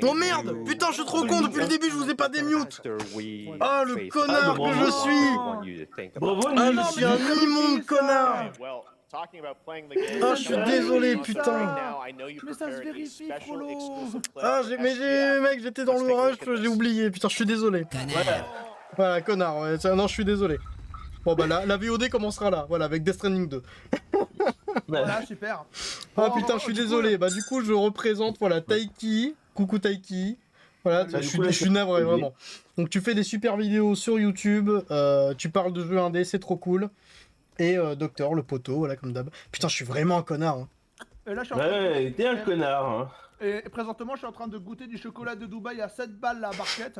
Oh merde! Putain, je suis trop con, depuis le début, je vous ai pas démute! Ah, le connard que je suis! Bravo, Ah, Nils. je suis un immonde connard! Ah, je suis désolé, putain! Mais ça se vérifie, Frollo. Ah, mec, j'étais dans le rush, j'ai oublié, putain, je suis désolé. Voilà, connard, ouais, non, je suis désolé. Bon, bah, la VOD commencera là, voilà, avec Death Stranding 2. Voilà, super. Ah, Bon, putain, je suis du coup, désolé, bah, du coup, je représente, voilà, Taiki. Coucou Taiki. Voilà, Bah, je suis navré, vraiment. Donc, tu fais des super vidéos sur YouTube, tu parles de jeux indés, c'est trop cool. Et Docteur, le poteau, voilà, comme d'hab. Putain, je suis vraiment un connard. Hein. Et là, je suis en train Ouais, t'es un connard. Hein. Et présentement, je suis en train de goûter du chocolat de Dubaï à 7 balles la barquette.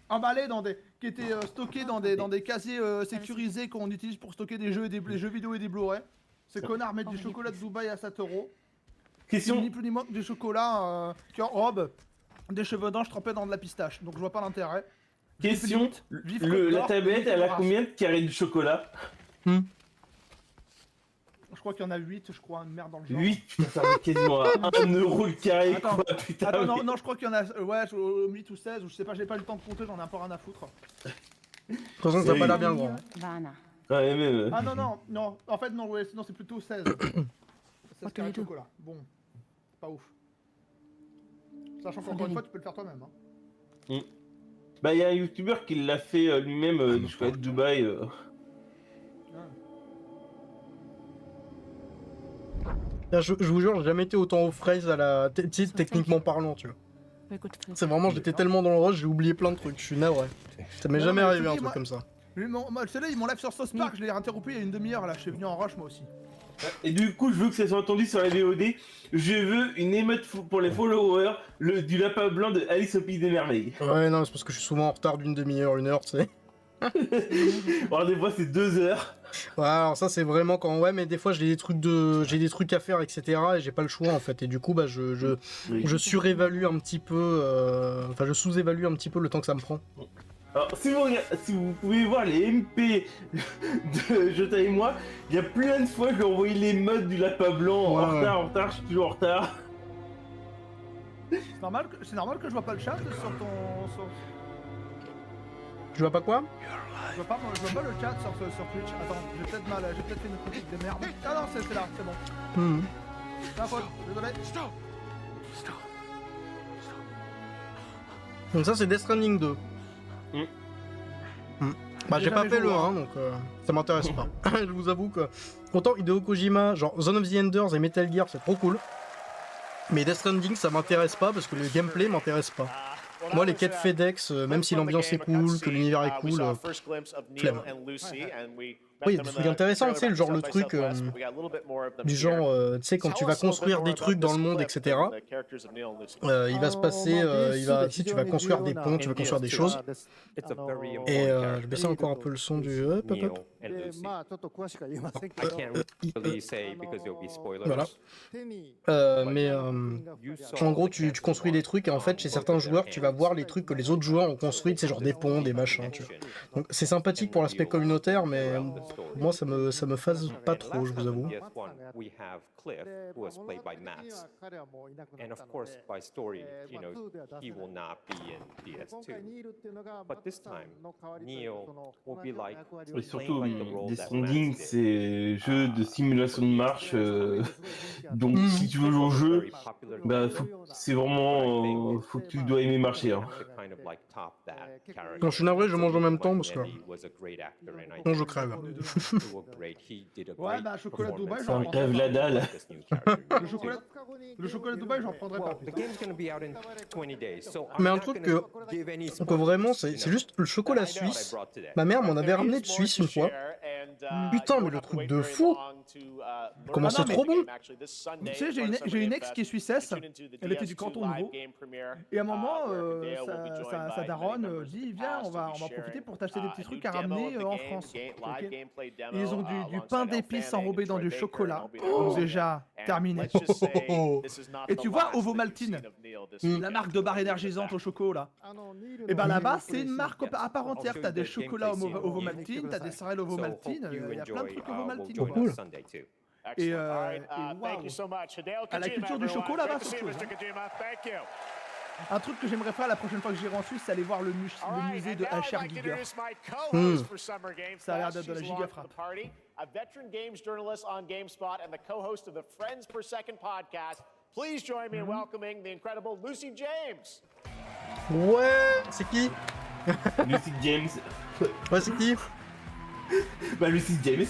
Emballé dans des... qui était stocké dans des casiers sécurisés qu'on utilise pour stocker des jeux, des jeux vidéo et des Blu-ray. Ces connards mettent du chocolat de Dubaï à 7 €. Question. Ni plus ni moins que du chocolat qui enrobe des cheveux d'ange trempés dans de la pistache. Donc je vois pas l'intérêt. Question. La tablette, elle a combien de carrés de chocolat? Je crois qu'il y en a 8, je crois, une merde dans le genre. 8, putain, ça fait quasiment 1 € le carré, Attends, quoi, putain. attends, mais- non, je crois qu'il y en a 8 ou 16, ou je sais pas, j'ai pas eu le temps de compter, j'en ai un peu rien à foutre. De toute façon, ça a pas l'air bien grand. Ouais, même. Ah non, en fait non, ouais, sinon c'est plutôt 16. 16 carrés de chocolat, bon, pas ouf. Sachant qu'encore une fois, tu peux le faire toi-même. Hein. Bah, il y a un youtubeur qui l'a fait lui-même du chocolat de Dubaï. Là, je vous jure, j'ai jamais été autant aux fraises à la... techniquement parlant, tu vois. C'est vraiment, j'étais tellement dans le rush, j'ai oublié plein de trucs, je suis navré. Ça m'est jamais arrivé un truc comme ça. Celui-là, ils m'ont live sur South Park, je l'ai interrompu il y a une demi-heure là, je suis venu en rush moi aussi. Et du coup, je veux que ça soit entendu sur la VOD. Je veux une émeute pour les followers du lapin blanc de Alice au Pays des Merveilles. Ouais, non, c'est parce que je suis souvent en retard d'une demi-heure, 1 heure, tu sais. Alors, des fois, c'est 2 heures. Ouais, alors ça, c'est vraiment quand... Ouais, mais des fois, j'ai des trucs à faire, etc. Et j'ai pas le choix, en fait. Et du coup, bah, je surévalue un petit peu... Enfin, je sous-évalue un petit peu le temps que ça me prend. Alors, si vous pouvez voir les MP de Jota et moi, il y a plein de fois que j'ai envoyé les modes du lapin blanc Ouais, en retard, je suis toujours en retard. C'est normal que je vois pas le chat sur ton... Je vois pas quoi? Je vois pas le chat sur Twitch. Attends, j'ai peut-être fait une critique de merde. Ah non, c'est là, c'est bon. C'est ma faute, désolé. Donc ça, c'est Death Stranding 2. Bah, j'ai pas fait le 1, donc ça m'intéresse pas. Je vous avoue que... Autant Hideo Kojima, genre Zone of the Enders et Metal Gear, c'est trop cool. Mais Death Stranding, ça m'intéresse pas parce que le gameplay m'intéresse pas. Moi, les quêtes FedEx, même si l'ambiance est cool, que l'univers est cool, flemme. Oui, il y a des trucs intéressants, tu sais, genre le truc du genre, tu sais, quand tu vas construire des trucs dans le monde, etc. Il va se passer, tu vas construire des ponts, tu vas construire des choses. Et je vais baisser encore un peu le son du hop, hop, hop. Voilà. Mais en gros, tu construis des trucs et en fait, chez certains joueurs, tu vas voir les trucs que les autres joueurs ont construits, tu sais, genre des ponts, des machins, tu vois. Donc c'est sympathique pour l'aspect communautaire, mais moi, ça me phase pas trop, je vous avoue. Et surtout, Death Stranding, c'est jeu de simulation de marche. Donc, si tu veux jouer au jeu, bah, c'est vraiment. Faut que tu dois aimer marcher. Hein. Quand je suis navré, je mange en même temps parce que. Non, je crève. Ouais, bah, chocolat de Dubaï, Ça j'en me prendrai crève pas. la dalle. Le chocolat de Dubaï, j'en prendrai pas. Mais un truc que vraiment, c'est juste le chocolat suisse. Ma mère m'en avait ramené de Suisse une fois. Putain, mais le truc de fou! Comment c'est trop bon! Tu sais, j'ai une ex qui est suissesse, elle était du canton nouveau, et à un moment, sa daronne dit viens, on va profiter pour t'acheter des petits trucs à ramener en France. Okay. Ils ont du pain d'épices enrobé dans du chocolat, donc déjà terminé. Et tu vois Ovomaltine, la marque de barre énergisante au chocolat. Et ben là-bas, c'est une marque à part entière. T'as des chocolats Ovomaltine, t'as des céréales Ovomaltine, il y a plein de trucs Ovomaltine. Trop cool. Et waouh. À la culture du choco là-bas, surtout. Un truc que j'aimerais faire la prochaine fois que j'irai en Suisse, c'est aller voir le musée de HR Giger. Ça a l'air d'être de la giga frappe. A veteran games journalist on GameSpot and the co-host of the Friends Per Second podcast. Please join me in welcoming the incredible Lucy James. Ouais, c'est qui? Lucy James. Ouais, c'est qui? Bah, Lucy James.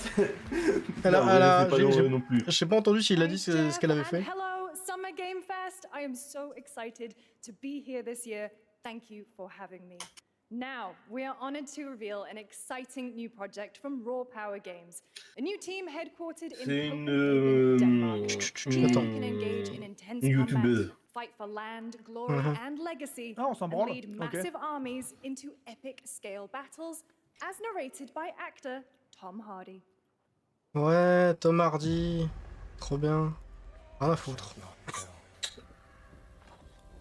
Non plus. Je sais pas entendu s'il a dit ce qu'elle avait fait. Hello, Summer Game Fest. I am so excited to be here this year. Thank you for having me. Now, we are honored to reveal an exciting new project from Raw Power Games, a new team headquartered in Copenhagen, Denmark. Here you can engage in intense combat, fight for land, glory, and legacy, and lead massive armies into epic scale battles, as narrated by actor Tom Hardy. Ouais, Tom Hardy. Trop bien. Rien à foutre.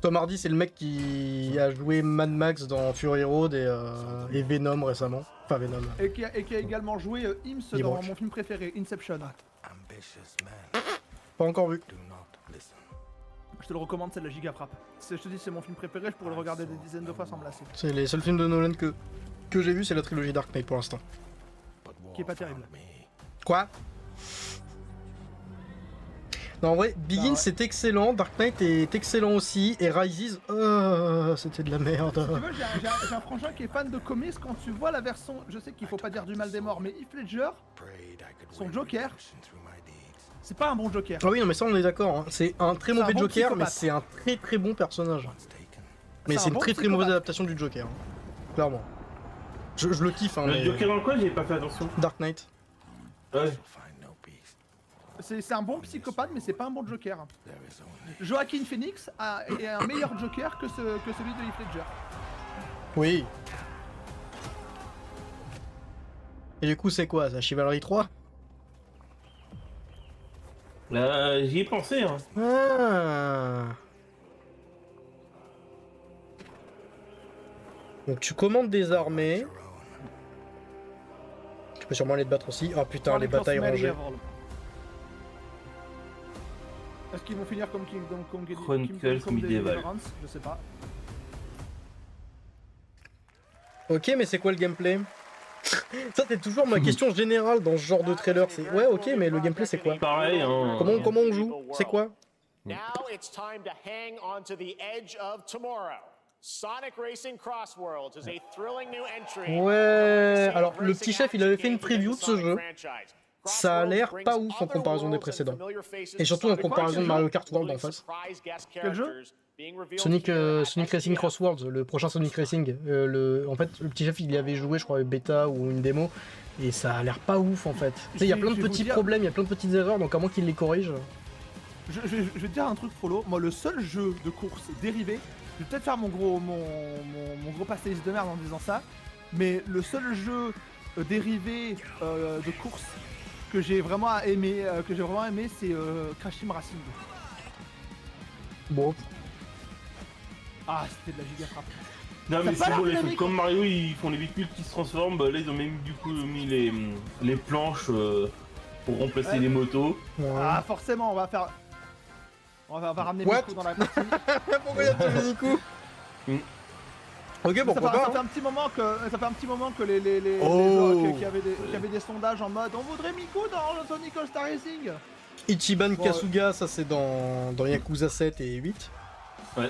Tom Hardy, c'est le mec qui a joué Mad Max dans Fury Road et Venom récemment. Enfin, Venom. Et qui a également joué Ims dans mon film préféré, Inception. Pas encore vu. Je te le recommande, c'est de la giga frappe. Je te dis, c'est mon film préféré, je pourrais le regarder des dizaines de fois sans me lasser. C'est les seuls films de Nolan que j'ai vu, c'est la trilogie Dark Knight pour l'instant. Qui est pas terrible. Quoi? Non, en vrai, Begin c'est excellent, Dark Knight est excellent aussi, et Rises, c'était de la merde. Si tu veux, j'ai un frangin qui est fan de comics. Quand tu vois la version, je sais qu'il faut pas dire du mal des morts, mais Heath Ledger, son Joker, c'est pas un bon Joker. Ah oui, non, mais ça on est d'accord, hein. C'est un très mauvais Joker, psychopathe. mais c'est un très très bon personnage. Mais c'est une très très mauvaise adaptation du Joker, hein. Clairement. Je le kiffe, hein. Le Joker dans quoi? J'ai pas fait attention. Dark Knight. Ouais. C'est un bon psychopathe, mais c'est pas un bon Joker. Joaquin Phoenix est un meilleur Joker que celui de Heath Ledger. Oui. Et du coup, c'est quoi ça? Chivalry 3? Là, j'y ai pensé, hein. Ah. Donc tu commandes des armées. Tu peux sûrement les battre aussi. Oh putain, les batailles rangées. Est-ce qu'ils vont finir comme Chronicles Medieval. Je sais pas. Ok, mais c'est quoi le gameplay? Ça c'est toujours ma question générale dans ce genre de trailer. C'est ouais, ok, mais le gameplay c'est quoi? Pareil, hein. Comment on joue? C'est quoi? Now it's time to hang on to the edge of tomorrow. Sonic Racing Cross Worlds is a thrilling new entry. Ouais, alors le petit chef il avait fait une preview de ce jeu. Ça a l'air pas ouf en comparaison des précédents. Et surtout en comparaison de Mario Kart World en face. Quel jeu? Sonic Racing Cross Worlds, le prochain Sonic Racing. En fait, le petit chef il y avait joué, je crois, bêta ou une démo. Et ça a l'air pas ouf en fait. Tu sais, il y a plein de petits problèmes, il y a plein de petites erreurs, donc comment qu'il les corrige? Je vais te dire un truc, Frollo. Moi, le seul jeu de course dérivé, je vais peut-être faire mon gros pastéis de merde en disant ça, mais le seul jeu dérivé de course que j'ai vraiment aimé, c'est Crash Team Racing. Bon. Ah, c'était de la giga frappe. Non mais c'est bon, comme Mario ils font les véhicules qui se transforment, bah là ils ont même du coup mis les planches pour remplacer les motos. Ouais. Ah forcément on va ramener Miku dans la partie. Pourquoi il y a Miku? Ok, pourquoi pas. Ça fait un petit moment que les gens qui avaient des sondages en mode on voudrait Miku dans le Sonic All Star Racing. Ichiban Kasuga, ça c'est dans Yakuza 7 et 8. Ouais.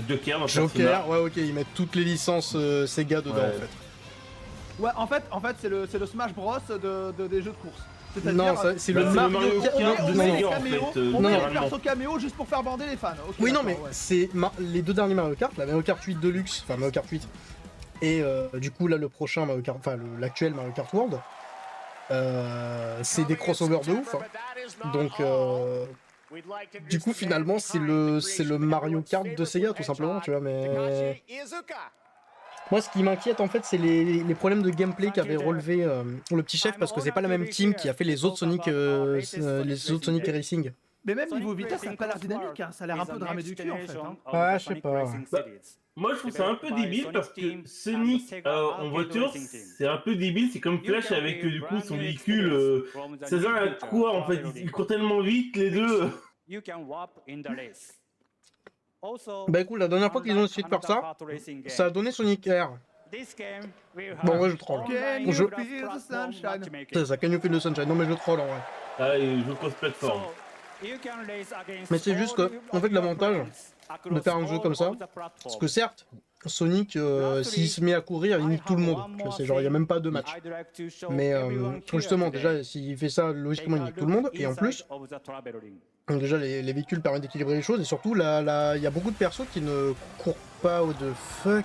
Joker, ouais, ok, ils mettent toutes les licences Sega dedans en fait. Ouais, en fait c'est le Smash Bros des jeux de course. Non, c'est le Mario Kart on met les persos caméo juste pour faire bander les fans. Okay, oui, non, mais c'est les deux derniers Mario Kart, la Mario Kart 8 Deluxe, enfin Mario Kart 8, et du coup là le prochain Mario Kart, enfin l'actuel Mario Kart World, c'est des crossovers de ouf. Hein. Donc du coup finalement c'est le Mario Kart de Sega tout simplement, tu vois, mais... Moi, ce qui m'inquiète en fait, c'est les problèmes de gameplay qu'avait relevé le petit chef, parce que c'est pas la même team qui a fait les autres Sonic Racing. Mais même niveau vitesse, ça a pas l'air dynamique, hein. Ça a l'air un peu dramé du cul en fait. Hein. Ouais, je sais pas. Moi, je trouve ça un peu débile parce que Sonic en voiture, c'est un peu débile. C'est comme Flash avec du coup son véhicule. Ça sert à quoi en fait? Ils courent tellement vite les deux. Bah écoute, la dernière fois qu'ils ont essayé de faire ça, ça a donné Sonic Air. Bon, ouais, je troll. Can you feel the sunshine? C'est ça, Can You Feel the Sunshine? Non, mais je troll en vrai. Ah, et je cross plateforme. Mais c'est juste que, en fait, l'avantage de faire un jeu comme ça, parce que certes, Sonic, s'il se met à courir, il nique tout le monde. Tu vois, c'est genre, il n'y a même pas deux matchs. Mais justement, déjà, s'il fait ça, logiquement, il nique tout le monde. Et en plus, déjà, les véhicules permettent d'équilibrer les choses. Et surtout, il y a beaucoup de persos qui ne courent pas au de fuck.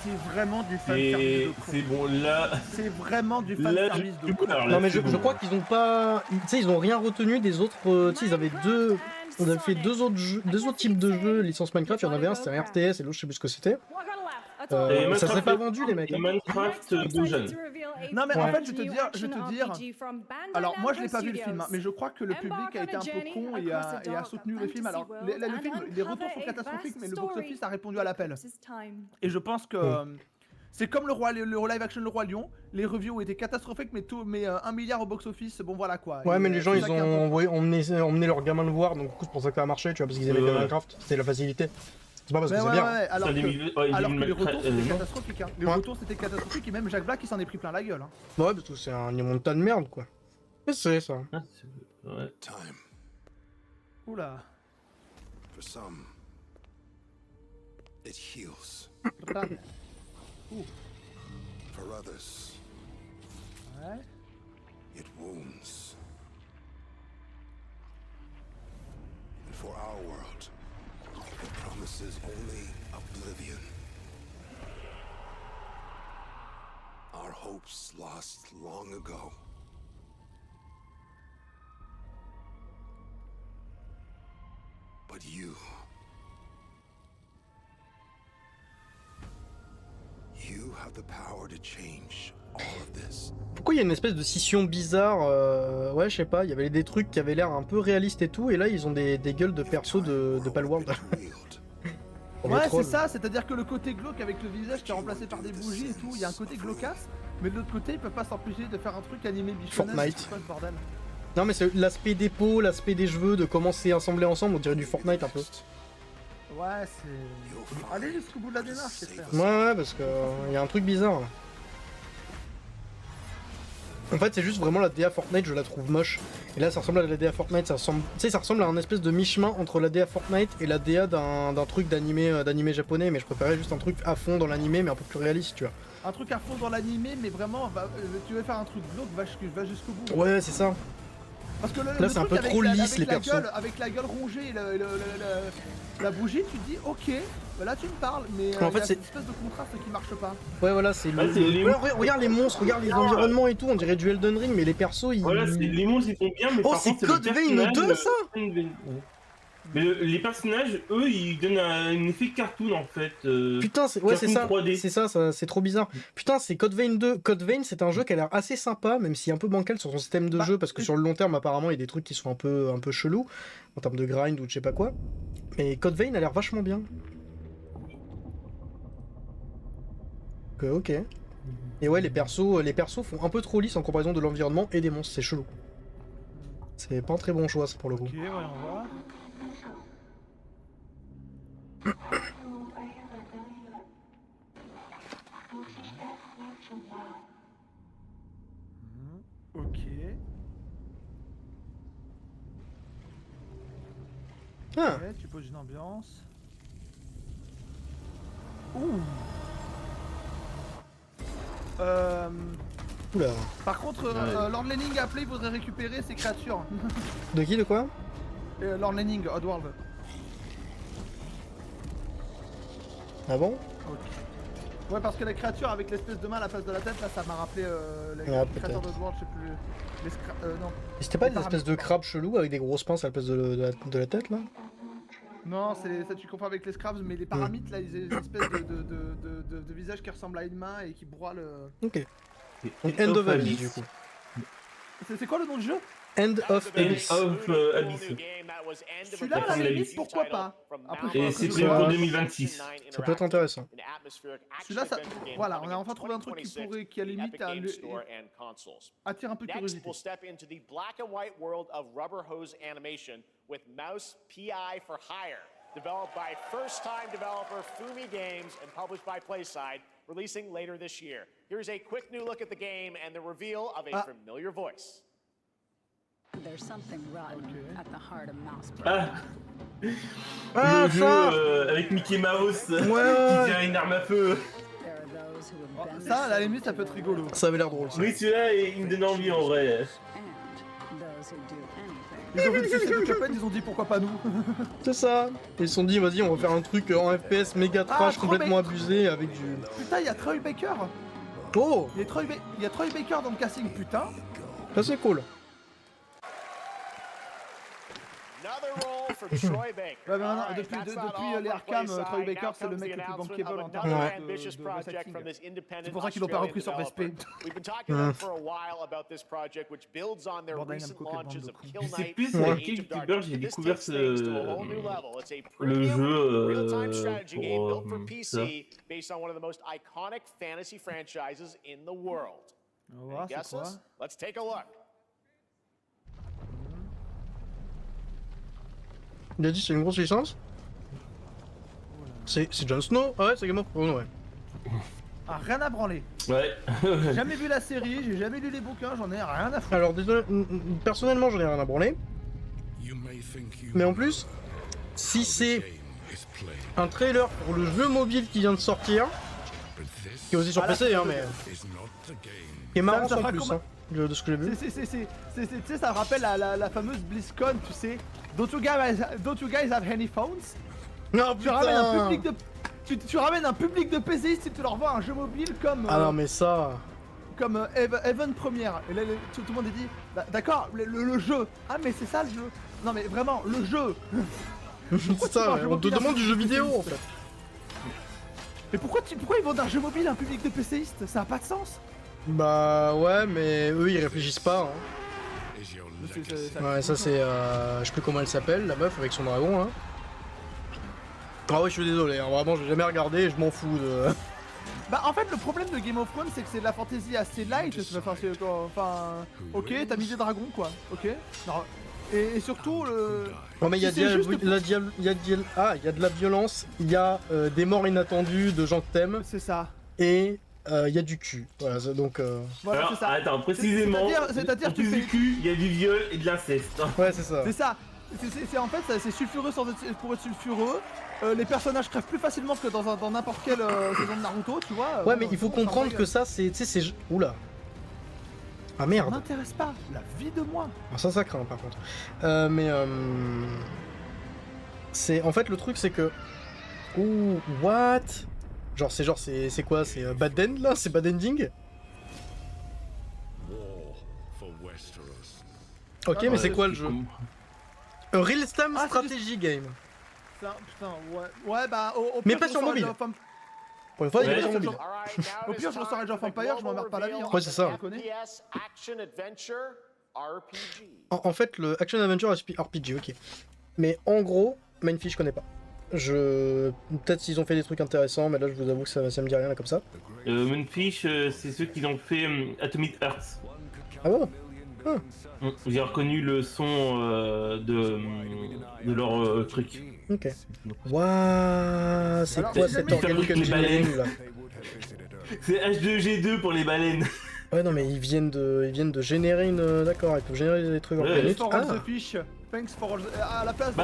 C'est vraiment du fan service de con. C'est bon, là. C'est vraiment du fan service de con. Non, mais je crois qu'ils ont pas. Tu sais, ils ont rien retenu des autres. Tu sais, ils avaient deux. On avait fait deux autres types de jeux, licence Minecraft. Il y en avait un, c'était un RTS, et l'autre, je sais plus ce que c'était. Ça serait pas vendu, les mecs. Minecraft de jeunes. Non, mais en fait, je vais te dire. Alors, moi, je l'ai pas vu le film, hein, mais je crois que le public a été un peu con et a soutenu le film. Alors, le film, les retours sont catastrophiques, mais le box-office a répondu à l'appel. Et je pense que. C'est comme le live action Le Roi Lion, les reviews étaient catastrophiques, mais 1 milliard au box-office, bon voilà quoi. Ouais, mais les gens ils ont emmené leurs gamins le voir, donc du coup c'est pour ça que ça a marché, tu vois, parce qu'ils aimaient bien Minecraft, c'était la facilité. C'est pas parce que c'est bien. Ouais, alors que les retours c'était catastrophique. Hein. Les retours c'était catastrophique et même Jack Black il s'en est pris plein la gueule. Hein. Ouais, parce que c'est un tas de merde quoi. Qu'est-ce que c'est ça? Ouais. Oula. For some, it heals. For others, it wounds. And for our world, it promises only oblivion. Our hopes lost long ago. But you have the power to change all of this. Pourquoi il y a une espèce de scission bizarre ouais, je sais pas, il y avait des trucs qui avaient l'air un peu réalistes et tout, et là ils ont des gueules de persos de Palworld. Ouais, c'est ça, c'est-à-dire que le côté glauque avec le visage qui est remplacé par des bougies et tout, il y a un côté glaucasse, mais de l'autre côté ils peuvent pas s'empêcher de faire un truc animé bichonnaise. Fortnite. C'est quoi ce bordel? Non mais c'est l'aspect des peaux, l'aspect des cheveux, de comment c'est assemblé ensemble, on dirait du Fortnite un peu. Ouais, c'est... Allez jusqu'au bout de la démarche, c'est frère. Ouais, parce que y a un truc bizarre là. En fait, c'est juste vraiment la DA Fortnite, je la trouve moche. Et là, ça ressemble à la DA Fortnite, ça ressemble à un espèce de mi-chemin entre la DA Fortnite et la DA d'un truc d'animé japonais, mais je préférais juste un truc à fond dans l'animé, mais un peu plus réaliste, tu vois. Un truc à fond dans l'animé, mais vraiment, tu veux faire un truc glauque, va jusqu'au bout. Ouais, c'est ça. Parce que là, c'est un peu trop lisse les persos. Avec la gueule rongée et la bougie, tu te dis ok, bah là tu me parles, mais en fait, c'est une espèce de contraste qui marche pas. Ouais, voilà, c'est regarde les monstres, regarde les environnements et tout, on dirait du Elden Ring, mais les persos ils. Voilà, les monstres ils sont bien, mais oh, c'est Code Vein 2 ça. Mais les personnages, eux, ils donnent un effet cartoon en fait. Putain, c'est ça. C'est ça, c'est trop bizarre. Putain, c'est Code Vein 2. Code Vein, c'est un jeu qui a l'air assez sympa, même s'il est un peu bancal sur son système de jeu, parce que sur le long terme, apparemment, il y a des trucs qui sont un peu chelous, en termes de grind ou de je sais pas quoi. Mais Code Vein a l'air vachement bien. Ok. Et ouais, les persos font un peu trop lisse en comparaison de l'environnement et des monstres, c'est chelou. C'est pas un très bon choix, ça, pour le coup. Ok, ouais, on voit. Ok. Ah. Ouais, tu poses une ambiance. Ouh. Oula. Par contre, Lord Lanning a appelé, il voudrait récupérer ses créatures. De qui, de quoi? Lord Lanning, Oddworld. Ah bon? Ok. Ouais, parce que la créature avec l'espèce de main à la place de la tête, là, ça m'a rappelé la créature d'Oddworld, je sais plus. Non. Et c'était pas une espèce de crabe chelou avec des grosses pinces à la place de la tête, là? Non, ça tu confonds avec les Scraps, mais les paramites, là, ils ont une espèce de visage qui ressemble à une main et qui broie le... Ok. Donc End of Abyss, du coup. C'est quoi le nom du jeu? End of Abyss. Abyss. Celui-là, à la limite, pourquoi pas? Après, Et c'est prévu pour 2026. Ça peut être intéressant. Celui-là, ça... voilà, on a enfin trouvé un truc qui à la limite attire un peu de curiosité. We'll step into the black and white world of rubber hose animation with Mouse PI for Hire, developed by first-time developer Fumi Games and published by PlaySide, releasing later this year. Here's a quick new look at the game and the reveal of a familiar voice. There's something rotten at the heart of Mouse. Le jeu avec Mickey Mouse qui tient une arme à feu. Ça, à la limite, ça peut être rigolo. Ça avait l'air drôle. Ça. Oui, celui-là, il me donne envie en vrai. Ils ont vu le succès de Cuphead, ils ont dit pourquoi pas nous. C'est ça. Ils se sont dit, vas-y, on va faire un truc en FPS méga trash, complètement abusé avec du. Putain, il y a Troy Baker. Oh. Il y a Troy Baker dans le casting, putain. Ça c'est cool. Ouais, mais maintenant, depuis les Arkham, Troy Baker, c'est le mec le plus bankable en termes de voice acting. C'est pour ça qu'ils l'ont pas repris sur respect. C'est plus avec quel youtubeur j'ai découvert le jeu pour ça. On va voir, c'est quoi? Let's take a look. Il a dit c'est une grosse licence. C'est Jon Snow. Ah ouais, c'est Game of Thrones, ouais. Ah, rien à branler. Ouais. J'ai jamais vu la série, j'ai jamais lu les bouquins, j'en ai rien à foutre. Alors désolé, personnellement j'en ai rien à branler. Mais en plus, si c'est un trailer pour le jeu mobile qui vient de sortir, qui est aussi sur PC, hein, mais qui est marrant en plus, hein, de ce que j'ai vu. Tu sais, ça me rappelle la fameuse BlizzCon, tu sais. Don't you guys have any phones? Non, tu ramènes un public de... Tu ramènes un public de PC si tu leur vends un jeu mobile comme... Ah non mais ça... Comme Even Premiere. Et là, tout le monde est dit, d'accord, le jeu. Ah mais c'est ça le jeu. Non mais vraiment, le jeu. C'est ça, on te demande du jeu vidéo en fait. Mais pourquoi ils vendent un jeu mobile à un public de PCistes? Ça a pas de sens. Bah ouais, mais eux ils réfléchissent pas. Hein. Ouais, ça c'est... je sais plus comment elle s'appelle, la meuf avec son dragon là. Ah ouais, je suis désolé, hein, vraiment j'ai jamais regardé, je m'en fous de... Bah en fait le problème de Game of Thrones c'est que c'est de la fantasy assez light, enfin ok t'as mis des dragons quoi, ok. Non. Et surtout le... Ouais mais il y a de la violence, il y a des morts inattendues de gens que t'aimes. C'est ça. Et il y a du cul, voilà, donc... Voilà, alors, c'est ça. attends, précisément, c'est-à-dire en plus du cul, il y a du viol et de l'inceste. Ouais c'est ça. C'est ça. En fait c'est sulfureux pour être sulfureux. Les personnages crèvent plus facilement que dans n'importe quelle saison de Naruto, tu vois. Ouais mais il faut comprendre que ça c'est... Tu sais c'est... Oula. Ah merde. Ça m'intéresse pas, la vie de moi. Ah, ça craint par contre. C'est... En fait le truc c'est que... Ouh, what? C'est quoi? C'est bad end là? C'est bad ending? Ok mais c'est quoi le jeu? A real-time strategy game. Putain, ouais bah au mais pire, pas sur mobile. Pour une fois, il est pas sur mobile. Au pire, je ressors Age of Empires, je m'emmerde pas la vie. Hein. Ouais, c'est ça. En fait, le Action Adventure RPG, ok. Mais en gros, Mindfish, je connais pas. Peut-être s'ils ont fait des trucs intéressants, mais là, je vous avoue que ça me dit rien là comme ça. Mindfish, c'est ceux qui ont fait Atomic Hearts. Ah bon? J'ai reconnu le son de leur truc. Ok. Waouh, c'est quoi cette organique engineering là? C'est H2G2 pour les baleines. Ouais non mais ils viennent de générer une... D'accord, ils peuvent générer des trucs organiques. Thanks for all the fish. Thanks for all the... À la place...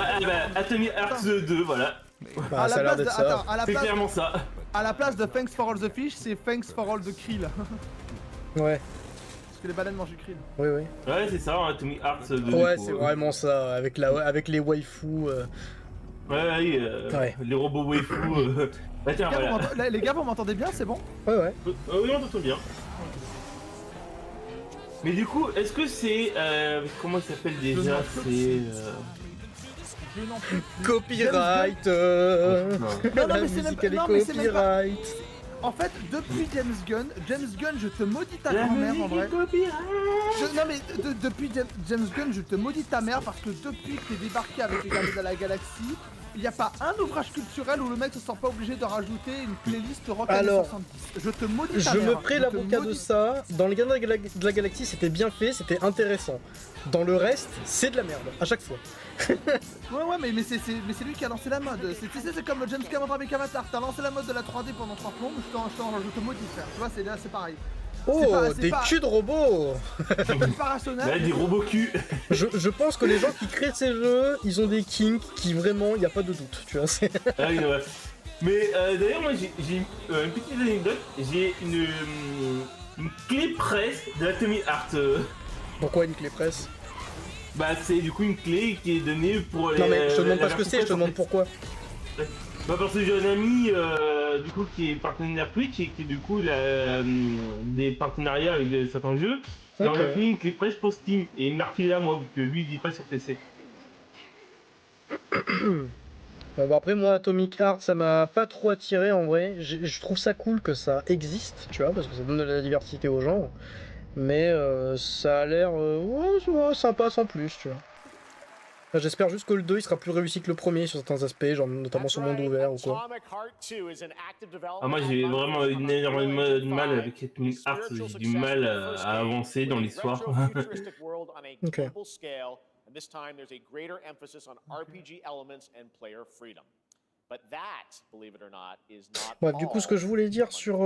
Atomic Hearts 2, voilà. Bah ça a l'air d'être ça. C'est clairement ça. À la place de Thanks for all the fish, c'est Thanks for all the krill. Ouais. Parce que les baleines mangent du krill. Oui. Ouais, c'est ça, Atomic Hearts 2. Ouais, c'est vraiment ça, avec les waifus. Ouais, les robots waifus. Bah tiens, voilà. Les gars, vous m'entendez bien, c'est bon? Ouais. Oui, on t'entend bien. Mais du coup, est-ce que c'est... comment il s'appelle déjà? C'est... Je n'en peux plus. Copyright. Non, mais c'est musique, elle est copyright. En fait, depuis James Gunn, je te maudis ta grand-mère en vrai. Non mais depuis James Gunn, je te maudis ta mère parce que depuis que t'es débarqué avec les Gardiens de la Galaxie, il n'y a pas un ouvrage culturel où le mec se sent pas obligé de rajouter une playlist rock années 70. Je te maudis ta Je mère. me prends l'avocat de ça. Dans les Gardiens de la Galaxie, c'était bien fait, c'était intéressant. Dans le reste, c'est de la merde, à chaque fois. Ouais, mais c'est lui qui a lancé la mode. C'est comme James Cameron avec Avatar. T'as lancé la mode de la 3D pendant 30 ans, je te maudis, frère. Tu vois, c'est pareil. Oh, des culs de robots. C'est pas rationnel. Là, des robots culs. Je pense que les gens qui créent ces jeux, ils ont des kinks qui vraiment, il n'y a pas de doute, tu vois. Ah oui, ouais. Mais d'ailleurs, moi j'ai une petite anecdote. J'ai une clé presse de l'Atomic Art. Pourquoi une clé presse? Bah, c'est du coup une clé qui est donnée pour les. Non, mais je te demande pas ce que c'est, je te demande pourquoi. Bah, parce que j'ai un ami du coup qui est partenaire Twitch et qui du coup il a des partenariats avec certains jeux. Et on a fait une clé presse pour Steam et il m'a refilé à moi, vu que lui il vit pas sur PC. Bon, après moi Atomic Heart ça m'a pas trop attiré en vrai, je trouve ça cool que ça existe, tu vois, parce que ça donne de la diversité aux gens, mais ça a l'air ouais, sympa sans plus, tu vois. J'espère juste que le 2 il sera plus réussi que le premier sur certains aspects, genre notamment sur monde ouvert ou quoi. Ah, moi j'ai vraiment énormément de mal avec Atomic Heart, j'ai du mal à avancer dans l'histoire. Ok. And this time there's a greater emphasis on RPG elements and player freedom. But that, believe it or not, is not Ouais, du coup, ce que je voulais dire sur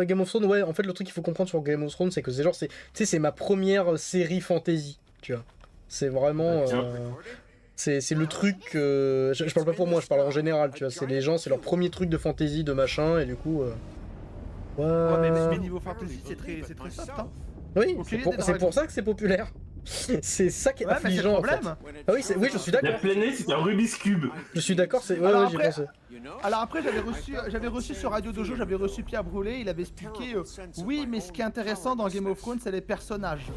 Game of Thrones, ouais, en fait, le truc qu'il faut comprendre sur Game of Thrones, c'est que c'est genre, tu sais, c'est ma première série fantasy, tu vois. C'est vraiment, c'est le truc. Je parle pas pour moi, je parle en général, tu vois. C'est les gens, c'est leur premier truc de fantasy, de machin, et du coup. Ouais, mais niveau fantasy, c'est très soft, hein. Oui, Okay, c'est pour ça que c'est populaire. C'est ça qui est affligeant. En fait. Ah oui, oui, je suis d'accord. La planète, c'est un Rubik's Cube. Je suis d'accord, c'est. Ouais, Alors j'y pensais. Alors après, j'avais reçu sur Radio Dojo, j'avais reçu Pierre Brûlé, il avait expliqué oui, mais ce qui est intéressant dans Game of Thrones, c'est les personnages.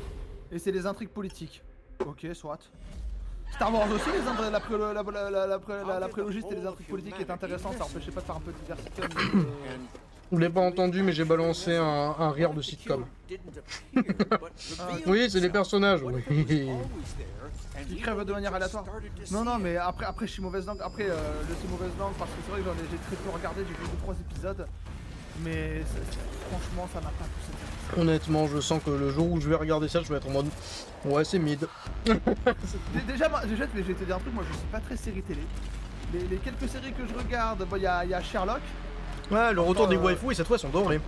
Et c'est les intrigues politiques. Ok, soit. Star Wars aussi, la prélogie, c'était les intrigues politiques qui étaient intéressantes, ça empêchait pas de faire un peu de diversité. Vous l'avez pas entendu, mais j'ai balancé un rire de sitcom. Oui, c'est les personnages, oui. Qui crèvent de manière aléatoire. Non, mais après je suis mauvaise langue. Après, je suis mauvaise langue parce que c'est vrai que j'ai très peu regardé, j'ai vu 2-3 épisodes. Mais franchement, ça m'a pas poussé. Honnêtement, je sens que le jour où je vais regarder ça, je vais être en mode. Ouais, c'est mid. Déjà, je vais te dire un truc, moi je suis pas très série télé. Les quelques séries que je regarde, il y a Sherlock. Ouais, le retour des waifus, et cette fois, ils sont dorés.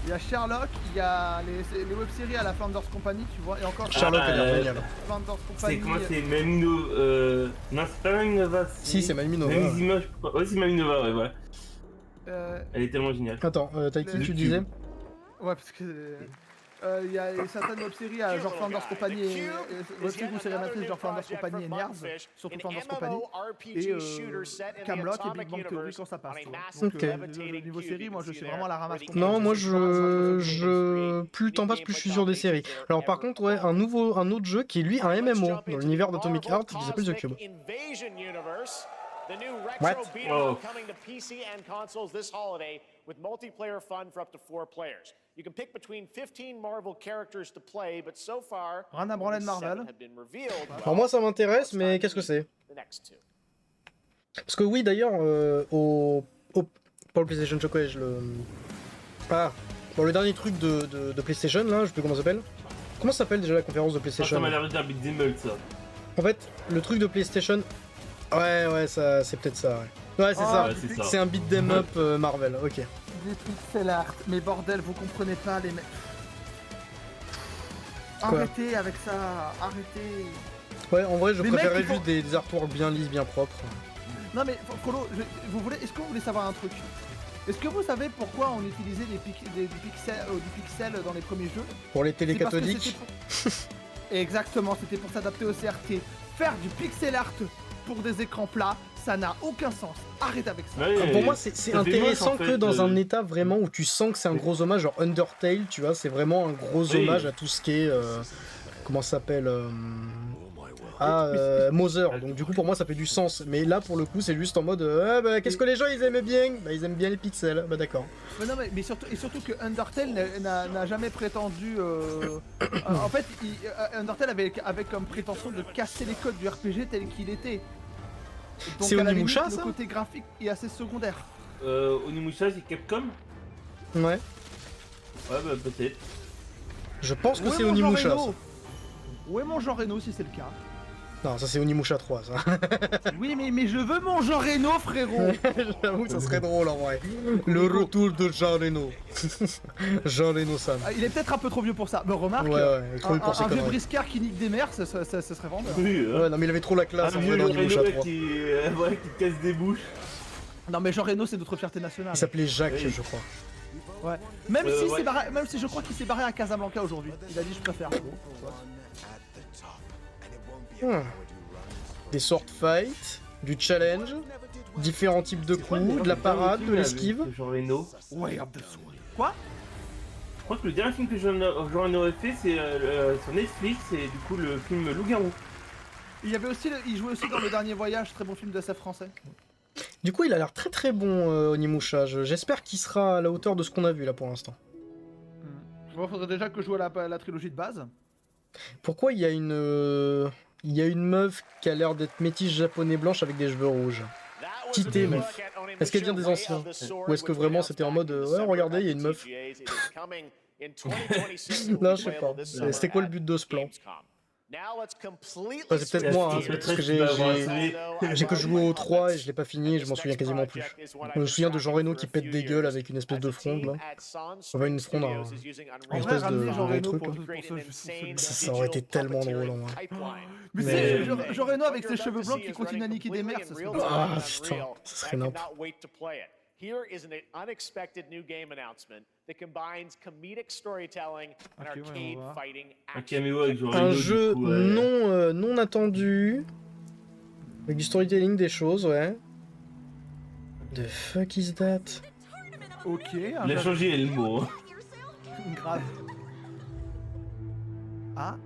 Il y a Sherlock, il y a les web-séries à la Flanders Company, tu vois, et encore Sherlock, elle est géniale. Flanders Company. C'est comment c'est Mamino non, c'est pas Maminova. Si, c'est Maminova. Ouais, c'est Maminova, ouais, voilà. Elle est tellement géniale. Attends, Taiki, tu disais? Ouais, parce que il y a certaines web-séries à genre Flanders Company et web-séries ou séries amatrices genre Flanders Company et Nerds, surtout Flanders Company, et Camelot et Big Bang Theory quand ça passe. Donc niveau série, moi je suis vraiment à la ramasse. Non, moi plus le temps passe, plus je suis sur des séries. Alors par contre, ouais, un autre jeu qui est lui un MMO dans l'univers d'Atomic Heart qui s'appelle The Cube. The new retro What? beat 'em up coming to PC and consoles this holiday with multiplayer fun for up to 4 players. You can pick between 15 Marvel characters to play, but so far, rien à branler de Marvel. Alors moi ça m'intéresse, mais qu'est-ce que c'est? Parce que oui, d'ailleurs, pas le PlayStation Showcase, le dernier truc de PlayStation, là, je sais plus comment ça s'appelle. Comment ça s'appelle déjà la conférence de PlayStation? Ça m'a l'air d'un beat'em up, ça. En fait, le truc de PlayStation... Ouais, ça, c'est peut-être ça, ouais. Ouais, c'est ça. C'est un beat'em up Marvel, ok. Des pixel art, mais bordel, vous comprenez pas les mecs. Arrêtez avec ça, arrêtez. Ouais, en vrai, je préférerais juste des artworks bien lisses, bien propres. Non mais, Frollo, est-ce que vous voulez savoir un truc? Est-ce que vous savez pourquoi on utilisait du pixel dans les premiers jeux? Pour les télé cathodiques. Exactement, c'était pour s'adapter au CRT. Faire du pixel art pour des écrans plats, ça n'a aucun sens. Arrête avec ça. Ouais, pour moi, c'est intéressant moche, en fait, que dans un état vraiment où tu sens que c'est un gros hommage, genre Undertale, tu vois, c'est vraiment un gros hommage à tout ce qui est... comment ça s'appelle à Mother, donc du coup pour moi ça fait du sens. Mais là pour le coup c'est juste en mode qu'est-ce que les gens ils aimaient bien? Bah ils aiment bien les pixels, bah d'accord. Mais non, mais surtout que Undertale n'a jamais prétendu. En fait, Undertale avait comme prétention de casser les codes du RPG tel qu'il était. Donc C'est à la Onimusha, limite, ça? le côté graphique est assez secondaire. Onimusha, c'est Capcom? Ouais. Ouais, bah peut-être. Je pense que Où est c'est mon Jean Onimusha. Reno Ça. Où est mon Jean Reno si c'est le cas? Non, ça c'est Onimusha 3 ça. Oui, mais je veux mon Jean Reno, frérot. J'avoue que ça serait drôle en vrai. Le retour de Jean Reno. Jean Reno-san. Il est peut-être un peu trop vieux pour ça. Mais remarque, Ouais, trop vieux pour ces un vieux conneries. briscard qui nique des mers, ça serait vendeur. Oui, Ouais, non mais il avait trop la classe en vrai dans vieux Onimusha Reno 3. qui casse des bouches. Non mais Jean Reno c'est notre fierté nationale. Il s'appelait Jacques, Oui. je crois. Ouais. Même ouais. si je crois qu'il s'est barré à Casablanca aujourd'hui. Il a dit je préfère. Des sword fights, du challenge, différents types de coups, de la parade, de l'esquive. Jean Reno. Ouais, un peu sourd. Quoi? Je crois que le dernier film que Jean Reno a fait, c'est sur Netflix, et du coup le film Loup-garou. Il jouait aussi dans Le Dernier Voyage, très bon film de SF français. Du coup, il a l'air très très bon Onimusha. J'espère qu'il sera à la hauteur de ce qu'on a vu là pour l'instant. Bon, faudrait déjà que je joue à la trilogie de base. Pourquoi il y a une meuf qui a l'air d'être métisse japonais blanche avec des cheveux rouges? Titée meuf. Est-ce qu'elle vient des anciens? Ou est-ce que vraiment c'était en mode ouais regardez il y a une meuf? Là je sais pas. C'était quoi le but de ce plan? C'est peut-être moi, hein, parce que j'ai que joué au 3 et je l'ai pas fini et je m'en souviens quasiment plus. Je me souviens de Jean Reno qui pète des gueules avec une espèce de fronde là. Enfin une fronde, une espèce de truc là. Ça aurait été tellement drôle en vrai. Mais c'est Jean Reno avec ses cheveux blancs qui continue à niquer des mers, ça serait Ah putain, ça serait n'importe. Here is an unexpected new game announcement that combines comedic storytelling and arcade fighting Un action. caméo avec Jean Reno. Un jeu du coup, ouais. non attendu. Avec du storytelling, des choses, ouais. The fuck is that? Ok, Il a changé le mot. Hein. grave. Ah.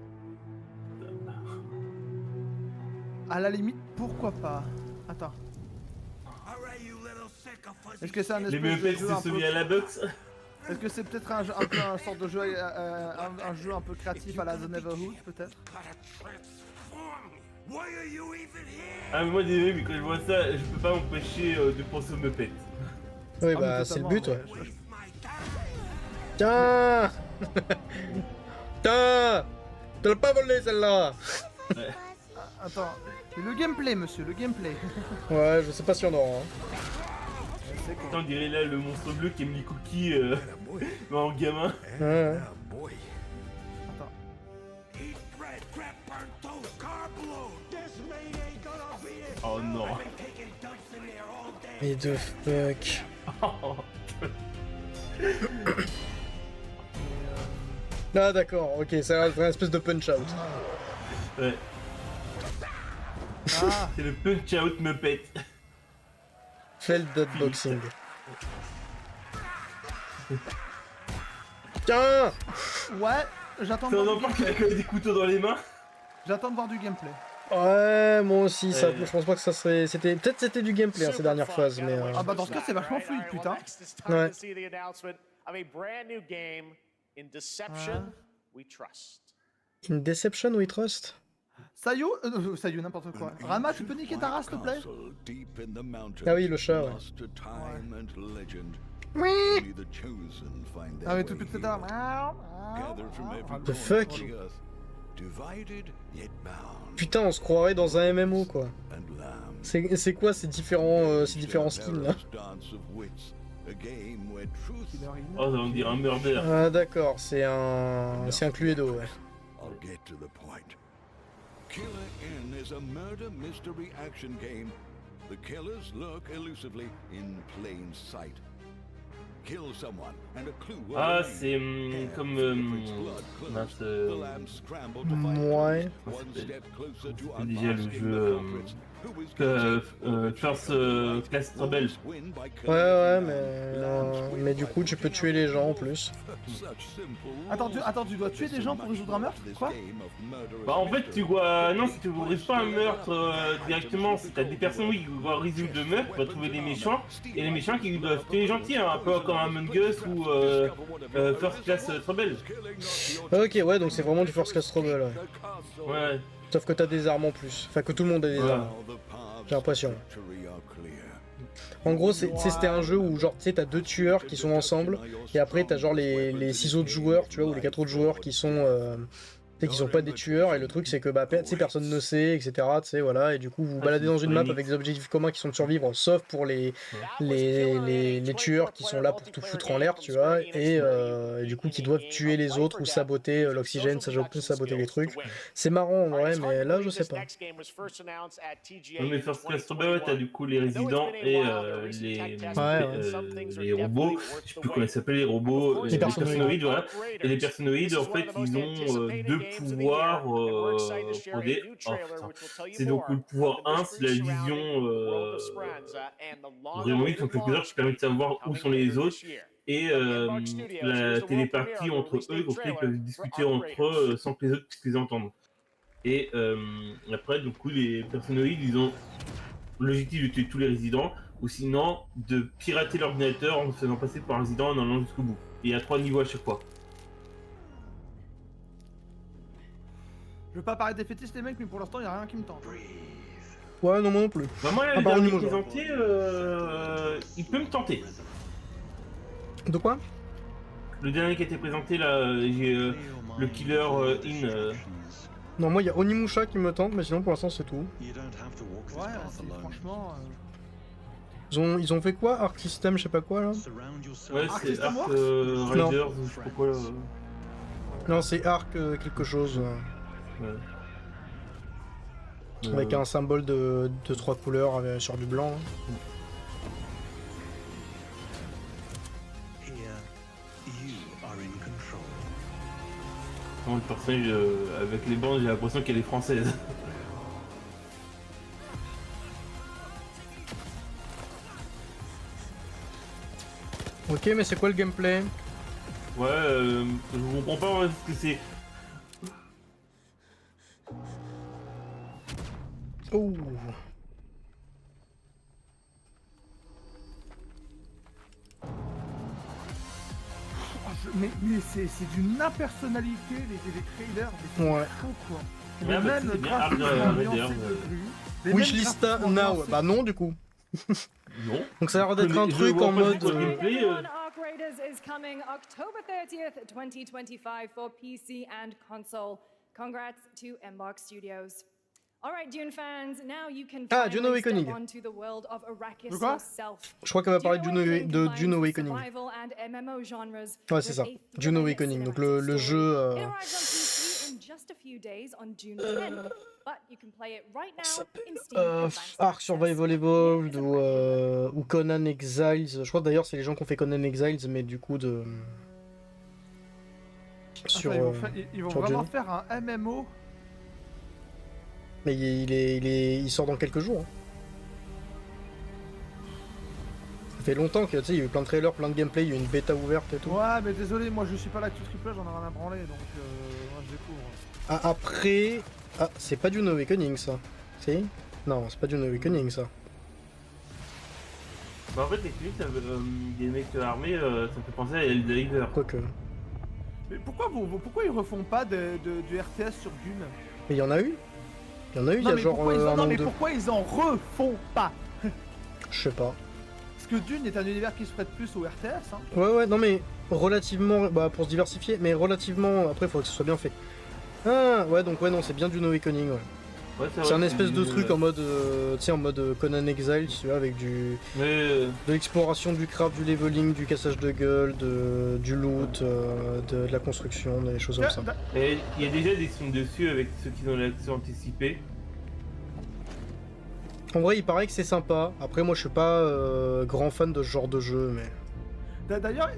À la limite, pourquoi pas? Attends. Est-ce que c'est un Les espèce de Muppets jeu c'est un celui peu... à la boxe. Est-ce que c'est peut-être un peu un sorte de jeu, un jeu un peu créatif à la The Neverhood, peut-être? Ah mais moi désolé mais quand je vois ça, je peux pas m'empêcher de penser aux Muppets. Oui, Ah, bah mais c'est le totalement, but, ouais. Tiens! Tiens! Tu l'as pas volé celle-là! Attends, le gameplay, monsieur, le gameplay. Ouais, je sais pas si on aura. Hein. Putain, on dirait là le monstre bleu qui aime les cookies mais en gamin. Ouais. Attends. Oh non. Et de fuck. Ah d'accord, ok, ça va être une espèce de punch-out. Ouais. Ah, C'est le punch out Muppet. Felt boxing. Tiens! ouais, j'attends de T'en voir as du pas qu'il a gameplay. que des couteaux dans les mains. J'attends de voir du gameplay. Ouais, moi aussi, ça, Ouais. je pense pas que ça serait... Peut-être c'était du gameplay hein, ces dernières phases, mais... Ah bah dans ce cas c'est vachement fluide, putain. Ouais. In Deception We Trust? Sayo, Sayo n'importe quoi. Rama, tu peux niquer ta race s'il te plaît? Ah oui, le chat, ouais. Ah mais tout à l'heure. The fuck? Putain, on se croirait dans un MMO, quoi. C'est quoi ces différents skins, là? Oh on dirait un murder. Ah d'accord, c'est un Cluedo, ouais. Killer N is a murder mystery action game. The killers lurk elusively in plain sight. Kill someone and a clue will Ah remain. c'est comme mince, The lambs scramble to find Ouais. one step closer to c'est déjà le unmasking jeu the culprits First Class Trouble. Ouais, mais du coup, tu peux tuer les gens en plus. Attends, tu dois tuer des gens pour résoudre un meurtre? Quoi? Bah en fait tu dois... Non, si tu ne résoudre pas un meurtre directement, si t'as des personnes oui, qui doivent résoudre le meurtre, tu vas trouver des méchants, et les méchants qui doivent tuer les gentils, hein, un peu comme Among Us ou First Class Trouble. Ok, ouais, donc c'est vraiment du First Class Trouble, ouais. Ouais. Sauf que t'as des armes en plus. Enfin, que tout le monde a des armes. J'ai l'impression. En gros, c'était un jeu où, genre, tu sais, t'as 2 tueurs qui sont ensemble, et après, t'as genre les 6 autres joueurs, tu vois, ou les 4 autres joueurs qui sont pas des tueurs, et le truc, c'est que, bah, tu sais, personne ne sait, etc., tu sais, voilà, et du coup, vous vous baladez dans une map avec des objectifs communs qui sont de survivre, sauf pour les tueurs qui sont là pour tout foutre en l'air, tu vois, et du coup, qui doivent tuer les autres ou saboter l'oxygène, saboter les trucs. C'est marrant, en vrai, mais là, je sais pas. Non mais First Class Trouble, ouais, t'as du coup les résidents et les robots, je sais plus comment ils s'appellent les robots, les personnoïdes, voilà. Et les personnoïdes, en fait, ils ont 2 pouvoirs pour des... Oh, c'est donc le pouvoir 1, c'est la vision vraiment vite en quelque sorte qui permet de savoir où sont les autres. Et la télépathie entre eux, donc ils peuvent discuter entre eux sans que les autres puissent les entendre. Et après, du coup, les personnoïdes, ils ont l'objectif de tuer tous les résidents, ou sinon de pirater l'ordinateur en se faisant passer par un résident en allant jusqu'au bout. Et il y a 3 niveaux à chaque fois. Je veux pas paraître défaitiste les mecs, mais pour l'instant, y a rien qui me tente. Ouais, non, moi non plus. Bah moi, le dernier présenté, il peut me tenter. De quoi? Le dernier qui a été présenté, là, j'ai le Killer In... Non, moi, il y a Onimusha qui me tente, mais sinon, pour l'instant, c'est tout. Ouais, franchement... Ils ont fait quoi? Arc System, je sais pas quoi, là? Ouais, c'est Arc Riders, ou je sais pas quoi, là. Non, c'est Arc quelque chose. Ouais. Avec un symbole de 3 couleurs sur du blanc. Le personnage avec les bandes, j'ai l'impression qu'elle est française. Ok, mais c'est quoi le gameplay? Ouais, je comprends pas ce que c'est. Oh. Mais c'est d'une impersonnalité les trailers, mais ouais. Faux, quoi. Ouais, bah, même graphiquement, Wishlista now. Bah non du coup. Non. Donc ça a l'air d'être un truc en mode... Arc Raiders is coming October 30th, 2025 for PC and console. Congrats to Embark Studios. Alright, Dune fans, now you can Dune Awakening. onto the world of Arrakis quoi? yourself. Je crois qu'elle va parler de Dune Awakening. Ouais, c'est ça. Dune Awakening. Donc le jeu... Ark Survival Evolved ou Conan Exiles. Je crois d'ailleurs c'est les gens qui ont fait Conan Exiles, mais du coup de... Sur, ils vont vraiment faire un MMO. Mais il sort dans quelques jours. Hein. Ça fait longtemps que tu sais, il y a eu plein de trailers, plein de gameplay, il y a eu une bêta ouverte et tout. Ouais, mais désolé, moi je suis pas là tout triple, j'en ai rien à branler, donc moi je découvre. Ah, après... Ah, c'est pas Dune Awakening ça. Si? Non, c'est pas Dune Awakening ça. Bah en fait, les clips, des mecs armés, ça me fait penser à Eldriver. Quoique. Mais pourquoi ils refont pas du RTS sur Dune? Mais il y en a eu. Il y en a eu, il y a genre un an ou deux. Mais pourquoi ils en refont pas? Je sais pas. Parce que Dune est un univers qui se prête plus au RTS, hein. Ouais, non mais relativement, bah pour se diversifier, mais relativement, après il faudrait que ce soit bien fait. Ah, ouais, donc ouais, non, c'est bien Dune Awakening, ouais. C'est un espèce de truc en mode, tu sais, en mode Conan Exile, tu vois, avec de l'exploration, du craft, du leveling, du cassage de gueule, du loot, de la construction, des choses comme ça. Et il y a déjà des films dessus avec ceux qui ont l'accès anticipé. En vrai, il paraît que c'est sympa. Après, moi, je suis pas grand fan de ce genre de jeu, mais... D'ailleurs,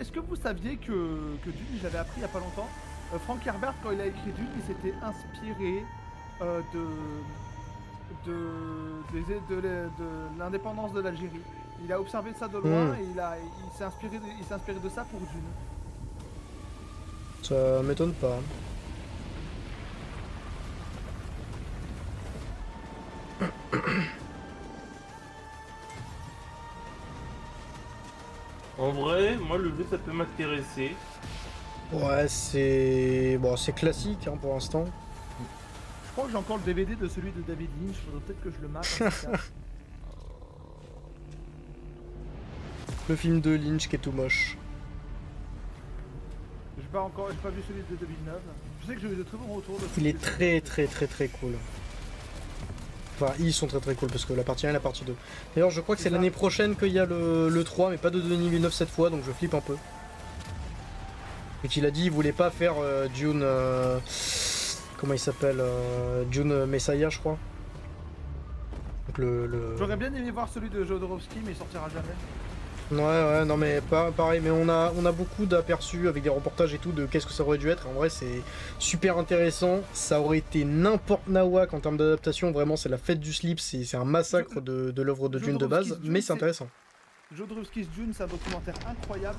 est-ce que vous saviez que Dune, j'avais appris il y a pas longtemps, Frank Herbert, quand il a écrit Dune, il s'était inspiré de l'indépendance de l'Algérie. Il a observé ça de loin et il s'est inspiré de ça pour Dune. Ça m'étonne pas. En vrai, moi le jeu ça peut m'intéresser. Ouais, c'est... Bon, c'est classique hein, pour l'instant. Je crois que j'ai encore le DVD de celui de David Lynch, faudrait peut-être que je le mate. Le film de Lynch qui est tout moche. J'ai pas vu celui de 2009. Je sais que j'ai eu de très bons retours. Il est très cool. Enfin, ils sont très cool parce que la partie 1 et la partie 2. D'ailleurs, je crois que c'est l'année prochaine qu'il y a le 3, mais pas de Denis Villeneuve cette fois, donc je flippe un peu. Et qu'il a dit il voulait pas faire Dune... comment il s'appelle Dune Messiah, je crois. Donc J'aurais bien aimé voir celui de Jodorowsky, mais il sortira jamais. Ouais, non mais pareil, mais on a beaucoup d'aperçus avec des reportages et tout de qu'est-ce que ça aurait dû être. En vrai, c'est super intéressant. Ça aurait été n'importe nawak en termes d'adaptation. Vraiment, c'est la fête du slip. C'est un massacre de l'œuvre de Dune de base, mais c'est intéressant. Jodorowsky's Dune, c'est un documentaire incroyable.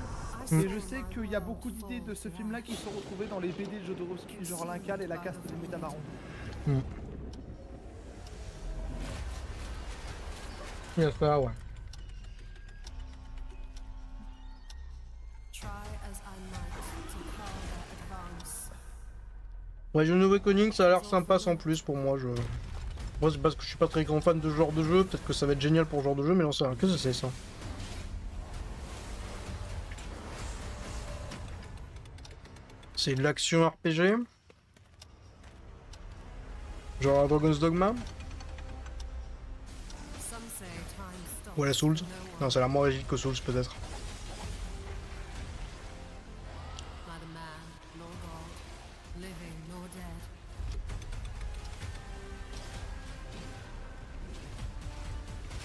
Et je sais qu'il y a beaucoup d'idées de ce film-là qui sont retrouvées dans les BD de Jodorowsky, genre l'Incal et la caste des Métamarons. J'espère, ouais. Ouais, Dune Awakening, ça a l'air sympa sans plus pour moi. Moi, c'est parce que je suis pas très grand fan de ce genre de jeu. Peut-être que ça va être génial pour ce genre de jeu, mais non, c'est rien. Qu'est-ce que c'est ça? C'est de l'action RPG? Genre Dragon's Dogma? Ou la Souls? Non, ça a l'air moins rigide que Souls peut-être.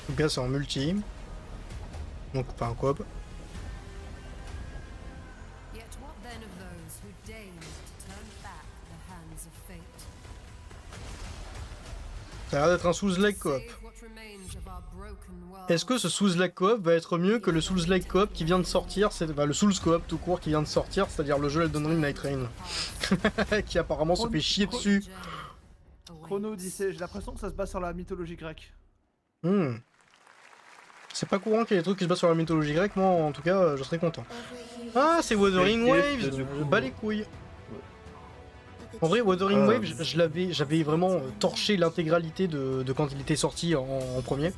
En tout cas, c'est en multi. Donc pas en coop. Ça a l'air d'être un Souls-like coop. Est-ce que ce Souls-like coop va être mieux que le Souls-like coop qui vient de sortir, enfin, le Souls coop tout court qui vient de sortir, c'est-à-dire le jeu Elden Ring Night Rain, qui apparemment se fait chier dessus. Chrono Odyssey, j'ai l'impression que ça se base sur la mythologie grecque. C'est pas courant qu'il y ait des trucs qui se basent sur la mythologie grecque, moi en tout cas je serais content. Ah, c'est Wuthering Waves, je bats les couilles. En vrai, Wuthering Waves, j'avais vraiment torché l'intégralité de quand il était sorti en premier.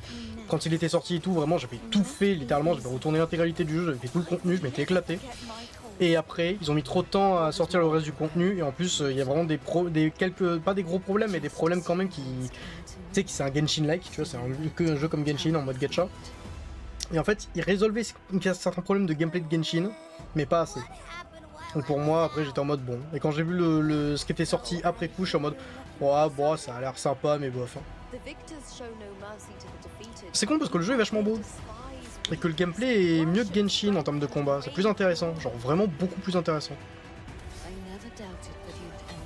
Quand il était sorti et tout, vraiment, j'avais tout fait, littéralement, j'avais retourné l'intégralité du jeu, j'avais fait tout le contenu, je m'étais éclaté. Et après, ils ont mis trop de temps à sortir le reste du contenu, et en plus, il y a vraiment pas des gros problèmes, mais des problèmes quand même qui... Tu sais que c'est un Genshin-like, tu vois, c'est un jeu comme Genshin en mode gacha. Et en fait, ils résolvaient certains problèmes de gameplay de Genshin, mais pas assez. Donc pour moi, après j'étais en mode bon. Et quand j'ai vu ce qui était sorti après coup, je suis en mode oh, bon, ça a l'air sympa, mais bof. C'est con parce que le jeu est vachement beau. Et que le gameplay est mieux que Genshin en termes de combat. C'est plus intéressant, genre vraiment beaucoup plus intéressant. Tu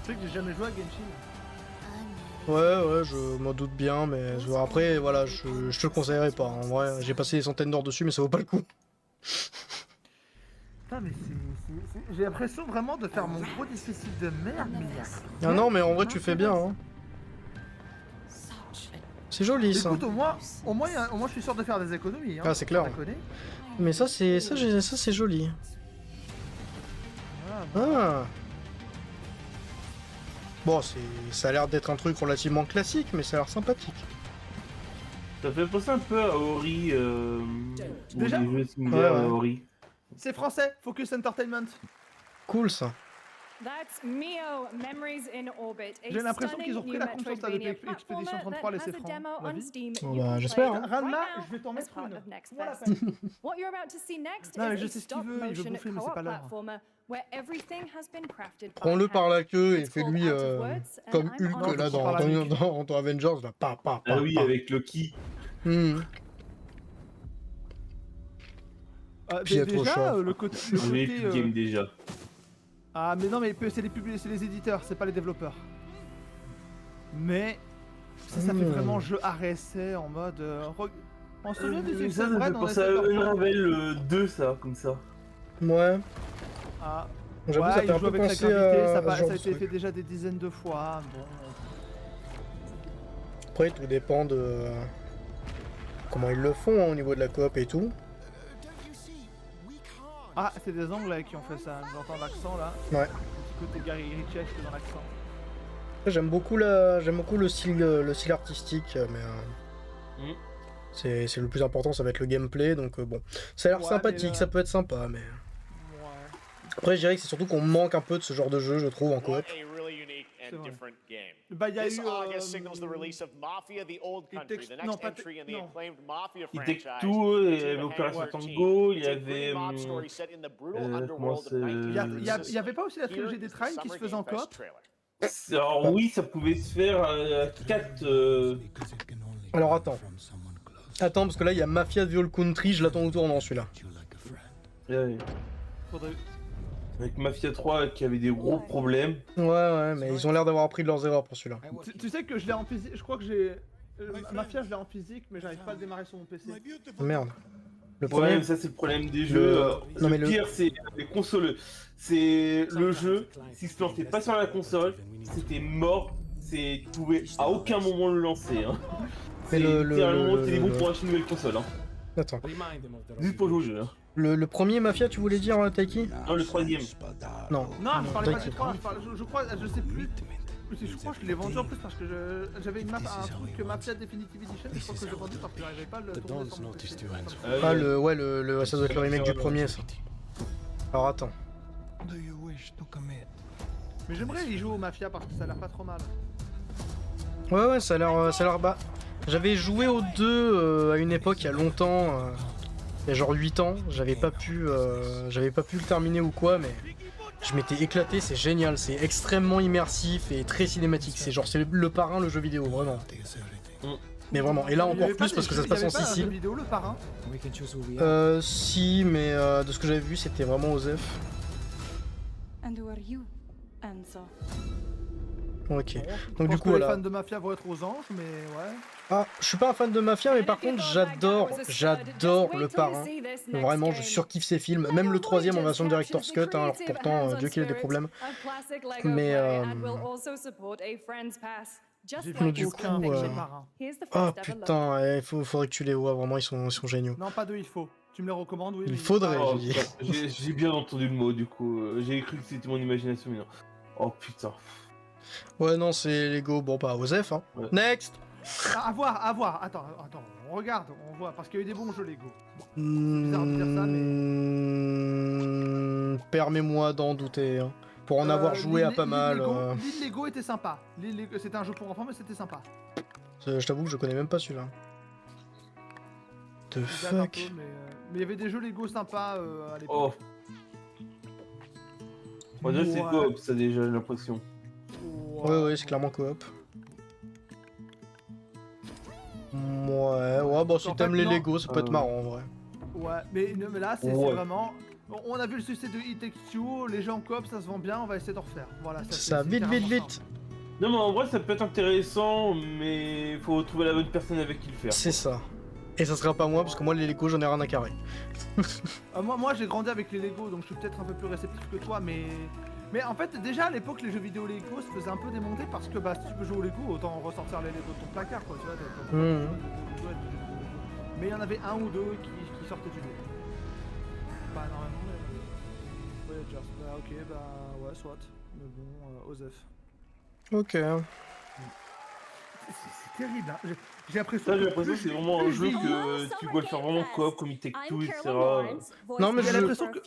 sais que j'ai jamais joué à Genshin. Ouais, je m'en doute bien, mais après, voilà, je te le conseillerais pas. En vrai, j'ai passé des centaines d'heures dessus, mais ça vaut pas le coup. Putain, mais j'ai l'impression vraiment de faire mon gros difficile de merde, mais ah non, mais en vrai, tu fais bien, hein. C'est joli, ça. Écoute, au moins, je suis sûr de faire des économies, hein. Ah, c'est clair. Mais ça, c'est joli. Ah. Bon, ça a l'air d'être un truc relativement classique, mais ça a l'air sympathique. Ça fait penser un peu à Ori, déjà des jeux similaires à Ori. C'est français, Focus Entertainment. Cool ça. J'ai l'impression qu'ils ont pris la confiance là depuis Expedition 33 laissez franc. Bah, j'espère. Hein. Ranma, je vais t'en mettre une. Non mais je sais ce qu'il veut, il veut bouffer mais c'est pas l'heure. Prends-le par la queue et fais-lui comme Hulk là dans Avengers là. Ah oui, avec Loki. Puis déjà, le côté Game déjà. Ah mais non mais c'est les éditeurs, c'est pas les développeurs. Mais Ça fait vraiment jeu arrêt en mode. On se souvient du Ça Suicide me fait Brad, on penser à essaie de Unravel 2, ça, comme ça. Ouais. Ah. J'avoue, Ouais, ça fait il un joue peu avec la penser gravité, à ça ce genre a de été truc. fait déjà des dizaines de fois. Bon. Après, tout dépend de comment ils le font hein, au niveau de la coop et tout. Ah, c'est des Anglais qui ont fait ça, j'entends l'accent là. Ouais. Un petit côté Gary Ritchie dans l'accent. J'aime beaucoup le style artistique, mais c'est le plus important, ça va être le gameplay, donc bon. Ça a l'air Ouais, sympathique, mais ça peut être sympa, mais... Ouais. Après, je dirais que c'est surtout qu'on manque un peu de ce genre de jeu, je trouve, en coop. What a really unique and vrai. different game. Bah, il y a This eu. August signals the release of Mafia: The Old Country, the non, next pas entry in the non. acclaimed Mafia Il franchise. Take Two, il y avait Team Opération Hangar Tango, il y It's a avait... gritty mob story set in the brutal comment underworld of c'est- 1960. Il y avait pas aussi la trilogie Here des is the trails qui se Summer faisait Game en Fest coop? trailer. Alors oui, ça pouvait se faire à 4... Alors attends. Attends, parce que là, il y a Mafia The Old Country, je l'attends au tournant, celui-là. Ouais. Faudrait. Avec Mafia 3 qui avait des gros problèmes. Ouais, mais ils ont l'air d'avoir appris de leurs erreurs pour celui-là. Tu sais que je l'ai en physique, je crois que j'ai. Mafia, je l'ai en physique, mais j'arrive pas à le démarrer sur mon PC. Merde. Le Ouais, premier... mais ça c'est le problème des jeux. Non, mais le pire c'est les consoles. C'est le jeu, s'il se plantait pas sur la console, c'était mort. Tu pouvais à aucun moment le lancer. Hein. Mais C'est littéralement t'es bon le- pour acheter une nouvelle console. Hein. Attends. Juste pour jouer au jeu. Hein. Le premier Mafia, tu voulais dire, Taiki? Non, le troisième. Non. Non, je parlais pas Taiki. du 3, je crois, je sais plus. Je crois que je l'ai vendu en plus parce que j'avais une map, un truc Mafia Definitive Edition, je crois que je l'ai vendu parce que j'arrivais pas à le tourner sur mon PC. Ah, ça doit être le remake du premier, ça. Alors attends. Mais j'aimerais y jouer au Mafia parce que ça a l'air pas trop mal. Ouais, ça a l'air bas. J'avais joué aux deux à une époque, il y a longtemps, il y a genre 8 ans. J'avais pas pu le terminer ou quoi, mais je m'étais éclaté, c'est génial, c'est extrêmement immersif et très cinématique. C'est genre, c'est le parrain, le jeu vidéo, vraiment. Mais vraiment, et là Il y avait encore pas plus parce que ça se passe en il y avait pas un jeu Sicile. vidéo, le parrain. Si, mais de ce que j'avais vu, c'était vraiment Osef. And who are you, Enzo? Ok. Je Donc pense du que coup, les voilà. fans de Mafia vont être aux anges, mais ouais. Ah, je suis pas un fan de Mafia, mais par contre, j'adore le parrain. Vraiment, je surkiffe ces films. Même le troisième en version Director's Cut, hein, alors pourtant, Dieu qu'il a des problèmes. Mais, J'ai Mais vu du aucun coup, vrai parrain. oh putain, faudrait que tu les vois, vraiment, ils sont géniaux. Non, pas deux, il faut. Tu me les recommandes, oui. Il mais- faudrait. Oh, je dis. putain, j'ai bien entendu le mot du coup. J'ai cru que c'était mon imagination, mais non. Oh putain. Ouais, non, c'est Lego, bon, pas Osef, hein. Ouais. Next. Ah, à voir. Attends, on regarde, on voit, parce qu'il y a eu des bons jeux Lego. bizarre de dire ça, Permets-moi d'en douter, hein. Pour en avoir joué à pas mal. L'île Lego était sympa. C'était un jeu pour enfants, mais c'était sympa. Je t'avoue que je connais même pas celui-là. The Il date un fuck. peu, mais il y avait des jeux Lego sympas à Oh. l'époque. Moi déjà c'est Ouais. coop ça déjà j'ai l'impression. Ouais, c'est clairement coop. Ouais, bah si En t'aimes fait, les non. Lego, ça peut être marrant en vrai. Ouais, mais là, c'est Ouais. vraiment. On a vu le succès de It Takes Two, les jeux en coop, ça se vend bien, on va essayer d'en refaire. Voilà, Ça, c'est vite. carrément ça. Non mais en vrai ça peut être intéressant mais faut trouver la bonne personne avec qui le faire. C'est ça. Et ça sera pas moi, parce que moi les Lego j'en ai rien à carrer. Moi j'ai grandi avec les Lego, donc je suis peut-être un peu plus réceptif que toi, mais en fait déjà à l'époque les jeux vidéo Lego se faisaient un peu démonter parce que bah si tu peux jouer au Lego autant ressortir les Lego de ton placard quoi, tu vois. Mais il y en avait un ou deux qui sortaient du lot. Pas énormément mais ouais just bah ok bah ouais soit. Mais bon Osef. Ok. C'est terrible hein. J'ai l'impression Ça j'ai que l'impression que c'est vraiment un plus jeu je vieillis- que tu dois le faire vraiment coop comme il take two etc. Non, mais J'ai je- l'impression que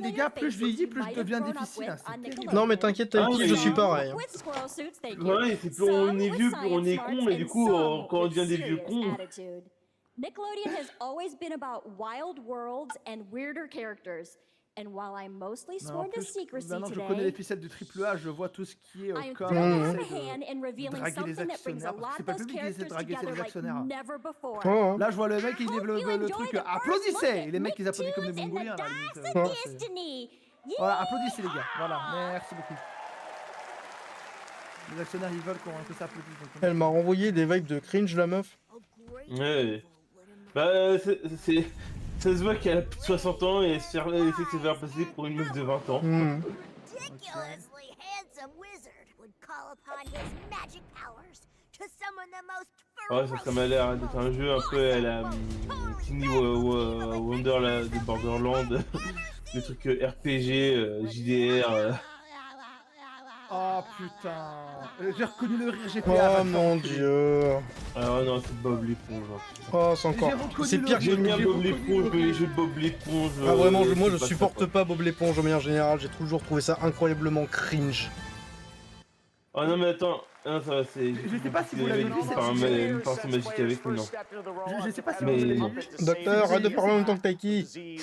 les gars plus je vieillis plus je deviens difficile hein, c'est terrible. Non mais t'inquiète Taiki, Ah, je mais- suis pareil. hein. Ouais c'est plus on est vieux plus on est con mais du coup quand on devient des vieux cons. Nickelodeon has always been about wild worlds and weirder characters. And while I'm mostly Mais en sworn to plus, secrecy maintenant que je connais les today, ficelles du AAA, je vois tout ce qui est I am comme thrilled to on have a essaie hand in de revealing draguer les something that brings a actionnaires, parce que lot c'est of pas le those public qui essaie de characters draguer, c'est together les like actionnaires. never before. Oh, Là, je vois le mec, il I lève hope le you truc, enjoy the first applaudissez. look Et les at mecs, ils applaudissent comme des Nicktoons and mongoliens, the à la limite. Dice of Voilà, c'est- Destiny. Voilà, applaudissez les gars. Voilà, merci beaucoup. Les actionnaires ils veulent que ça applaudisse. Elle m'a renvoyé des vibes de cringe, la meuf. Ouais. Bah, ça se voit qu'elle a plus de 60 ans et elle essaie de se faire passer pour une meuf de 20 ans. Hmm. Ridiculously handsome wizard would call upon his magic powers to summon the most Ouais, ça m'a l'air d'être un jeu un peu à la Tiny Wonder là, de Borderlands, le truc RPG, JDR. Oh putain, j'ai reconnu le rire GTA. Oh mon dieu. Ah non, c'est Bob l'éponge. Oh, c'est encore. C'est pire que J'aime bien j'ai Bob l'éponge, mais les jeux de Bob l'éponge. Ah vraiment, moi je c'est pas supporte ça, pas Bob l'éponge en manière générale, j'ai toujours trouvé ça incroyablement cringe. quoi. Oh non, mais attends, non, ça va, c'est. Je sais pas si vous l'avez vu, c'est une pince magique avec lui, non. Je sais pas si Mais vous l'avez non. vu. Docteur, arrête de parler en même temps que Taiki.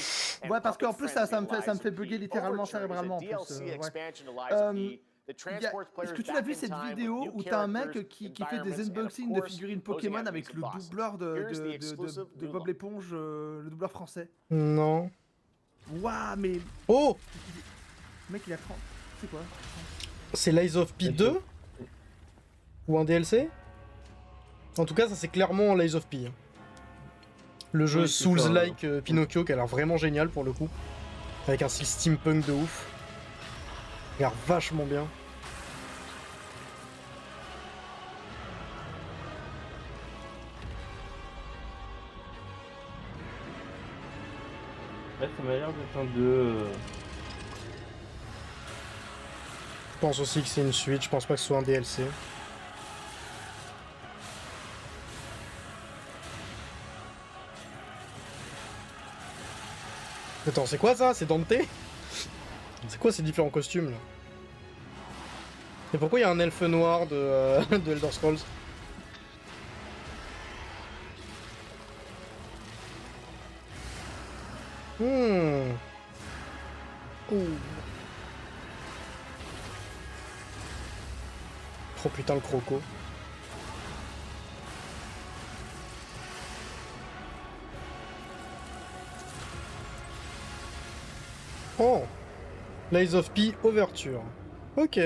Ouais, parce qu'en plus ça me fait bugger littéralement cérébralement en plus. Ouais. Est-ce que tu as vu cette vidéo où t'as un mec qui fait des unboxings de figurines Pokémon avec le doubleur de Bob l'éponge, le doubleur français? Non. Waouh, mais Oh, le mec il a 30. C'est quoi? c'est Lies of P 2 ou un DLC? En tout cas, ça c'est clairement Lies of P. Le jeu Oui, c'est Souls-like Pinocchio qui a l'air vraiment génial pour le coup. Avec un style steampunk de ouf. Il a l'air vachement bien. Ouais, ça m'a l'air d'être un 2. Je pense aussi que c'est une suite, je pense pas que ce soit un DLC. Attends, c'est quoi ça? C'est Dante? C'est quoi ces différents costumes là? Et pourquoi il y a un elfe noir de Elder Scrolls? Ouh. Oh putain le croco. Oh, Lies of P Overture. Ok.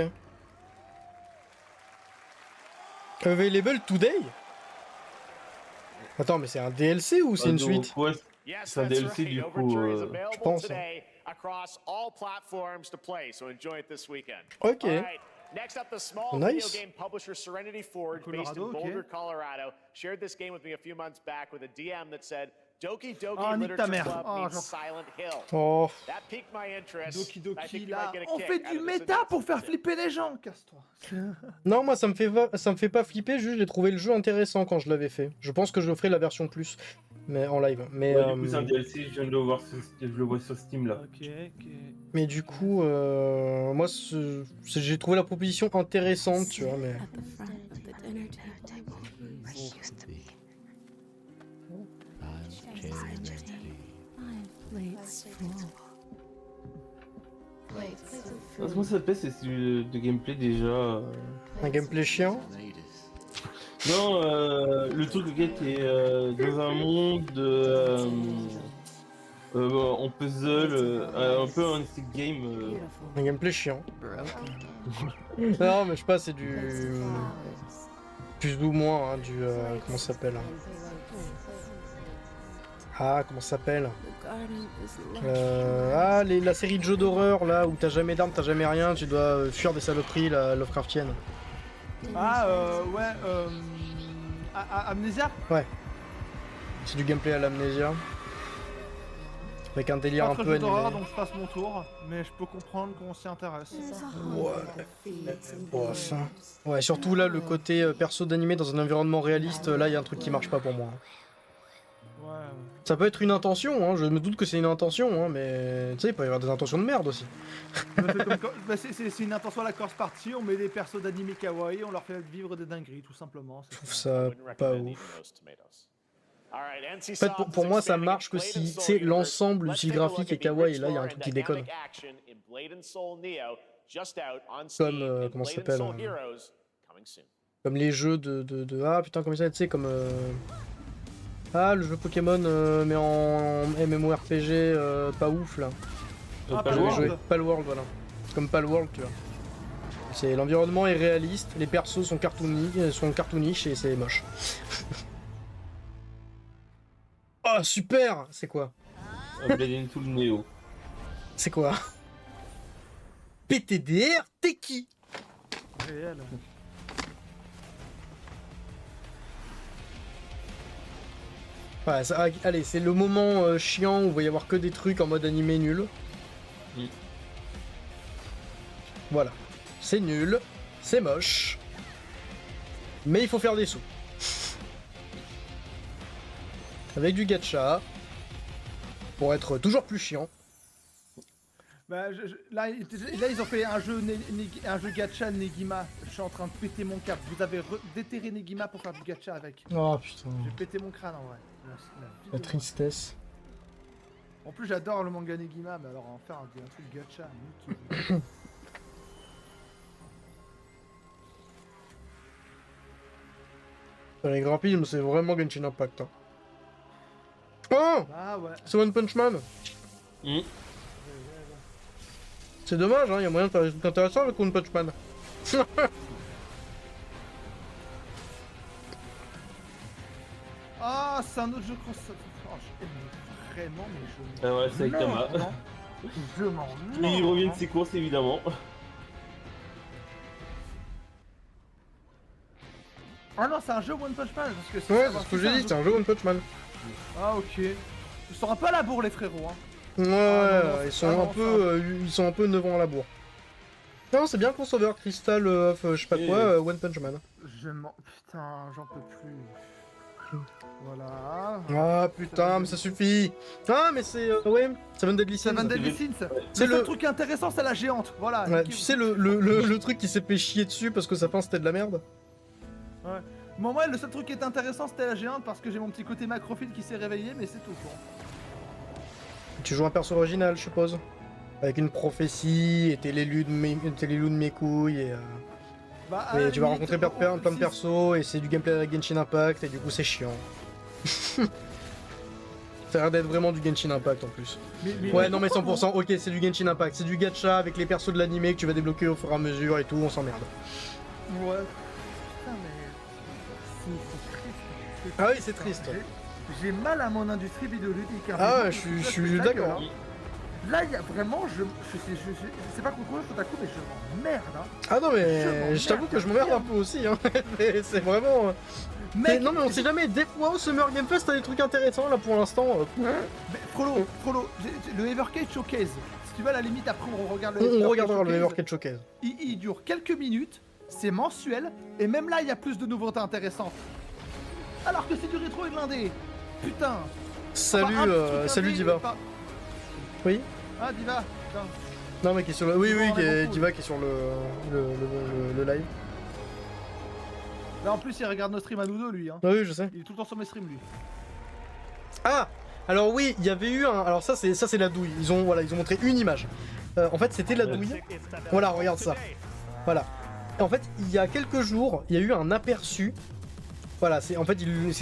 Available today? Attends, mais c'est un DLC ou c'est une suite? Ouais, c'est un DLC du coup. Je pense. Across all platforms to play, so enjoy it this weekend. Ok. All right. Next up, the small Nice. video game publisher Serenity Forge, based in Colorado, Boulder, okay. Colorado, shared this game with me a few months back with a DM that said, Doki Doki Oh, nique ta Literature mère. Club Oh, meets genre- Silent Hill. Oh. That piqued my interest. Doki I Doki think you là, might get a on kick fait out du of this méta pour faire announcement. flipper les gens, casse-toi. Non, moi ça me fait pas flipper, juste j'ai trouvé le jeu intéressant quand je l'avais fait. Je pense que je ferai la version plus, mais en live. Mais, Ouais, du coup, c'est un DLC, je viens de le voir je le vois sur Steam là. Ok. mais du coup, moi j'ai trouvé la proposition intéressante, tu vois, mais... Comment ça s'appelle c'est de gameplay déjà Un gameplay chiant. Non, le truc qui est dans un monde en puzzle, un peu un stick game. Un gameplay chiant. Non, mais je sais pas, c'est du... Plus ou moins, hein, du... comment ça s'appelle? Ah, comment ça s'appelle? La série de jeux d'horreur, là, où t'as jamais d'armes, t'as jamais rien, tu dois fuir des saloperies, la Lovecraftienne. Ah, ouais, Amnesia? Ouais. C'est du gameplay à l'amnésia. Avec un délire Pas un très peu jeu d'horreur, animé. donc je passe mon tour, mais je peux comprendre qu'on s'y intéresse. Ouais, ça. Ouais, surtout là, le côté perso d'animé dans un environnement réaliste, là, il y a un truc qui marche pas pour moi. Ouais. Ça peut être une intention, hein, je me doute que c'est une intention, hein, mais tu sais, il peut y avoir des intentions de merde aussi. C'est une intention à la course partie, on met des persos d'anime kawaii, on leur fait vivre des dingueries, tout simplement. Je trouve ça pas ouf. All right, NC En fait, pour moi, ça marche que si, tu sais, l'ensemble du style graphique est kawaii, et là, il y a un truc qui déconne. Comme, comment ça s'appelle Comme les jeux de... Ah, putain, comment ça, tu sais, comme... Ah, le jeu Pokémon, mais en MMORPG pas ouf, là. Ah, Palworld. Palworld. Palworld, voilà. Comme Palworld, tu vois. L'environnement est réaliste, les persos sont cartoonish et c'est moche. Oh super! C'est quoi? Blade and Soul Neo. C'est quoi? PTDR, t'es qui? Réel. Ouais, allez, c'est le moment chiant où il va y avoir que des trucs en mode animé nul. Voilà. C'est nul, c'est moche, mais il faut faire des sous. Avec du gacha, pour être toujours plus chiant. Bah, là, ils ont fait un jeu gacha Negima. Je suis en train de péter mon câble. Vous avez déterré Negima pour faire du gacha avec. Oh putain. J'ai pété mon crâne en vrai. La tristesse. En plus, j'adore le manga Negima, mais alors en faire un truc gacha. Nickel. Les graphismes, c'est vraiment Genshin Impact. Hein. Oh! Ah ouais. C'est One Punch Man. C'est dommage, hein, y a moyen de faire des trucs intéressants avec One Punch Man. Ah, c'est un autre jeu cross. Oh, vraiment, mais je. Ah ouais, c'est avec Tama. Je m'en. Il revient de ses courses évidemment. Ah non, c'est un jeu One Punch Man parce que Ouais, c'est ce que j'ai dit, c'est un jeu One Punch Man. Ah ok. Ils sont un peu à la bourre les frérots, hein. Ouais, non, ils sont un peu 9 ans à la bourre. Non, c'est bien Crossover Crystal of je sais pas quoi, One Punch Man. Je m'en. Putain, j'en peux plus. Voilà. Ah putain, mais ça suffit. Ah, mais c'est. Ouais, Seven Deadly Sins. Seven Deadly Sins. C'est le truc intéressant, c'est la géante. Voilà. Ouais, tu sais, le truc qui s'est fait chier dessus parce que sa fin c'était de la merde. Ouais. Bon, moi, le seul truc qui est intéressant, c'était la géante parce que j'ai mon petit côté macrophile qui s'est réveillé, mais c'est tout. Quoi. Tu joues un perso original, je suppose. Avec une prophétie, et t'es l'élu de mes couilles, et Bah, et tu vas rencontrer plein de persos, et c'est du gameplay avec Genshin Impact, et du coup c'est chiant. Ça a l'air d'être vraiment du Genshin Impact en plus. Ouais, non mais 100%, ok, c'est du Genshin Impact, c'est du gacha avec les persos de l'animé que tu vas débloquer au fur et à mesure et tout, on s'emmerde. Ouais. Putain, mais. C'est triste. Ah oui, c'est triste. J'ai mal à mon industrie vidéoludique. Hein. Ah ouais, je suis d'accord. Là, il y a vraiment, je sais pas contre tout à coup, mais je m'emmerde. Hein. Ah non mais je t'avoue que je m'emmerde un peu aussi. Hein. C'est vraiment. Mec, non mais on sait jamais. Des fois au Summer Game Fest, t'as des trucs intéressants là pour l'instant. Mais Frollo, le Evercade Showcase. Si tu veux à la limite après on regarde on regardera le Evercade Showcase. Il dure quelques minutes, c'est mensuel, et même là il y a plus de nouveautés intéressantes. Alors que c'est du rétro et de l'indé. Putain. Salut, salut Diva. Oui. Ah Diva. Putain. Non mais qui est sur le. Oui Diva qui est sur le live. Là en plus il regarde nos streams à nous deux lui. Hein. Ah oui je sais. Il est tout le temps sur mes streams lui. Ah. Alors oui, il y avait eu un. Alors ça c'est la douille. Ils ont montré une image. En fait c'était la douille. Voilà, regarde ça. Voilà. En fait il y a quelques jours il y a eu un aperçu. Voilà, c'est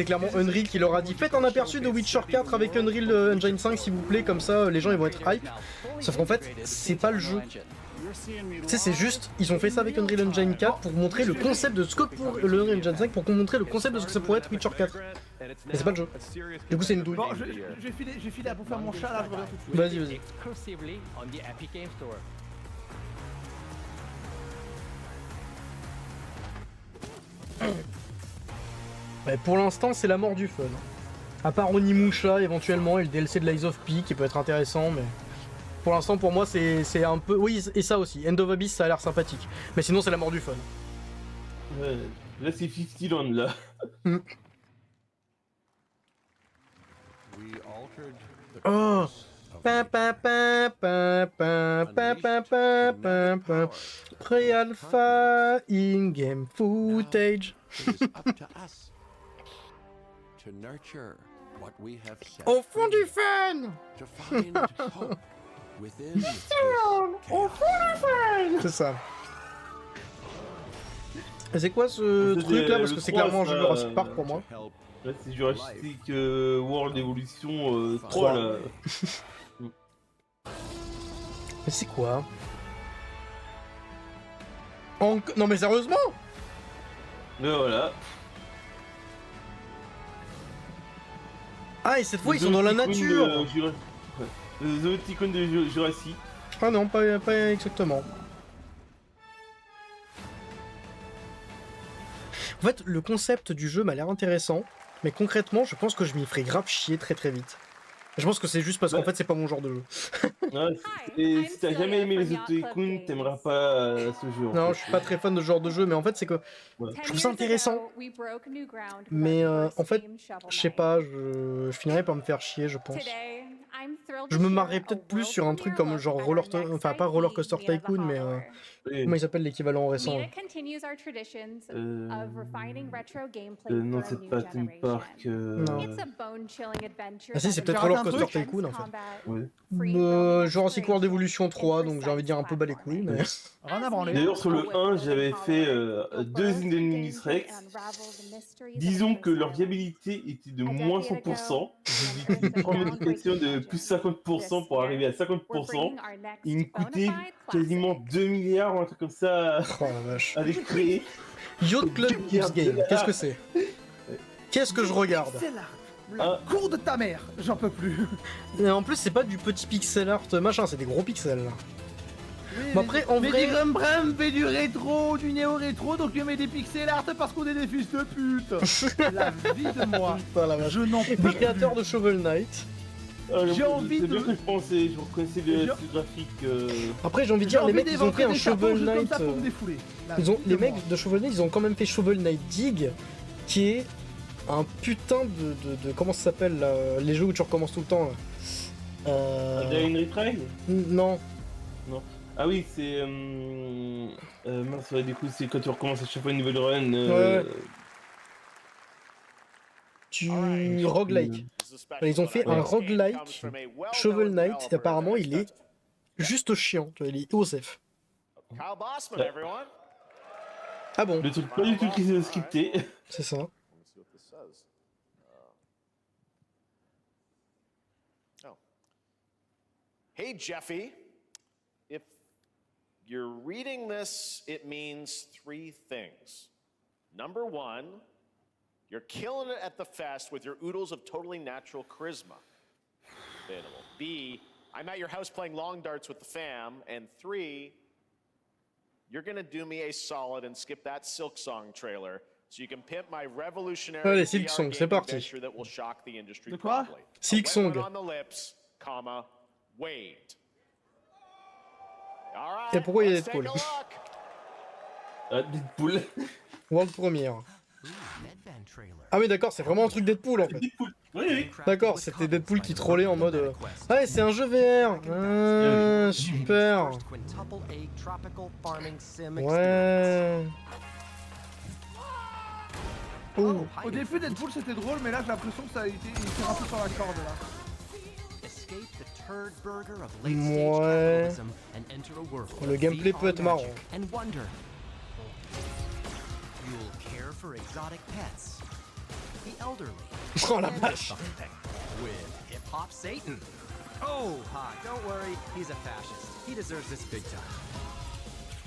clairement Unreal qui leur a dit faites un aperçu de Witcher 4 avec Unreal Engine 5 s'il vous plaît, comme ça les gens ils vont être hype. Sauf qu'en fait, c'est pas le jeu. Tu sais, c'est juste, ils ont fait ça avec Unreal Engine 4 pour montrer le concept de ce que pour le Unreal Engine 5 pour montrer le concept de ce que ça pourrait être Witcher 4. Mais c'est pas le jeu. Du coup, c'est une douille. Bon, j'ai filé à bouffer mon chat là, je reviens tout de suite. Vas-y. Mais pour l'instant, c'est la mort du fun. À part Onimusha éventuellement et le DLC de Lies of P qui peut être intéressant, mais pour l'instant, pour moi, c'est un peu. Oui, et ça aussi. End of Abyss, ça a l'air sympathique. Mais sinon, c'est la mort du fun. Ouais, là, c'est 50 Land là. Oh! Pre-alpha in-game footage. Au fond du fun! Au fond du fun! C'est ça. Et c'est quoi ce truc là? Parce que c'est clairement un jeu Jurassic Park pour moi. Là c'est Jurassic World Evolution 3 là. Mais c'est quoi? Non mais sérieusement? Mais voilà. Ah, et cette fois ils sont dans la nature. The Emoticon de Jurassic. Ah non, pas exactement. En fait, le concept du jeu m'a l'air intéressant, mais concrètement, je pense que je m'y ferai grave chier très très vite. Je pense que c'est juste parce qu'en fait, c'est pas mon genre de jeu. Ouais, et si t'as jamais aimé les Emoticons, t'aimeras pas ce jeu. Non, je suis pas très fan de ce genre de jeu, mais en fait, c'est que je trouve ça intéressant. Mais en fait, je sais pas, je finirais par me faire chier, je pense. Je me marrerais peut-être plus sur un truc comme genre enfin pas Roller Coaster Tycoon, mais comment il s'appelle l'équivalent récent là? Non, c'est pas Theme Park. Non. Ah si, c'est peut-être Roller Coaster Tycoon en fait. Ouais. Jurassic World Evolution 3, donc j'ai envie de dire un peu bas les couilles, mais... Rien à branler. D'ailleurs, sur le 1, j'avais fait 2 Indominus Rex. Disons que leur viabilité était de moins 100%. J'ai utilisé 3 modifications de plus 50% pour arriver à 50%. Il me coûtait quasiment 2 milliards ou un truc comme ça Oh la vache. à les créer. Yacht Club X Game, qu'est-ce que c'est? Qu'est-ce que je regarde? Pixel art. La cour de ta mère, j'en peux plus. Et en plus, c'est pas du petit pixel art machin, c'est des gros pixels là. Oui, Bon, après, en mais vrai... du Grum fait du rétro, du néo-rétro, donc tu mets des pixel art parce qu'on est des fils de pute. La vie de moi. Putain, la vache. Je n'en peux Des plus. créateurs de Shovel Knight. J'ai envie C'est de- bien que je pensais, je reconnaissais le style graphique. Après, j'ai envie de dire, les mecs, ils ont fait un Shovel comme Knight... ça pour me défouler. La Ils ont, vie les de mecs moi. de Shovel Knight, ils ont quand même fait Shovel Knight Dig, qui est un putain de comment ça s'appelle là, les jeux où tu recommences tout le temps là. Une retry? Non. Ah oui, c'est. Mince, ouais, du coup, c'est quand tu recommences à chaque fois une nouvelle run. Ouais. Roguelike. Ils ont fait un roguelike Shovel Knight, et apparemment il est juste chiant, tu vois, il est OSF. Kyle Bossman, everyone. Ah bon, Le truc pas du tout qui s'est scripté. c'est ça. Let me see what this says. Oh. Hey, Jeffy. If you're reading this, it means 3 things. Number 1, you're killing it at the fest with your oodles of totally natural charisma. Debatable. B, I'm at your house playing long darts with the fam. And 3, you're gonna do me a solid and skip that Silk Song trailer so you can pimp my revolutionary Allez, Silk VR Song, c'est gaming parti. venture that will shock the industry De quoi? probably. Silk A wet Song. one on the lips, comma, waved. All right, Et pourquoi il y a let's take Deadpool? a look. Ah, Deadpool. World Premiere. Ah oui d'accord, c'est vraiment un truc Deadpool en fait. Deadpool. Oui. D'accord, c'était Deadpool qui trollait en mode ouais, c'est un jeu VR. Super. Ouais. Oh. Au début, Deadpool c'était drôle, mais là j'ai l'impression que ça a été. Il tire un peu sur la corde là. Ouais. Le gameplay peut être marrant. Oh la vache. Oh, don't worry, he's a fascist. He deserves this big time.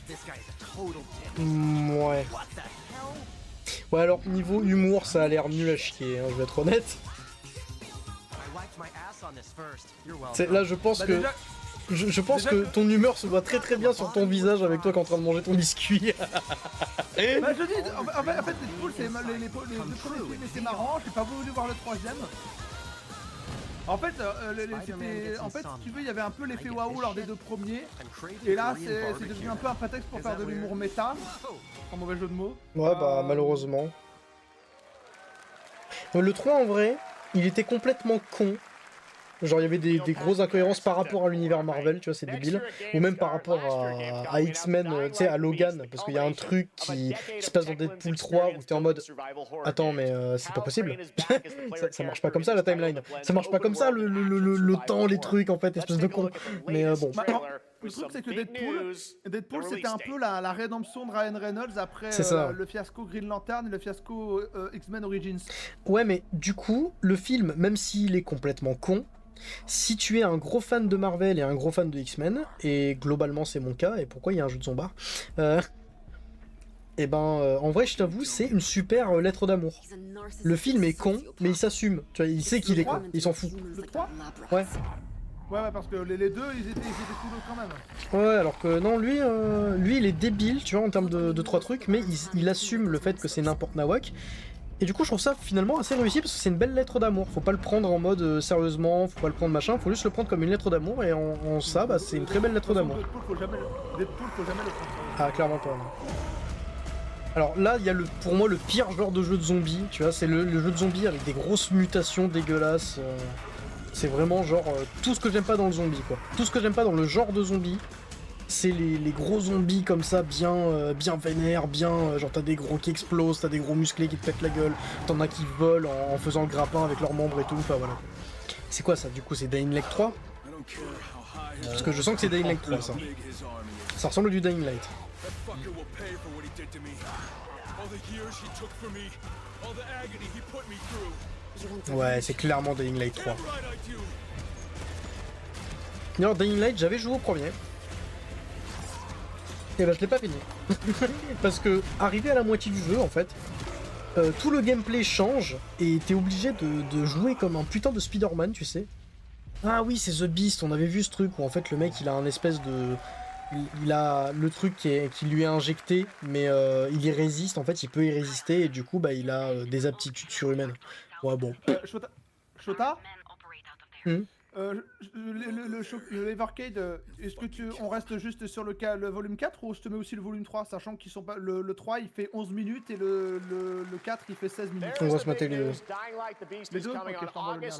This guy's a total dick. Ouais. What the hell? Ouais alors niveau humour ça a l'air nul à chier, hein, je vais être honnête. I wiped my ass on this first. You're welcome. C'est, là je pense que... déjà- Je pense déjà que ton humeur se voit très très bien sur ton visage avec toi qui est en train de manger ton biscuit. Bah je dis, en fait Deadpool c'est les deux premiers films et c'est marrant, j'ai pas voulu voir le troisième. En fait, si tu veux, il y avait un peu l'effet waouh lors des 2 premiers. Et là, c'est devenu un peu un prétexte pour faire de l'humour méta. En mauvais jeu de mots. Ouais bah malheureusement. Le 3 en vrai, il était complètement con. Genre il y avait des grosses incohérences par rapport à l'univers Marvel, tu vois, c'est débile. Ou même par rapport à X-Men, tu sais, à Logan, parce qu'il y a un truc qui se passe dans Deadpool 3 où t'es en mode attends mais c'est pas possible. ça marche pas comme ça la timeline. Ça marche pas comme ça le temps, les trucs en fait, espèce de con. Mais bon. Le truc c'est que Deadpool c'était un peu la rédemption de Ryan Reynolds après C'est ça. le fiasco Green Lantern et le fiasco X-Men Origins. Ouais mais du coup, le film, même s'il est complètement con, si tu es un gros fan de Marvel et un gros fan de X-Men, et globalement c'est mon cas, et pourquoi il y a un jeu de Zombar, et ben en vrai je t'avoue c'est une super lettre d'amour. Le film est con mais il s'assume, tu vois, il sait qu'il est con, il s'en fout. Le 3? Ouais. Ouais, parce que les deux, ils étaient cool quand même. Ouais, alors que non, lui il est débile, tu vois, en termes de 3 trucs, mais il assume le fait que c'est n'importe nawak. Et du coup, je trouve ça finalement assez réussi parce que c'est une belle lettre d'amour. Faut pas le prendre en mode sérieusement, faut pas le prendre machin, faut juste le prendre comme une lettre d'amour et en ça, bah, c'est une très belle lettre d'amour. Deadpool, faut jamais le prendre. Ah, clairement pas. Non. Alors là, il y a pour moi le pire genre de jeu de zombies, tu vois, c'est le jeu de zombies avec des grosses mutations dégueulasses. C'est vraiment genre tout ce que j'aime pas dans le zombie, quoi. Tout ce que j'aime pas dans le genre de zombie, c'est les gros zombies comme ça, bien vénères, genre t'as des gros qui explosent, t'as des gros musclés qui te pètent la gueule, t'en as qui volent en faisant le grappin avec leurs membres et tout, enfin voilà. C'est quoi ça, du coup, c'est Dying Light 3 ? Parce que je sens que c'est Dying Light 3, ça. Ça ressemble à du Dying Light. Ouais, c'est clairement Dying Light 3. D'ailleurs, Dying Light, j'avais joué au premier. Et bah je l'ai pas fini. Parce que, arrivé à la moitié du jeu, en fait, tout le gameplay change et t'es obligé de jouer comme un putain de Spider-Man, tu sais. Ah oui, c'est The Beast, on avait vu ce truc où en fait le mec il a un espèce de... Il a le truc qui lui est injecté, mais il y résiste, en fait il peut y résister et du coup bah il a des aptitudes surhumaines. Ouais bon. Shota le Evercade, est-ce que on reste juste sur le volume 4 ou je te mets aussi le volume 3, sachant qu'ils sont pas, le 3 il fait 11 minutes et le 4 il fait 16 minutes. On va se mater les deux. Les deux, ok, je t'envoie le lien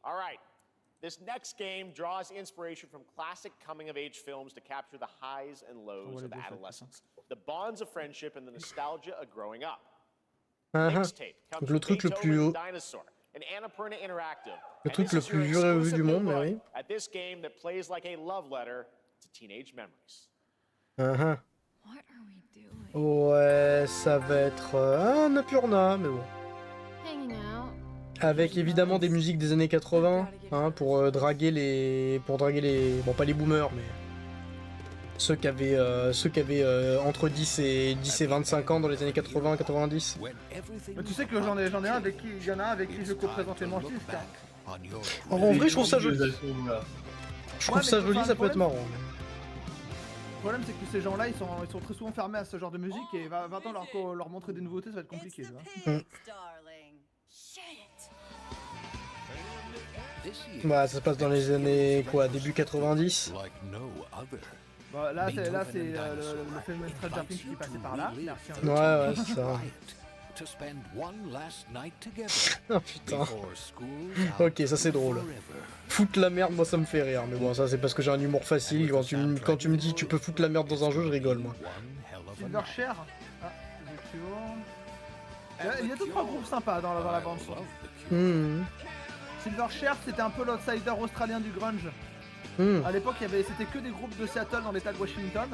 alors. This next game draws inspiration from classic coming-of-age films to capture the highs and lows of adolescence, the bonds of friendship and the nostalgia of growing up. Mixtape comes le truc le plus haut. Dinosaur, an Annapurna Interactive. Le truc le plus vu et revu du monde, mais oui. At this game that plays like a love letter to teenage memories. What are we doing? Ouais, ça va être un Annapurna, mais bon. Hanging out. Avec évidemment des musiques des années 80, hein, pour draguer les... Bon, pas les boomers, mais... Ceux qui avaient entre 10 et 25 ans dans les années 80-90. Tu sais que j'en ai un avec qui, il y en a un avec qui je co-présente les manches disques. En vrai, je trouve ça joli. Je trouve ça joli, ça peut être marrant. Le problème, c'est que ces gens-là, ils sont très souvent fermés à ce genre de musique et va leur montrer des nouveautés, ça va être compliqué. Bah, ça se passe dans les années, quoi, début 90. Bah, là, c'est le phénomène Stranger Things qui est passé par là. Merci. Ouais, c'est ça. Oh putain. Ok, ça c'est drôle. Foutre la merde, moi ça me fait rire. Mais bon, ça c'est parce que j'ai un humour facile. Quand tu me dis tu peux foutre la merde dans un jeu, je rigole moi. Silverchair. Il y a 2-3 groupes sympas dans la bande. Silverchair, c'était un peu l'outsider australien du grunge. À l'époque, c'était que des groupes de Seattle dans l'état de Washington.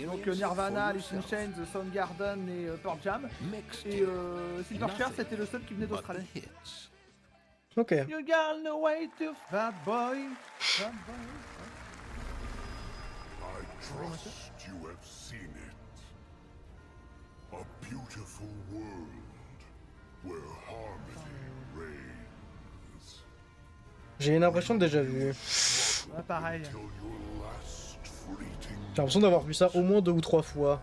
Donc Nirvana, Alice in Chains, Soundgarden et Pearl Jam. Et Silverchair, c'était le seul qui venait d'Australie. Ok. You got no way to bad boy. Bad boy. I trust you have seen it. A beautiful world where harmony reigns. J'ai l'impression de déjà vu. Ouais, pareil. J'ai l'impression d'avoir vu ça au moins 2 ou 3 fois.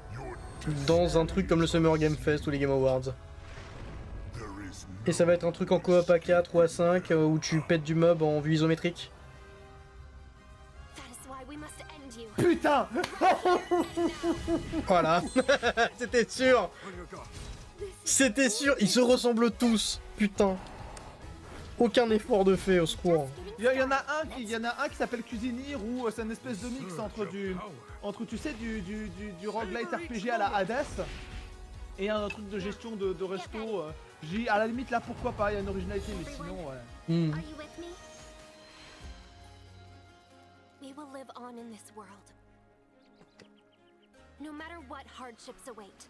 Dans un truc comme le Summer Game Fest ou les Game Awards. Et ça va être un truc en coop à 4 ou à 5 où tu pètes du mob en vue isométrique. Putain. Voilà. C'était sûr. C'était sûr. Ils se ressemblent tous. Putain. Aucun effort de fait, au secours. Il y en a un qui s'appelle Cuisinier où c'est une espèce de mix entre tu sais du roguelite RPG à la Hades et un truc de gestion de resto. À la limite là pourquoi pas, il y a une originalité mais sinon ouais. We will live on in this world. No matter what hardships await.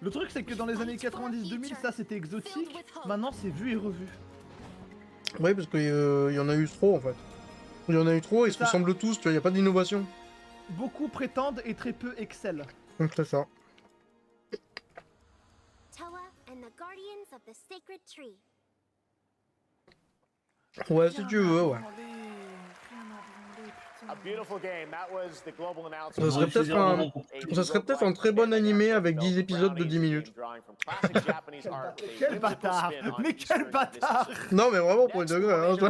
Le truc c'est que dans les années 90-2000 ça c'était exotique, maintenant c'est vu et revu. Oui parce qu'il y en a eu trop en fait. Il y en a eu trop, ils se Ça- ressemblent tous, tu vois, il n'y a pas d'innovation. Beaucoup prétendent et très peu excellent. Donc c'est ça. Toa and the Guardians of the Sacred Tree. Ouais, si tu veux, ouais. A beautiful game. That was the global Ça announcement. serait peut-être un très bon animé avec 10 épisodes de 10 minutes. Quel bâtard! Mais quel bâtard! Non, mais vraiment, pour le degré, hein, ça.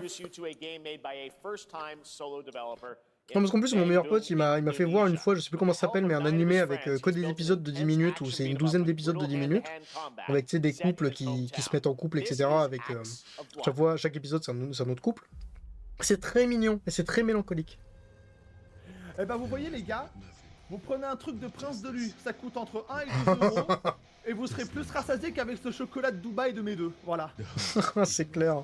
Non, parce qu'en plus, mon meilleur pote, il m'a fait voir une fois, je sais plus comment ça s'appelle, mais un animé avec que des épisodes de 10 minutes, où c'est une douzaine d'épisodes de 10 minutes, avec, tu sais, des couples qui se mettent en couple, etc. Avec, chaque épisode, c'est un autre couple. C'est très mignon, et c'est très mélancolique. Eh ben vous voyez les gars, vous prenez un truc de Prince de Lu, ça coûte entre 1 et 12 euros, et vous serez plus rassasié qu'avec ce chocolat de Dubaï de mes deux, voilà. C'est clair.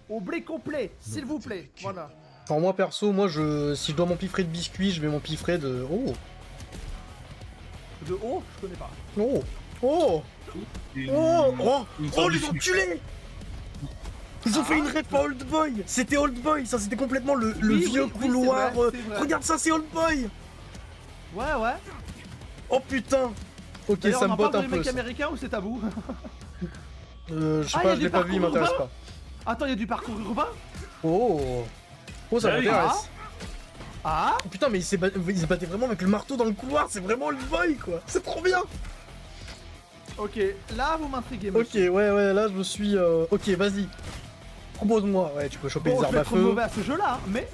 Au blé complet, s'il vous plaît, voilà. Alors moi perso, si je dois m'empiffrer de biscuits, je vais m'empiffrer de... Oh. De haut, je connais pas. Oh. Oh. Oh. Oh. Oh les enculés. Ils ont fait une ref à Old Boy. C'était Old Boy, ça c'était complètement le vieux couloir. C'est vrai. Regarde ça, c'est Old Boy. Ouais, ouais. Oh putain. Ok, D'ailleurs, ça on me en botte parle un de peu. mecs Ça. américains ou c'est tabou? Je sais Ah, y pas, a je du l'ai pas vu, il parcours m'intéresse urbain pas. Attends, il y a du parcours urbain? Oh. Oh, ça m'intéresse. Ah? Oh, putain, mais il se battait vraiment avec le marteau dans le couloir, c'est vraiment Old Boy quoi. C'est trop bien. Ok, là vous m'intriguez, Ok, monsieur. ouais, là je me suis... Ok, vas-y. Propose-moi, ouais, tu peux choper Bon, les je armes vais à être trop feu. mauvais à ce jeu-là, mais...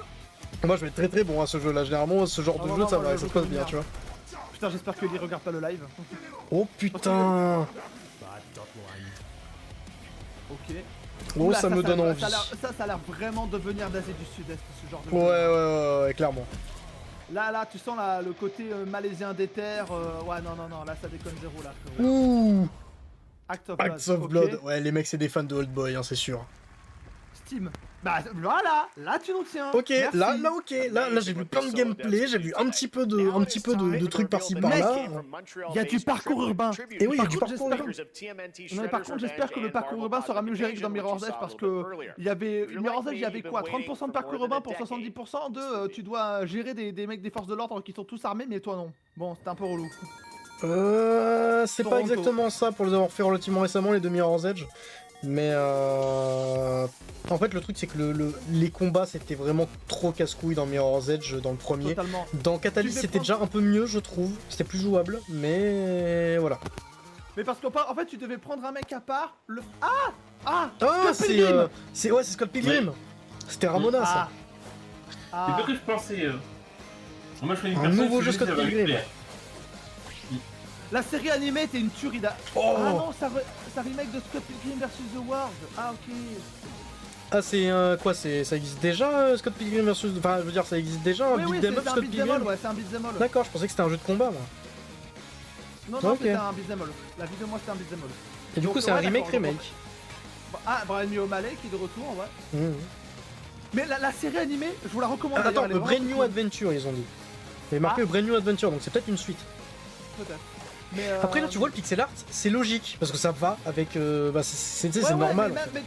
Moi je vais être très très bon à ce jeu-là. Généralement, ce genre de non, jeu, non, ça non, se passe bien, merde. tu vois. Putain, j'espère que Lee regarde pas le live. Oh putain. Ok. Oh, Oula, ça me donne envie. Ça a l'air vraiment de venir d'Asie du Sud-Est, ce genre de Ouais, clairement. Là, tu sens le côté malaisien des terres. Ouais, non, là, ça déconne zéro, là. Frérot. Ouh. Acts of Blood. Acts of ok. Blood. Ouais, les mecs, c'est des fans de Old Boy, hein, c'est sûr. Steam. Bah, voilà, là, tu nous tiens. Ok, Merci. là, j'ai vu plein de gameplay, j'ai vu un petit peu de trucs par-ci par-là. Il y a du parcours urbain. Et oui, il y a du Par parcours contre, urbain. Non, mais par contre, j'espère que le parcours urbain sera mieux géré que dans Mirror's Edge parce que Mirror's Edge, il y avait quoi, 30% de parcours urbain pour 70% de tu dois gérer des mecs des forces de l'ordre qui sont tous armés, mais toi non. Bon, c'était un peu relou. C'est pas Toronto. exactement ça pour les avoir fait relativement récemment, les deux Mirror's Edge. Mais en fait, le truc, c'est que les combats, c'était vraiment trop casse-couille dans Mirror's Edge, dans le premier. Totalement. Dans Catalyst, c'était déjà un peu mieux, je trouve. C'était plus jouable, mais voilà. Mais parce qu'en fait, tu devais prendre un mec à part, Ah, Scott c'est Pilgrim. c'est Scott Pilgrim. Ouais. C'était Ramona, ça. C'est pas que je pensais. Moi, je fais une Un personne nouveau qui jeu dit Scott ça va lui Pilgrim. plaire. La série animée était une tuerie. Oh. Ah non, ça remake de Scott Pilgrim vs The World. Ah ok. Ah, c'est quoi, ça existe déjà, Scott Pilgrim versus... Enfin, je veux dire, ça existe déjà, un Oui, beat'em up, c'est un Scott beat'em Pilgrim. all, ouais, c'est un beat'em all. D'accord, je pensais que c'était un jeu de combat, moi. Non, Ok. c'était un beat'em all. La vie de moi, c'était un beat'em all. Et du Donc, coup, c'est un ouais, remake, d'accord, remake. Ah, Brian O'Malley qui est de retour, ouais. Mmh. Mais la série animée, je vous la recommande. Ah, attends, d'ailleurs, elle est le Brand vraiment New cool. Adventure, ils ont dit. Il y avait marqué le Brand New Adventure, donc c'est peut-être une suite. Peut-être. Mais Après, là, tu vois, le pixel art, c'est logique, parce que ça va avec... bah, c'est ouais, normal. Mais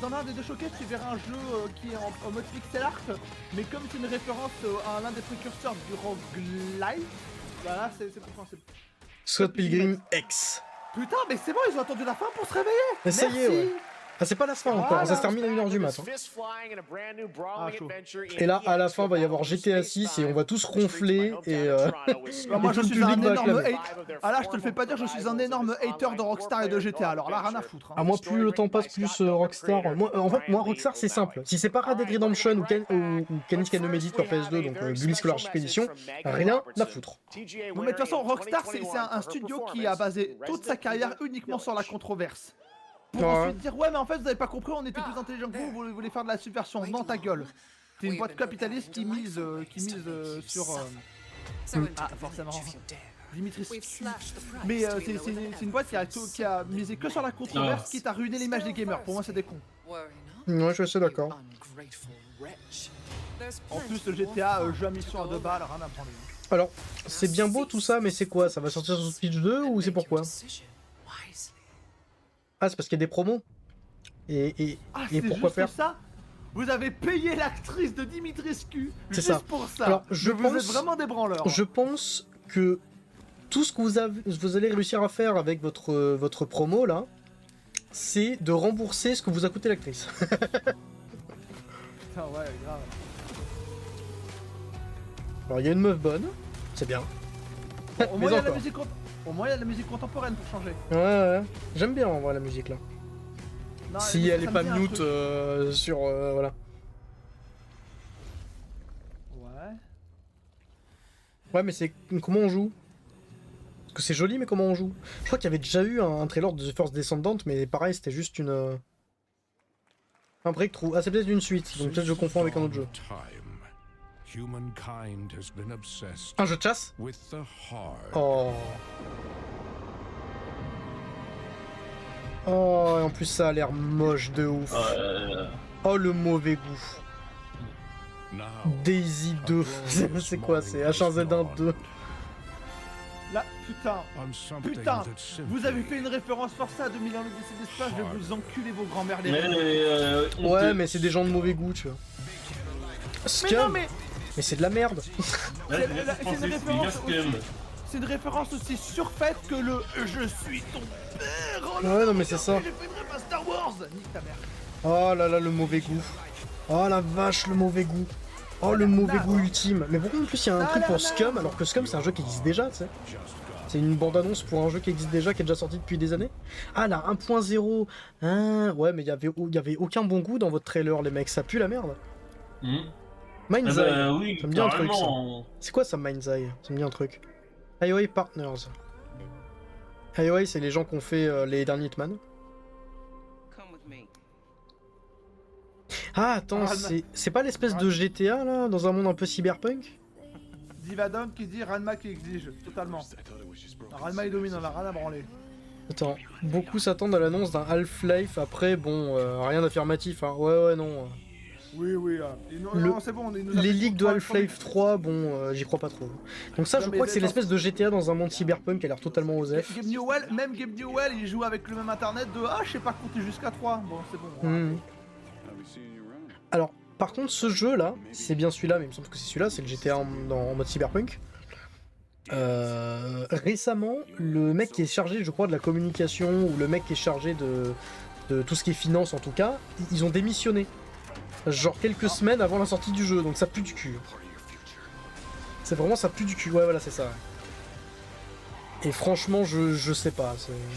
dans l'un des deux showcases, tu verras un jeu qui est en mode pixel art, mais comme c'est une référence à l'un des précurseurs du roguelite, voilà, c'est compréhensible. Scott Pilgrim X. Putain, mais c'est bon, ils ont attendu la fin pour se réveiller. Mais ça y est, Merci. ouais. Ah, c'est pas la fin encore, ça se termine à 1h du matin. Ah, chaud. Et là, à la fin, va y avoir GTA 6 et on va tous ronfler et... Moi, et je tout le suis un public va énorme acclamer. Ah là, je te le fais pas dire, je suis un énorme hater de Rockstar et de GTA, alors là, rien à foutre. Ah, moi, plus le temps passe, plus Rockstar... En fait, moi, Rockstar, c'est simple. Si c'est pas Red Dead Redemption ou Canis Canomedit sur PS2, donc Gullis Scholar Expedition, rien à foutre. Non, mais de toute façon, Rockstar, c'est un studio qui a basé toute sa carrière uniquement sur la controverse. Pour ensuite dire, ouais, mais en fait, vous avez pas compris, on était plus intelligent que vous voulez faire de la subversion. Non, ta gueule. T'es une boîte capitaliste qui mise sur. Ah, forcément. Dimitri. Mais c'est une boîte qui a misé que sur la controverse, quitte à ruiner l'image des gamers. Pour moi, c'est des cons. Ouais, je suis assez d'accord. En plus, le GTA, jeu à mission à 2 balles, rien à prendre. Alors, c'est bien beau tout ça, mais c'est quoi? Ça va sortir sur Switch 2 ou c'est pourquoi? Ah, c'est parce qu'il y a des promos. Et pourquoi faire ça? Vous avez payé l'actrice de Dimitrescu C'est juste ça. pour ça. Alors, vous êtes vraiment des branleurs. Je pense que tout ce que vous allez réussir à faire avec votre promo là, c'est de rembourser ce que vous a coûté l'actrice. Putain, ouais, grave. Alors il y a une meuf bonne, c'est bien. Bon, au moins, il y a encore. la musique contemporaine pour changer. Ouais. J'aime bien en vrai la musique là. Non, Si la elle est musique, pas ça me dit un mute truc. sur voilà. Ouais. Ouais mais c'est comment on joue? Parce que c'est joli mais comment on joue? Je crois qu'il y avait déjà eu un trailer de The First Descendant mais pareil c'était juste un breakthrough. Ah c'est peut-être une suite, donc peut-être je confonds avec un autre jeu. Un jeu de chasse? Oh. Oh, et en plus ça a l'air moche de ouf. Oh le mauvais goût. Daisy 2. C'est quoi? C'est H1Z1 2. Là, putain, vous avez fait une référence forcée à 2000 ans l'Odyssée de l'espace, je vais vous enculer vos grands-mères les Ouais, mais c'est des gens de mauvais goût, tu vois. Scum. Mais c'est de la merde. C'est une référence aussi surfaite que le je suis ton père. Oh Ouais, non, mais c'est ça. J'ai fait une rêve à Star Wars. Nique ta mère. Oh là là, le mauvais goût. Oh la vache, le mauvais goût. Oh le mauvais goût ultime. Mais pourquoi en plus il y a un truc pour Scum alors que Scum c'est un jeu qui existe déjà, tu sais. C'est une bande-annonce pour un jeu qui existe déjà, qui est déjà sorti depuis des années. Ah là, 1.0. Hein, ouais, mais il y avait aucun bon goût dans votre trailer, les mecs. Ça pue la merde. Mind's Eye. Oui, Ça me dit un truc, ça. carrément. C'est quoi ça, Mind's Eye? Ça me dit un truc. IOI Partners. IOI, c'est les gens qui ont fait les derniers Hitman. Ah, attends, c'est pas l'espèce de GTA, là, dans un monde un peu cyberpunk? Divadon qui dit Ranma qui exige, totalement. Ranma il domine, on a rien à branler. Attends, beaucoup s'attendent à l'annonce d'un Half-Life, après, bon, rien d'affirmatif, hein. Ouais, non. Oui, non, c'est bon, les leaks de Half-Life 3, bon, j'y crois pas trop. Donc ça, je crois que c'est l'espèce de GTA dans un monde cyberpunk qui a l'air totalement osef. Gabe Newell, il joue avec le même internet de ah, je sais pas compter jusqu'à 3. Bon, c'est bon. Alors, par contre, ce jeu-là, c'est bien celui-là, mais il me semble que c'est celui-là, c'est le GTA en mode cyberpunk. Récemment, le mec qui est chargé, je crois, de la communication, ou le mec qui est chargé de tout ce qui est finance en tout cas, ils ont démissionné. Genre quelques semaines avant la sortie du jeu, donc ça pue du cul. C'est vraiment ça pue du cul, ouais voilà c'est ça. Et franchement je sais pas.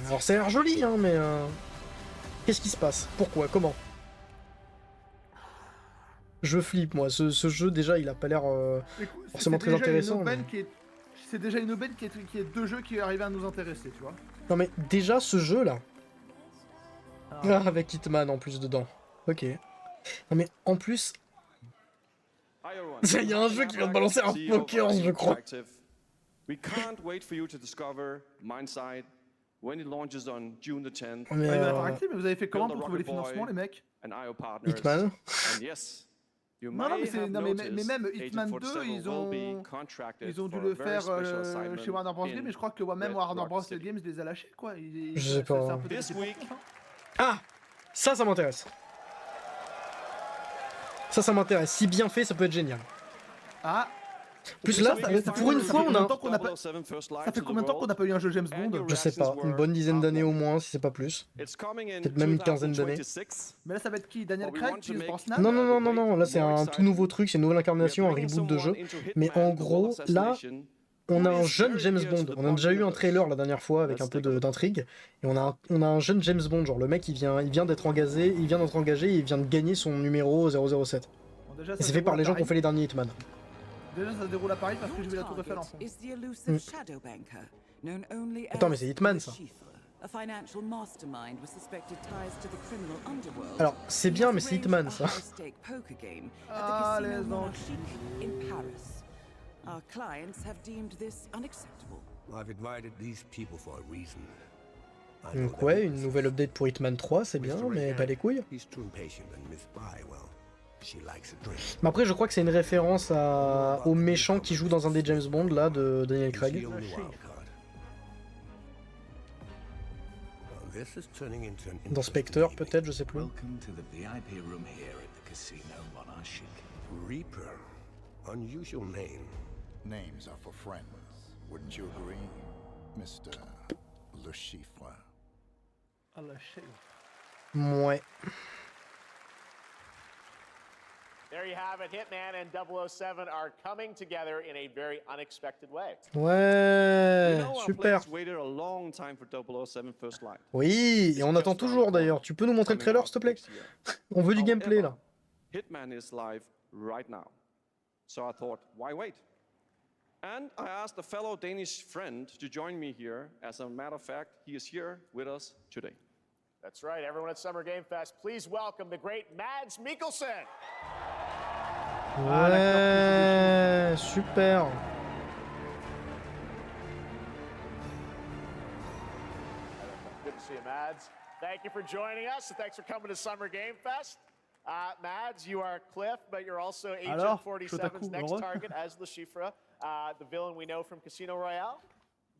Alors ça a l'air joli hein mais... Qu'est-ce qui se passe? Pourquoi? Comment? Je flippe moi, ce jeu déjà il a pas l'air forcément très intéressant. C'est déjà une aubaine qui est deux jeux qui arrivent à nous intéresser, tu vois. Non mais déjà ce jeu là, avec Hitman en plus dedans, ok. Non mais en plus, il y a un jeu qui vient de balancer un Pokers je crois. We can't wait for you to discover Mindside when it launches on June the 10th. Mais vous avez fait comment pour trouver les financements les mecs? Hitman. Non mais même Hitman 2 ils ont dû le faire chez Warner Bros Games, mais je crois que même Warner Bros Games les a lâchés quoi. Je sais pas. Ah, ça m'intéresse. Ça m'intéresse. Si bien fait, ça peut être génial. Ah. Plus là, pour une fois, on a. Ça fait combien de temps qu'on n'a pas eu un jeu James Bond? Je sais pas, une bonne dizaine d'années au moins, si c'est pas plus. Peut-être même une quinzaine d'années. Mais là, ça va être qui? Daniel Craig qui est Non, là c'est un tout nouveau truc, c'est une nouvelle incarnation, un reboot de jeu. Mais en gros, là, on a un jeune James Bond. On a déjà eu un trailer la dernière fois avec un peu d'intrigue. Et on a un jeune James Bond, genre le mec il vient d'être engagé, et il vient de gagner son numéro 007. Et c'est fait par les gens qui ont fait les derniers Hitman. Déjà ça se déroule à Paris parce que j'ai vu la tour Eiffel en fond. Attends mais c'est Hitman ça. Alors c'est bien mais c'est Hitman ça. Ah les anges. Our clients have deemed this unacceptable. I've invited these people for a reason. Donc ouais, une nouvelle update pour Hitman 3, c'est bien, mais pas les couilles. Mais après, je crois que c'est une référence au méchant qui joue dans un des James Bond, là, de Daniel Craig. Dans Spectre, peut-être, je sais plus. casino monarchic. Reaper. Unusual name. Names are for friends. Wouldn't you agree, Mr. Le Chiffre? Ah, le chiffre. Ouais. There you have it. Hitman and 007 are coming together in a very unexpected way. Ouais, super. Oui, et on attend toujours d'ailleurs. Tu peux nous montrer le trailer, s'il te plaît? On veut du gameplay là. Hitman is live right now. So I thought, why wait? And I asked a fellow Danish friend to join me here. As a matter of fact, he is here with us today. That's right. Everyone at Summer Game Fest, please welcome the great Mads Mikkelsen. Ouais, super. Good to see you, Mads. Thank you for joining us, and thanks for coming to Summer Game Fest. Mads, you are Cliff, but you're also Agent 47's next target as Le Chiffre, the villain we know from Casino Royale.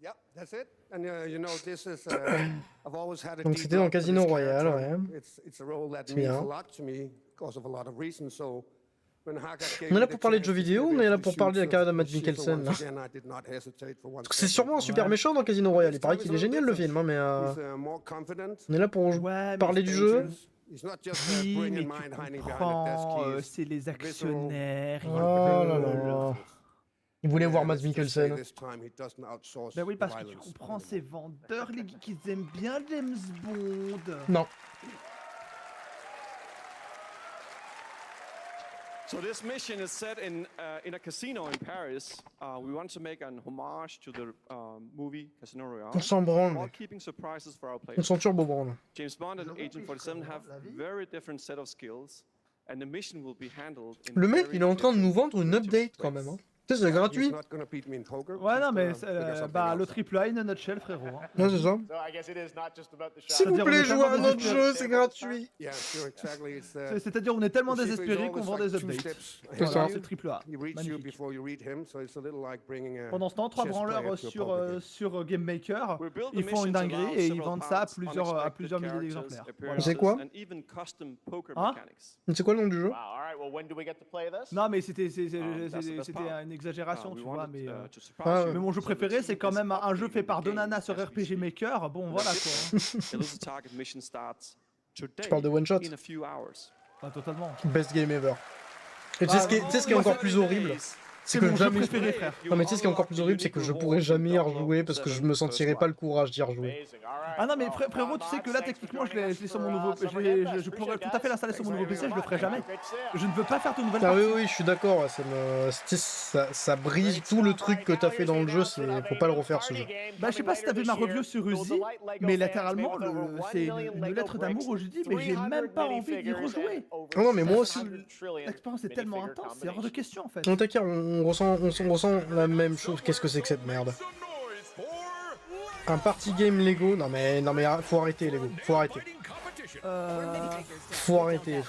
Yep, that's it. And you know, this is I've always had a Donc c'était dans Casino Royale, ouais. It's a role that means a lot to me because of a lot of reasons. So on est là pour parler de jeux vidéo, on est là pour parler de la carrière de Mads Mikkelsen. Parce que c'est sûrement un super méchant dans Casino Royale. Il paraît qu'il est génial le film, hein, mais on est là pour parler du jeu. Oui, mais tu comprends, c'est les actionnaires. Oh là là. Ils voulaient voir Mads Mikkelsen. Ben oui, parce que tu comprends, ces vendeurs, les geeks, ils aiment bien James Bond. Non. So this mission is set in a casino in Paris. We want to make an homage to the movie Casino Royale. On s'en branle. While keeping surprises for our players. On s'en turbo branle. James Bond and Agent 47 have very different set of skills, and the mission will be handled. Le mec, il est en train de nous vendre une update quand même. Hein. C'est gratuit. Ouais, non, mais bah, le AAA in a nutshell, frérot. Hein. Ouais, c'est ça. S'il vous plaît, jouez à un autre jeu, c'est gratuit. C'est-à-dire, on est tellement désespérés qu'on vend des updates. C'est ça. C'est AAA. Magnifique. Pendant ce temps, 3 branleurs sur Game Maker, ils font une dinguerie et ils vendent ça à plusieurs milliers d'exemplaires. Voilà. C'est quoi? Hein? C'est quoi le nom du jeu? Non, mais c'était une exagération, tu vois, mais mon jeu préféré, c'est quand même un jeu fait par Donana sur RPG Maker. Bon, voilà quoi. Tu parles de One Shot? Totalement. Best game ever. Et tu sais ce qui est encore plus horrible? C'est que jamais. Non, mais tu sais ce qui est encore plus horrible, c'est que je pourrais jamais y rejouer parce que je me sentirais pas le courage d'y rejouer. Ah non, mais frérot, tu sais que là, techniquement, je l'ai sur mon nouveau. Je pourrais tout à fait l'installer sur mon nouveau PC, je le ferai jamais. Je ne veux pas faire de nouvelles parties. Ah oui, je suis d'accord. Ça brise tout le truc que t'as fait dans le jeu. Faut pas le refaire ce jeu. Bah, je sais pas si t'as vu ma review sur Uzi, mais littéralement, c'est une lettre d'amour où je dis, mais j'ai même pas envie d'y rejouer. Non, mais moi aussi. L'expérience est tellement intense, c'est hors de question en fait. Non, t'inquiète, on ressent la même chose. Qu'est-ce que c'est que cette merde? Un party game Lego? Non mais faut arrêter Lego, faut arrêter. Faut arrêter.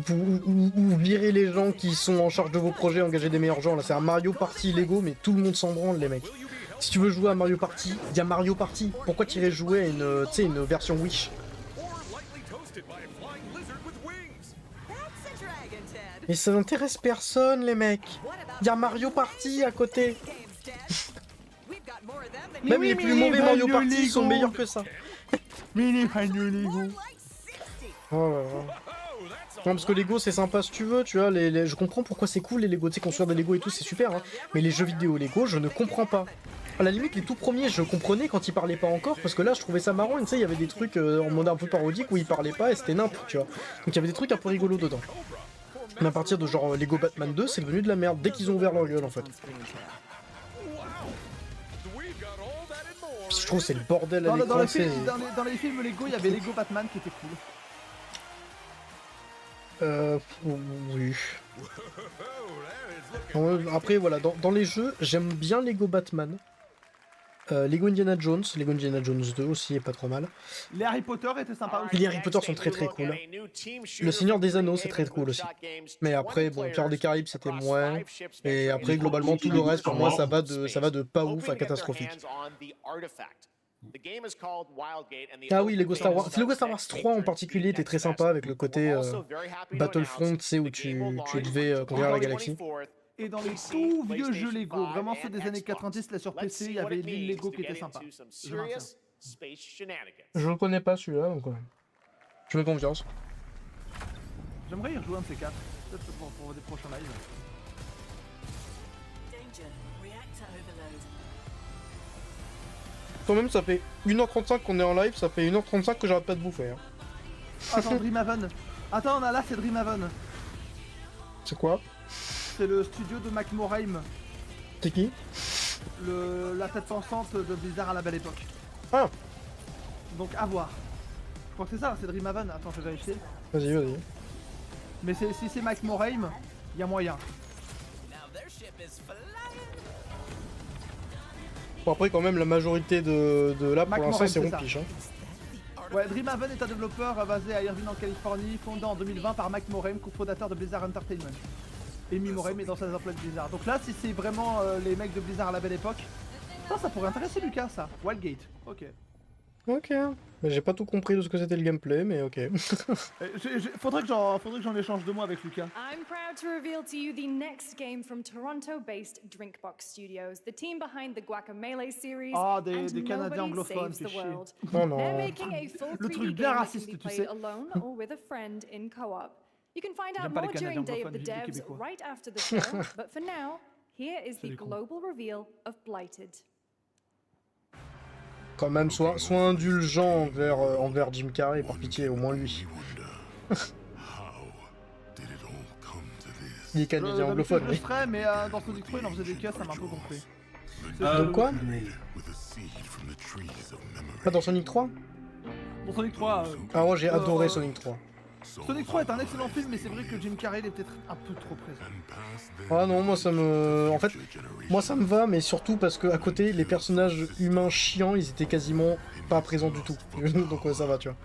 Ou virer les gens qui sont en charge de vos projets, engager des meilleurs gens. Là c'est un Mario Party Lego, mais tout le monde s'en branle les mecs. Si tu veux jouer à Mario Party, il y a Mario Party. Pourquoi tu irais jouer à une version Wish? Mais ça n'intéresse personne les mecs. Il y a Mario Party à côté. Même les plus mauvais Mario Party sont meilleurs que ça. Mini Lego. Oh là là. Non, parce que Lego c'est sympa si tu veux, tu vois, je comprends pourquoi c'est cool les Lego, tu sais, construire des Lego et tout c'est super, hein. Mais les jeux vidéo Lego je ne comprends pas. À la limite les tout premiers je comprenais quand ils parlaient pas encore, parce que là je trouvais ça marrant, tu sais, il y avait des trucs en mode un peu parodique où ils parlaient pas et c'était nimp, tu vois. Donc il y avait des trucs un peu rigolos dedans. Mais à partir de genre Lego Batman 2 c'est devenu de la merde, dès qu'ils ont ouvert leur gueule en fait. Je trouve que c'est le bordel à l'écran. Dans les films Lego, il y avait Lego Batman qui était cool. Oui. Après, voilà, dans les jeux, j'aime bien Lego Batman. Lego Indiana Jones 2 aussi est pas trop mal. Les Harry Potter étaient sympas aussi. Les Harry Potter sont très très cool. Le Seigneur des Anneaux c'est très cool aussi. Mais après, bon, Pirates des Caraïbes c'était moins. Et après, globalement, tout le reste pour moi ça va de pas ouf à catastrophique. The game is called Wildgate, and the Ah oui, Lego open Star beta Wars. Lego starts Star Wars next 3 en week particulier during était très Next sympa Fest. avec le côté We're also very happy to Battlefront, announce tu sais, où the game will tu launch devais on conquérir la July galaxie. 24th. Et dans les PC, tout vieux jeux PlayStation Lego, 5 vraiment ceux and des années Xbox. 90, là sur Let's PC, il see y what avait it l'île means Lego to qui était get sympa. into some Je maintiens. serious space shenanigans. Je le connais pas celui-là, donc je fais confiance. J'aimerais y rejouer un de ces quatre, peut-être pour des prochains lives. Quand même, ça fait 1h35 qu'on est en live, ça fait 1h35 que j'arrête pas de bouffer. Hein. Attends, Dreamhaven. Attends, là c'est Dreamhaven. C'est quoi? C'est le studio de Mac Morhaime. C'est qui? La tête pensante de Blizzard à la belle époque. Ah. Donc à voir. Je crois que c'est ça, c'est Dreamhaven. Attends, je vais vérifier. Vas-y, vas-y. Mais si c'est Mac Morhaime, il y a moyen. Bon, après, quand même, la majorité de là, pour Mac l'instant, Morhaime, c'est c'est Rompiche. Hein. Ouais, Dreamhaven est un développeur basé à Irvine en Californie, fondé en 2020 par Mac Morhaime, cofondateur de Blizzard Entertainment. Amy Morhaime est dans ses emplois de Blizzard. Donc là, si c'est vraiment les mecs de Blizzard à la belle époque, ça pourrait intéresser Lucas, ça. Wildgate, ok. Ok. Mais j'ai pas tout compris de ce que c'était le gameplay, mais ok. Faudrait que j'en échange 2 mots avec Lucas. I'm proud to reveal to you the next game from Toronto-based Drinkbox Studios, the team behind the Guacamelee series, Ah, and des Canadiens Nobody anglophones, Saves the fais chier. World. Oh non. They're making a full Le 3D truc bien game that can raciste, be tu played sais. alone or with a friend in co-op. You can find J'aime out pas les more Canadiens during Day of the anglophones, vive les Devs Québécois. right after the show, but for now, here is the les cons. global reveal of Blighted. Quand même, sois indulgent envers Jim Carrey, par pitié, au moins lui. Il est canadien anglophone, Je oui. ferais, mais dans Sonic 3, il en faisait des cas, ça m'a un peu gonflé. De quoi? Pas dans Sonic 3? Dans Sonic 3... Ah, moi j'ai adoré Sonic 3. Sonic 3 est un excellent film, mais c'est vrai que Jim Carrey il est peut-être un peu trop présent. Ah non, moi ça me... En fait, moi ça me va, mais surtout parce que à côté, les personnages humains chiants, ils étaient quasiment pas présents du tout. Donc ouais, ça va, tu vois.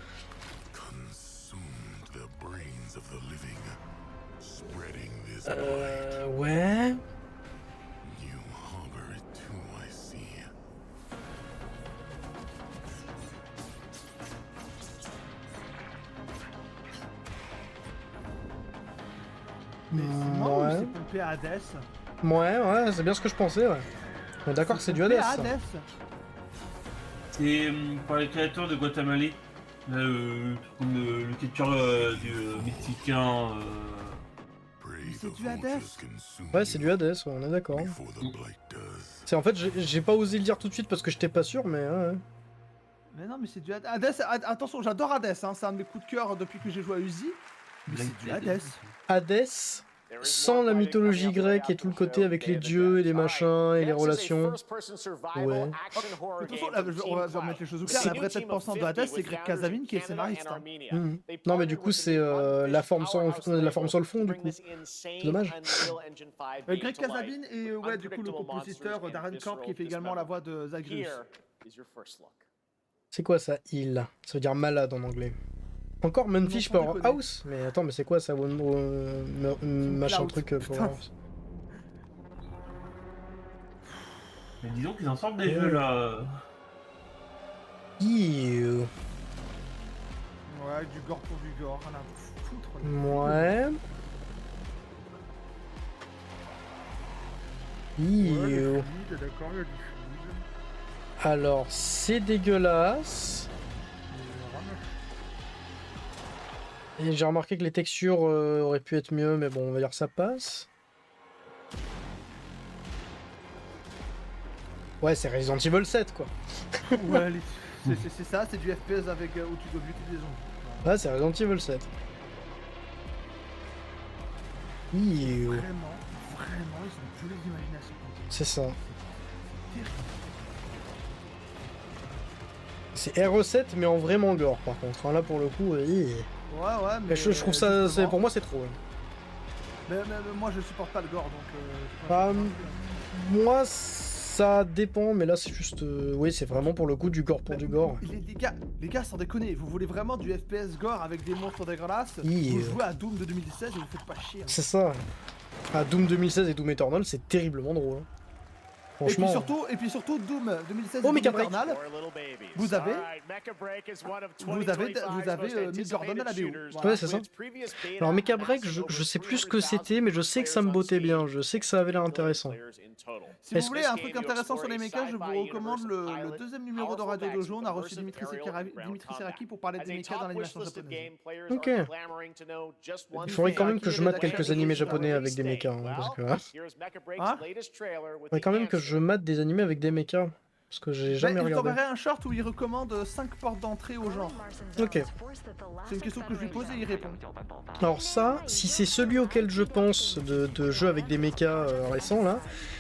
Ouais... Mais c'est marrant, Ouais. c'est pompé à Hades. Ouais, c'est bien ce que je pensais, ouais. On est d'accord que c'est du Hades, ça. Et par les créateurs de Guatemala, comme le capture du mexicain. C'est du Hades. Ouais, c'est du Hades, ouais, on est d'accord. C'est en fait, j'ai pas osé le dire tout de suite parce que j'étais pas sûr, mais ouais. Mais non, mais c'est du Hades. Attention, j'adore Hades, hein. C'est un de mes coups de cœur depuis que j'ai joué à Uzi. Mais c'est du Hades. Hades, sans la mythologie grecque et tout le côté avec les dieux et les machins et les relations. Ouais. De toute façon, là, on va remettre les choses au clair. La vraie tête pensante de Hades, c'est Greg Casavin qui est le scénariste. Hein. Non, mais du coup, c'est la forme sur le fond, du coup. C'est dommage. Greg Casavin et ouais, du coup, le compositeur Darren Korb qui fait également la voix de Zagreus. C'est quoi ça, il? Ça veut dire malade en anglais. Encore Munfish Powerhouse? Mais attends, mais c'est quoi ça, machin truc Powerhouse? Mais disons qu'ils en sortent des jeux là. Ew. Ouais, du gore pour du gore, rien à foutre. Ouais. Ew. D'accord, il y a du fluide. Alors, c'est dégueulasse. Et j'ai remarqué que les textures auraient pu être mieux, mais bon, on va dire que ça passe. Ouais, c'est Resident Evil 7, quoi. Ouais, c'est ça, c'est du FPS avec où tu dois buter des zombies. Ouais, c'est Resident Evil 7. Ew. Vraiment, ils ont plus les imaginations. C'est ça. C'est RE7, mais en vraiment gore, par contre. Hein, là, pour le coup, Ouais, mais... Je trouve ça... Pour moi, c'est trop. Ouais. Mais moi, je supporte pas le gore, donc... Moi, ça dépend, mais là, c'est juste... oui, c'est vraiment pour le coup du gore pour du gore. Les gars, sans déconner, vous voulez vraiment du FPS gore avec des monstres dégueulasses? Yeah. Vous jouez à Doom de 2016 et vous faites pas chier. Hein. C'est ça. Ah, Doom 2016 et Doom Eternal, c'est terriblement drôle. Franchement. Et puis surtout Doom 2016 Oh, Doom Mecha Break. Eternal, vous avez Mick Gordon à la BO. Voilà. Ouais, c'est ça. Alors Mecha Break, je sais plus ce que c'était, mais je sais que ça me bottait bien. Je sais que ça avait l'air intéressant. Si vous voulez un truc intéressant sur les mechas, je vous recommande le deuxième numéro de Radio Dojo. On a reçu Dimitri Seraki pour parler des mechas dans l'animation japonaise. Ok. Il faudrait quand même que je mate quelques animés japonais avec des mechas. Hein, parce que, Hein il faudrait quand même que je mate des animés avec des mechas. Parce que j'ai jamais Il regardé. t'enverrait un short où il recommande 5 portes d'entrée au genre. Ok. C'est une question que je lui pose et il répond. Alors ça, si c'est celui auquel je pense de jeu avec des mechas récents là,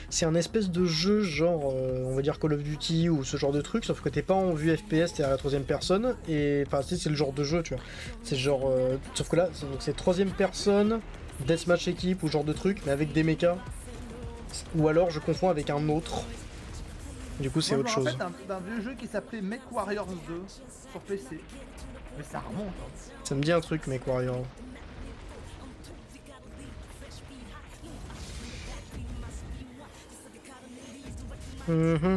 c'est un espèce de jeu genre, on va dire Call of Duty ou ce genre de truc, sauf que t'es pas en vue FPS, t'es à la troisième personne, et enfin c'est le genre de jeu, tu vois. C'est genre, sauf que là, c'est troisième personne, deathmatch équipe ou genre de truc, mais avec des mechas. Ou alors je confonds avec un autre. Du coup c'est autre chose. En fait, d'un vieux jeu qui s'appelait Mech Warriors 2 sur PC. Mais ça remonte. Hein. Ça me dit un truc, Mech Warrior. Donc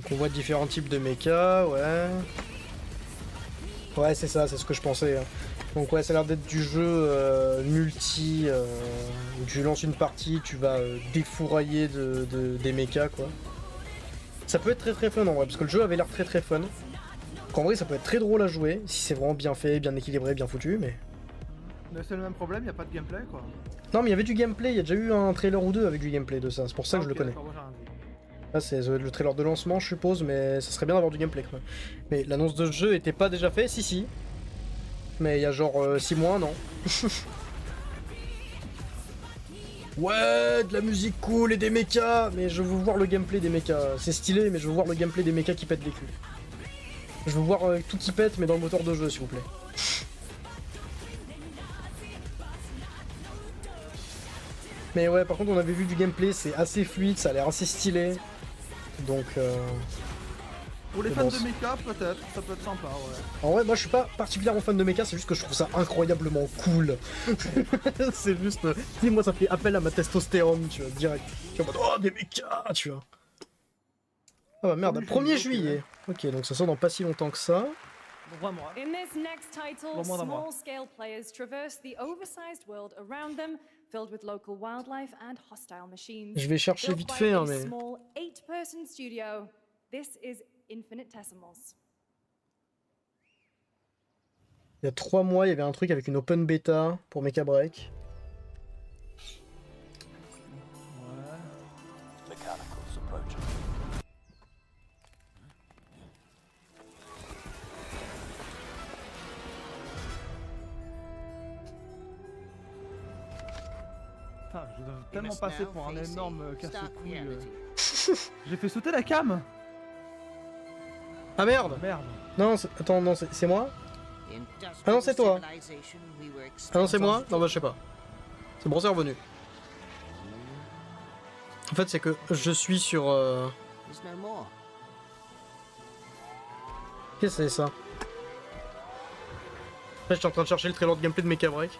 on voit différents types de mechas, ouais. Ouais, c'est ça, c'est ce que je pensais. Hein. Donc ouais, ça a l'air d'être du jeu multi, où tu lances une partie, tu vas défourailler des mechas, quoi. Ça peut être très très fun en vrai, parce que le jeu avait l'air très très fun. Donc en vrai, ça peut être très drôle à jouer, si c'est vraiment bien fait, bien équilibré, bien foutu, mais... C'est le même problème, il n'y a pas de gameplay, quoi. Non, mais il y avait du gameplay, il y a déjà eu un trailer ou deux avec du gameplay de ça, c'est pour ça que je le connais. Là, c'est le trailer de lancement, je suppose, mais ça serait bien d'avoir du gameplay, quoi. Mais l'annonce de ce jeu était pas déjà fait, si. Mais il y a genre 6 mois, non. Ouais, de la musique cool et des mechas, mais je veux voir le gameplay des mechas. C'est stylé, mais je veux voir le gameplay des mechas qui pètent les culs. Je veux voir tout qui pète, mais dans le moteur de jeu, s'il vous plaît. Mais ouais, par contre, on avait vu du gameplay, c'est assez fluide, ça a l'air assez stylé. Donc... Pour les fans de mecha, peut-être, ça peut être sympa, ouais. En vrai, moi je suis pas particulièrement fan de mecha, c'est juste que je trouve ça incroyablement cool. C'est juste... moi ça fait appel à ma testostérone, tu vois, direct. Je suis en mode, oh des mechas, tu vois. Ah bah merde, 1er juillet. Ok, donc ça sort dans pas si longtemps que ça. In this next title, small-scale players traverse the oversized world around them, filled with local wildlife and hostile machines. Je vais chercher vite fait, hein, mais... small 8-person studio. This is Infinitesimals. Il y a 3 mois, il y avait un truc avec une open beta pour Mecha Break. Putain, je dois tellement passer pour un énorme casse-couille. J'ai fait sauter la cam. Ah merde. Non, attends, non, c'est moi. Ah non, c'est toi. Ah non, c'est moi. Non, bah je sais pas. C'est bon, c'est revenu. En fait, c'est que je suis sur... Qu'est-ce que c'est ça? Là, j'étais en train de chercher le trailer de gameplay de Mecha Break.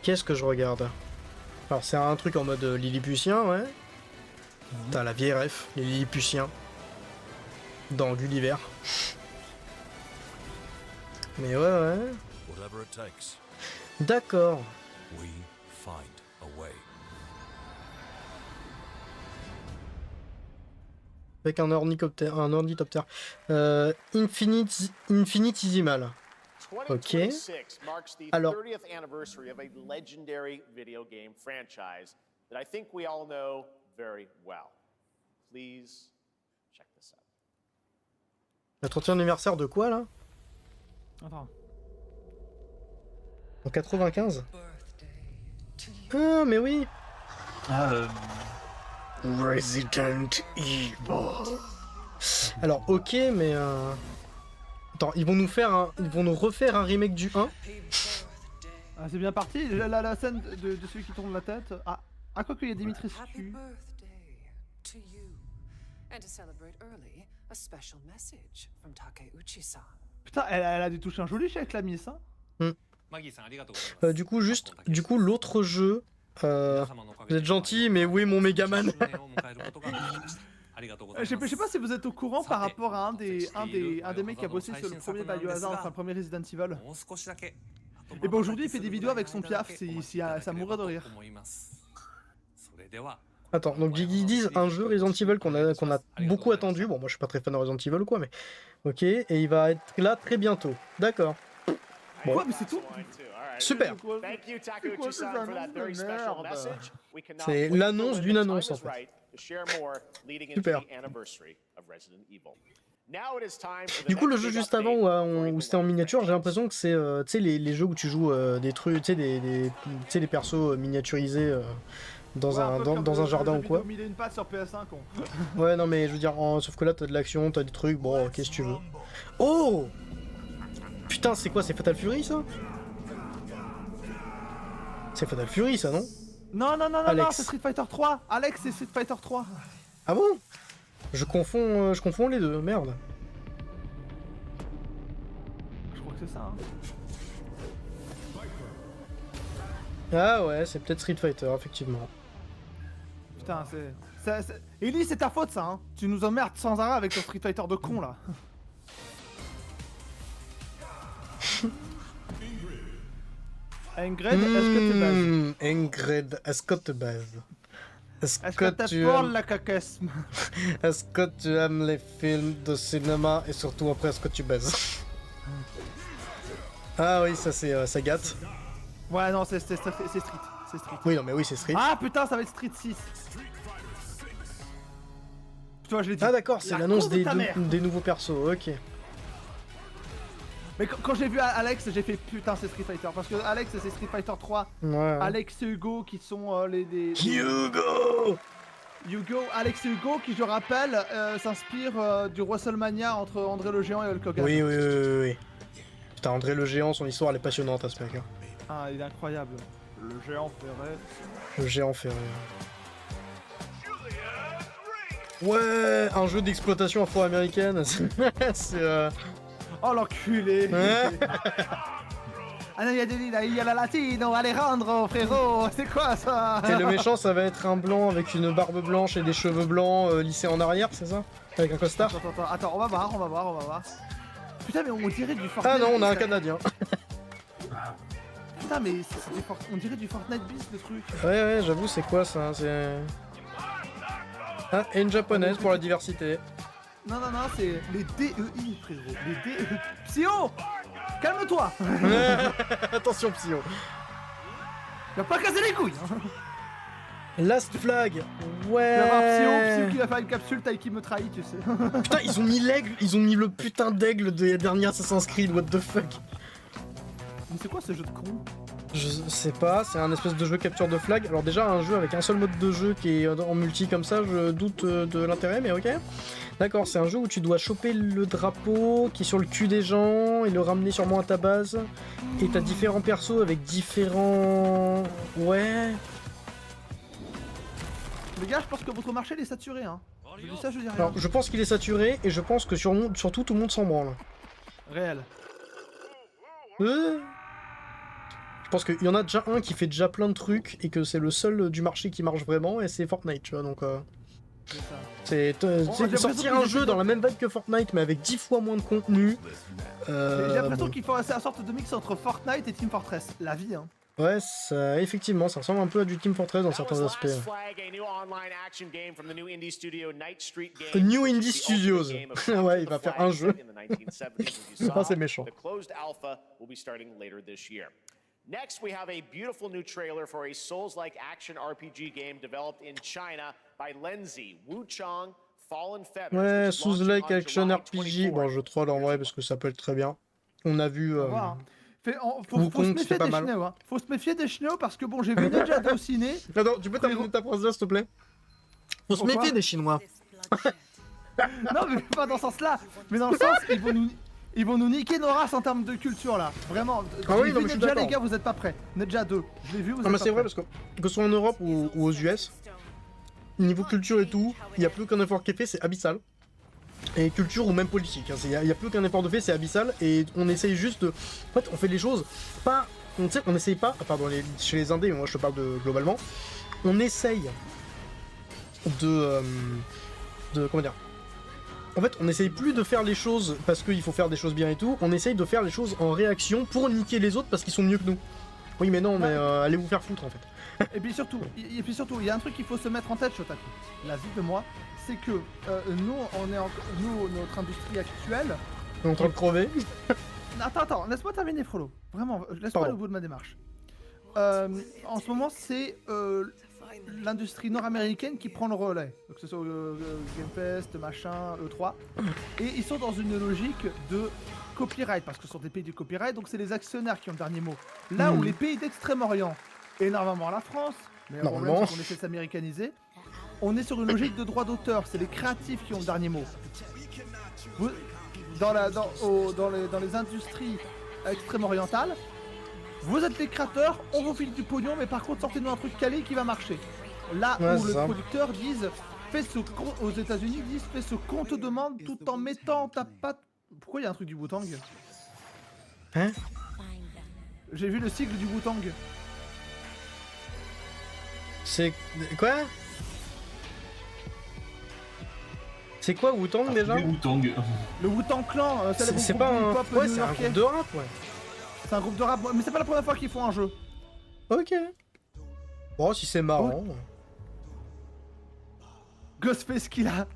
Qu'est-ce que je regarde? Alors, c'est un truc en mode Lilliputien, ouais. T'as la vieille ref, les Lilliputiens. Dans Gulliver. Mais ouais. D'accord. Avec un ornithoptère. Infinitesimal. Ok. Alors. Le 31 anniversaire de quoi là? Attends. En 95? Ah mais oui. Resident Evil. Alors ok mais attends, ils vont nous refaire un remake du 1. Ah c'est bien parti, la scène de celui qui tourne la tête. Ah quoi qu'il y a Dimitri dessus. Putain, elle a dû toucher un joli chèque la miss, hein. Du coup l'autre jeu, Vous êtes gentil, mais où est mon Megaman? Je sais pas si vous êtes au courant par rapport à un des mecs qui a bossé sur le premier Biohazard, enfin le premier Resident Evil. Et bah aujourd'hui il fait des vidéos avec son piaf, ça mourrait de rire. Attends, donc ils disent un jeu Resident Evil qu'on a beaucoup attendu. Bon, moi je suis pas très fan de Resident Evil ou quoi, mais ok, et il va être là très bientôt. D'accord. Bon. Ouais, mais c'est tout. Super. C'est l'annonce d'une annonce en fait. Super. Du coup, le jeu juste avant où c'était en miniature, j'ai l'impression que c'est tu sais les jeux où tu joues des trucs, tu sais des persos miniaturisés dans un jardin ou quoi. Une patte sur PS1, con. Ouais, non mais je veux dire, sauf que là t'as de l'action, t'as des trucs, bon, qu'est-ce que tu veux. Oh putain, c'est quoi, c'est Fatal Fury ça? C'est Fatal Fury ça, non? Non, c'est Street Fighter 3. Alex, c'est Street Fighter 3. Ah bon? Je confonds les deux, merde. Je crois que c'est ça, hein. Ah ouais, c'est peut-être Street Fighter, effectivement. Putain, Ellie, c'est ta faute ça, hein. Tu nous emmerdes sans arrêt avec ton Street Fighter de con là. Ingrid, est-ce que tu baises? Ingrid, est-ce que tu baises? Est-ce que tu aimes la caquesme? Est-ce que tu aimes les films de cinéma et surtout après est-ce que tu baises? Ah oui, ça c'est ça gâte. Ouais, non, c'est Street. Oui, non, mais oui, c'est Street. Ah putain, ça va être Street 6. Tu vois, je l'ai dit. Ah d'accord, c'est l'annonce des nouveaux persos, ok. Mais quand j'ai vu Alex, j'ai fait putain, c'est Street Fighter. Parce que Alex, c'est Street Fighter 3. Ouais. Alex et Hugo qui sont Hugo, Alex et Hugo qui, je rappelle, s'inspirent du WrestleMania entre André le Géant et Hulk Hogan. Oui. Putain, André le Géant, son histoire elle est passionnante à ce mec. Hein. Ah, il est incroyable. Le géant ferré. Le géant ferré. Ouais, un jeu d'exploitation afro-américaine. C'est Oh l'enculé. Ah non, il y a la latino, Alejandro, frérot, c'est quoi ça? Et le méchant, ça va être un blanc avec une barbe blanche et des cheveux blancs lissés en arrière, c'est ça? Avec un costard? Attends, on va voir. Putain, mais on dirait du Fortnite. Ah non, on a un Canadien. Putain, mais on dirait du Fortnite bis le truc. Ouais, j'avoue, c'est quoi ça? C'est... Ah, et une japonaise pour la diversité. Non, c'est les DEI, frérot. Les DEI. Psyo! Calme-toi! Attention, Psyo. Il va pas casser les couilles! Last Flag! Ouais! Il va y avoir Psyo qui va faire une capsule Taiki me trahit, tu sais. Putain, ils ont mis l'aigle, ils ont mis le putain d'aigle de dernier Assassin's Creed, what the fuck? Mais c'est quoi ce jeu de con? Je sais pas, c'est un espèce de jeu capture de flag. Alors déjà, un jeu avec un seul mode de jeu qui est en multi comme ça, je doute de l'intérêt, mais ok. D'accord, c'est un jeu où tu dois choper le drapeau qui est sur le cul des gens et le ramener sûrement à ta base. Et t'as différents persos avec différents... Ouais... Les gars, je pense que votre marché il est saturé, hein. Je dis ça, je dis rien. Alors, je pense qu'il est saturé et je pense que surtout tout le monde s'en branle. Réel. Je pense qu'il y en a déjà un qui fait déjà plein de trucs et que c'est le seul du marché qui marche vraiment et c'est Fortnite, tu vois, donc... C'est sortir un jeu dans la même vague que Fortnite mais avec 10 fois moins de contenu. J'ai l'impression qu'ils font une sorte de mix entre Fortnite et Team Fortress. La vie, hein. Ouais, effectivement, ça ressemble un peu à du Team Fortress dans certains aspects. New Indie Studios. Ouais, il va faire un jeu. Ah, c'est méchant. Next, we have a beautiful new trailer for a Souls-like action RPG game developed in China by Lenzi, Wuchang, Fallen Feathers. Ouais, Souls-like action RPG. Bon, je troll en vrai parce que ça peut être très bien. On a vu. Faut se méfier des chenaux, hein. Faut se méfier des chenaux parce que bon, j'ai vu Ninja au ciné. Attends, tu peux terminer ta phrase là, s'il te plaît? Faut se méfier des Chinois. Non, mais pas dans ce sens-là. Mais dans le sens, ils vont nous niquer nos races en termes de culture là. Vraiment. Ah oui, non, mais je suis d'accord. Les gars, vous êtes pas prêts. Nedja 2, je l'ai vu, vous êtes pas prêts. C'est vrai parce que ce soit en Europe ou aux US, niveau culture et tout, il n'y a plus qu'un effort qui est fait, c'est abyssal. Et culture ou même politique, il n'y a plus qu'un effort de fait, c'est abyssal. Et on essaye juste de... En fait, on fait les choses pas tu sais, on essaye pas, enfin chez les indés, mais moi je te parle de globalement, on essaye de comment dire, en fait on essaye plus de faire les choses parce qu'il faut faire des choses bien et tout, on essaye de faire les choses en réaction pour niquer les autres parce qu'ils sont mieux que nous. Oui mais non, mais allez vous faire foutre en fait. Et puis surtout, il y a un truc qu'il faut se mettre en tête, Shotaku, la vie de moi, c'est que notre industrie actuelle... On est en train de crever. Attends, laisse-moi terminer, Frollo. Vraiment, laisse-moi aller au bout de ma démarche. En ce moment, c'est l'industrie nord-américaine qui prend le relais. Que ce soit Game Fest, machin, E3. Et ils sont dans une logique de copyright, parce que ce sont des pays du copyright, donc c'est les actionnaires qui ont le dernier mot. Là où les pays d'Extrême-Orient, énormément la France, mais on essaie de s'américaniser, on est sur une logique de droit d'auteur, c'est les créatifs qui ont le dernier mot. Dans les industries extrême-orientales, vous êtes les créateurs, on vous file du pognon, mais par contre sortez-nous un truc calé qui va marcher. Là où le producteur dise, aux États-Unis disent, fais ce qu'on te demande tout en mettant ta patte. Pourquoi il y a un truc du Wu-Tang? Hein? J'ai vu le sigle du Wu-Tang. C'est quoi? C'est quoi Wu-Tang déjà? Wu-Tang. Le Wu-Tang Clan, c'est pas un... Ouais, c'est un groupe de rap, ouais. C'est un groupe de rap, mais c'est pas la première fois qu'ils font un jeu. Ok. Bon, si c'est marrant. Ghostface qu'il a.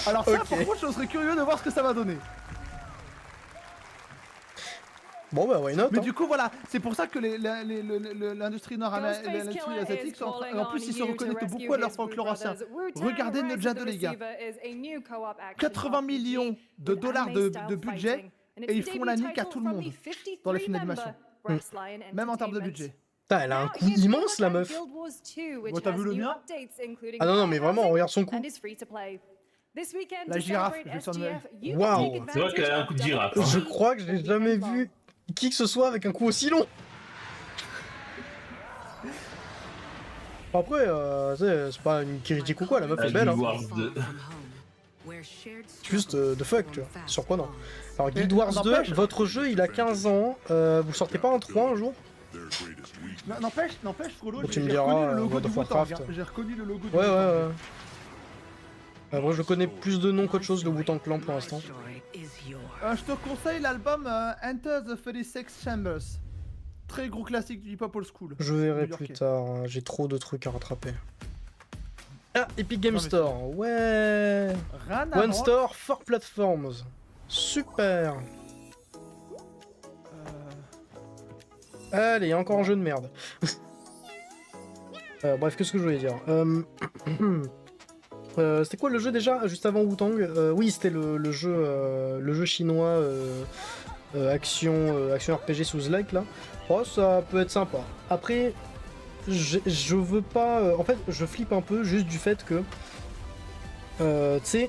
Alors ça, par contre, je serais curieux de voir ce que ça va donner. Bon bah why not. Mais du coup voilà, c'est pour ça que l'industrie nord-américaine, l'industrie asiatique, en plus ils se reconnectent beaucoup à leur folklore ancien. Regardez Nojado les gars, 80 millions de dollars de budget et ils font la nique à tout le monde dans les films d'animation. Même en termes de budget. Putain, elle a un coup immense la meuf. Bon, t'as vu le mien? Ah non mais vraiment, regarde son coup. La girafe, Waouh. C'est vrai qu'elle a un coup de girafe. Je crois que j'ai jamais vu qui que ce soit avec un coup aussi long. Après, c'est pas une critique ou quoi, la meuf est belle. Hein. Juste de fuck, tu vois, surprenant. Alors Guild Wars 2, votre jeu il a 15 ans, vous sortez pas un 3 un jour? N'empêche, Frollo, tu me diras, j'ai reconnu le logo du Ouais. Moi je connais plus de noms qu'autre chose, le Wu-Tang Clan pour l'instant. Je te conseille l'album Enter the 36 Chambers. Très gros classique du hip-hop old school. Je verrai plus tard, hein. J'ai trop de trucs à rattraper. Ah, Epic Game Store, ouais. One Store, 4 platforms. Super. Allez, encore un jeu de merde. Bref, qu'est-ce que je voulais dire c'était quoi le jeu déjà, juste avant Wu-Tang? Oui, c'était le jeu chinois action RPG Souls-like là. Oh, ça peut être sympa. Après, je veux pas... en fait, je flippe un peu juste du fait que... tu sais,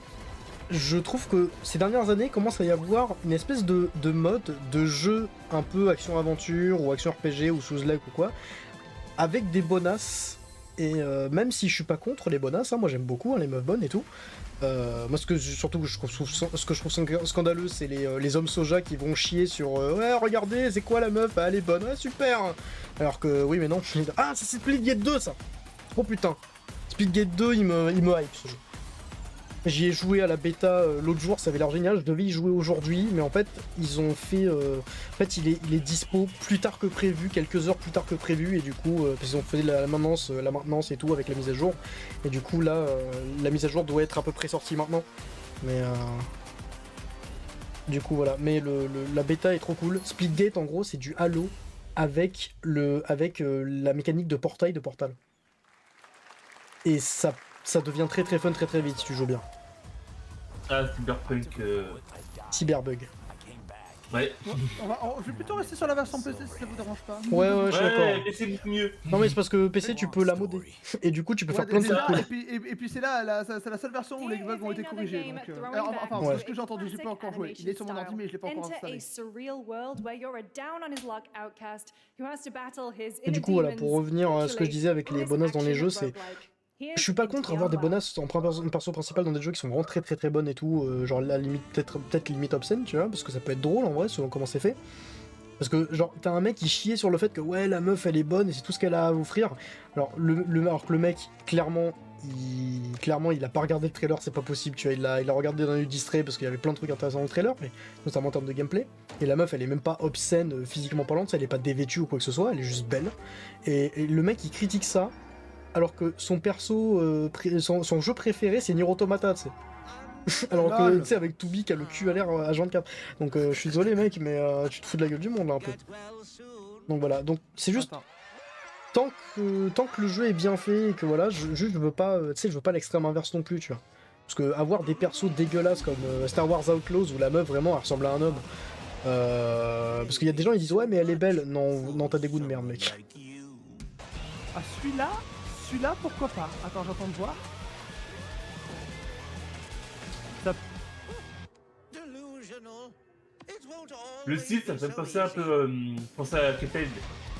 je trouve que ces dernières années commence à y avoir une espèce de mode de jeu un peu action-aventure ou action RPG ou Souls-like ou quoi, avec des bonasses. Et même si je suis pas contre les bonasses, hein, moi j'aime beaucoup hein, les meufs bonnes et tout. Moi ce que je trouve scandaleux, c'est les hommes soja qui vont chier sur ouais regardez c'est quoi la meuf, ah, elle est bonne, ouais super. Alors que oui mais non, ah c'est Splitgate 2 ça. Oh putain, Splitgate 2 il me hype ce jeu. J'y ai joué à la bêta l'autre jour, ça avait l'air génial, je devais y jouer aujourd'hui, mais en fait, ils ont fait... en fait, il est dispo plus tard que prévu, quelques heures plus tard que prévu, et du coup, parce qu'ils ont fait la maintenance et tout avec la mise à jour, et du coup, là, la mise à jour doit être à peu près sortie maintenant. Mais... du coup, voilà. Mais la bêta est trop cool. Splitgate, en gros, c'est du Halo avec la mécanique de portail de Portal. Et ça devient très très fun très très vite si tu joues bien. Ah, Cyberpunk. Cyberbug. Ouais. Je vais plutôt rester sur la version PC si ça vous dérange pas. Ouais, je suis d'accord. Mais c'est beaucoup mieux. Non, mais c'est parce que PC tu peux la modder. Et du coup, tu peux faire plein de trucs cool. Et puis c'est là, c'est la seule version où les bugs ont été corrigés. Donc, enfin, c'est ce que j'ai entendu, j'ai pas encore joué. Il est sur mon ordi, mais je l'ai pas encore installé. Et du coup, voilà, pour revenir à ce que je disais avec les bonasses dans les jeux, c'est. Je suis pas contre avoir des bonasses en perso principal dans des jeux qui sont vraiment très très très bonnes et tout, genre la limite peut-être limite obscène, tu vois, parce que ça peut être drôle en vrai selon comment c'est fait. Parce que genre t'as un mec qui chiait sur le fait que ouais la meuf elle est bonne et c'est tout ce qu'elle a à offrir. Alors alors que le mec clairement il a pas regardé le trailer, c'est pas possible, tu vois, il a regardé d'un œil distrait parce qu'il y avait plein de trucs intéressants dans le trailer, mais notamment en termes de gameplay. Et la meuf elle est même pas obscène physiquement parlant, elle est pas dévêtue ou quoi que ce soit, elle est juste belle. Et le mec il critique ça alors que son perso, son jeu préféré c'est Nier Automata, tu sais. Alors que, tu sais, avec Toubi qui a le cul à l'air à 24. Donc, je suis désolé, mec, mais tu te fous de la gueule du monde, là, un peu. Donc, voilà. Donc, c'est juste... Tant que le jeu est bien fait et que, voilà, je veux pas... tu sais, je veux pas l'extrême inverse non plus, tu vois. Parce que avoir des persos dégueulasses comme Star Wars Outlaws, où la meuf, vraiment, elle ressemble à un homme. Parce qu'il y a des gens, ils disent, ouais, mais elle est belle. Non, t'as des goûts de merde, mec. Ah, celui-là, pourquoi pas? Attends, j'entends de voir. Le style, ça me fait penser un peu penser à Cuphead.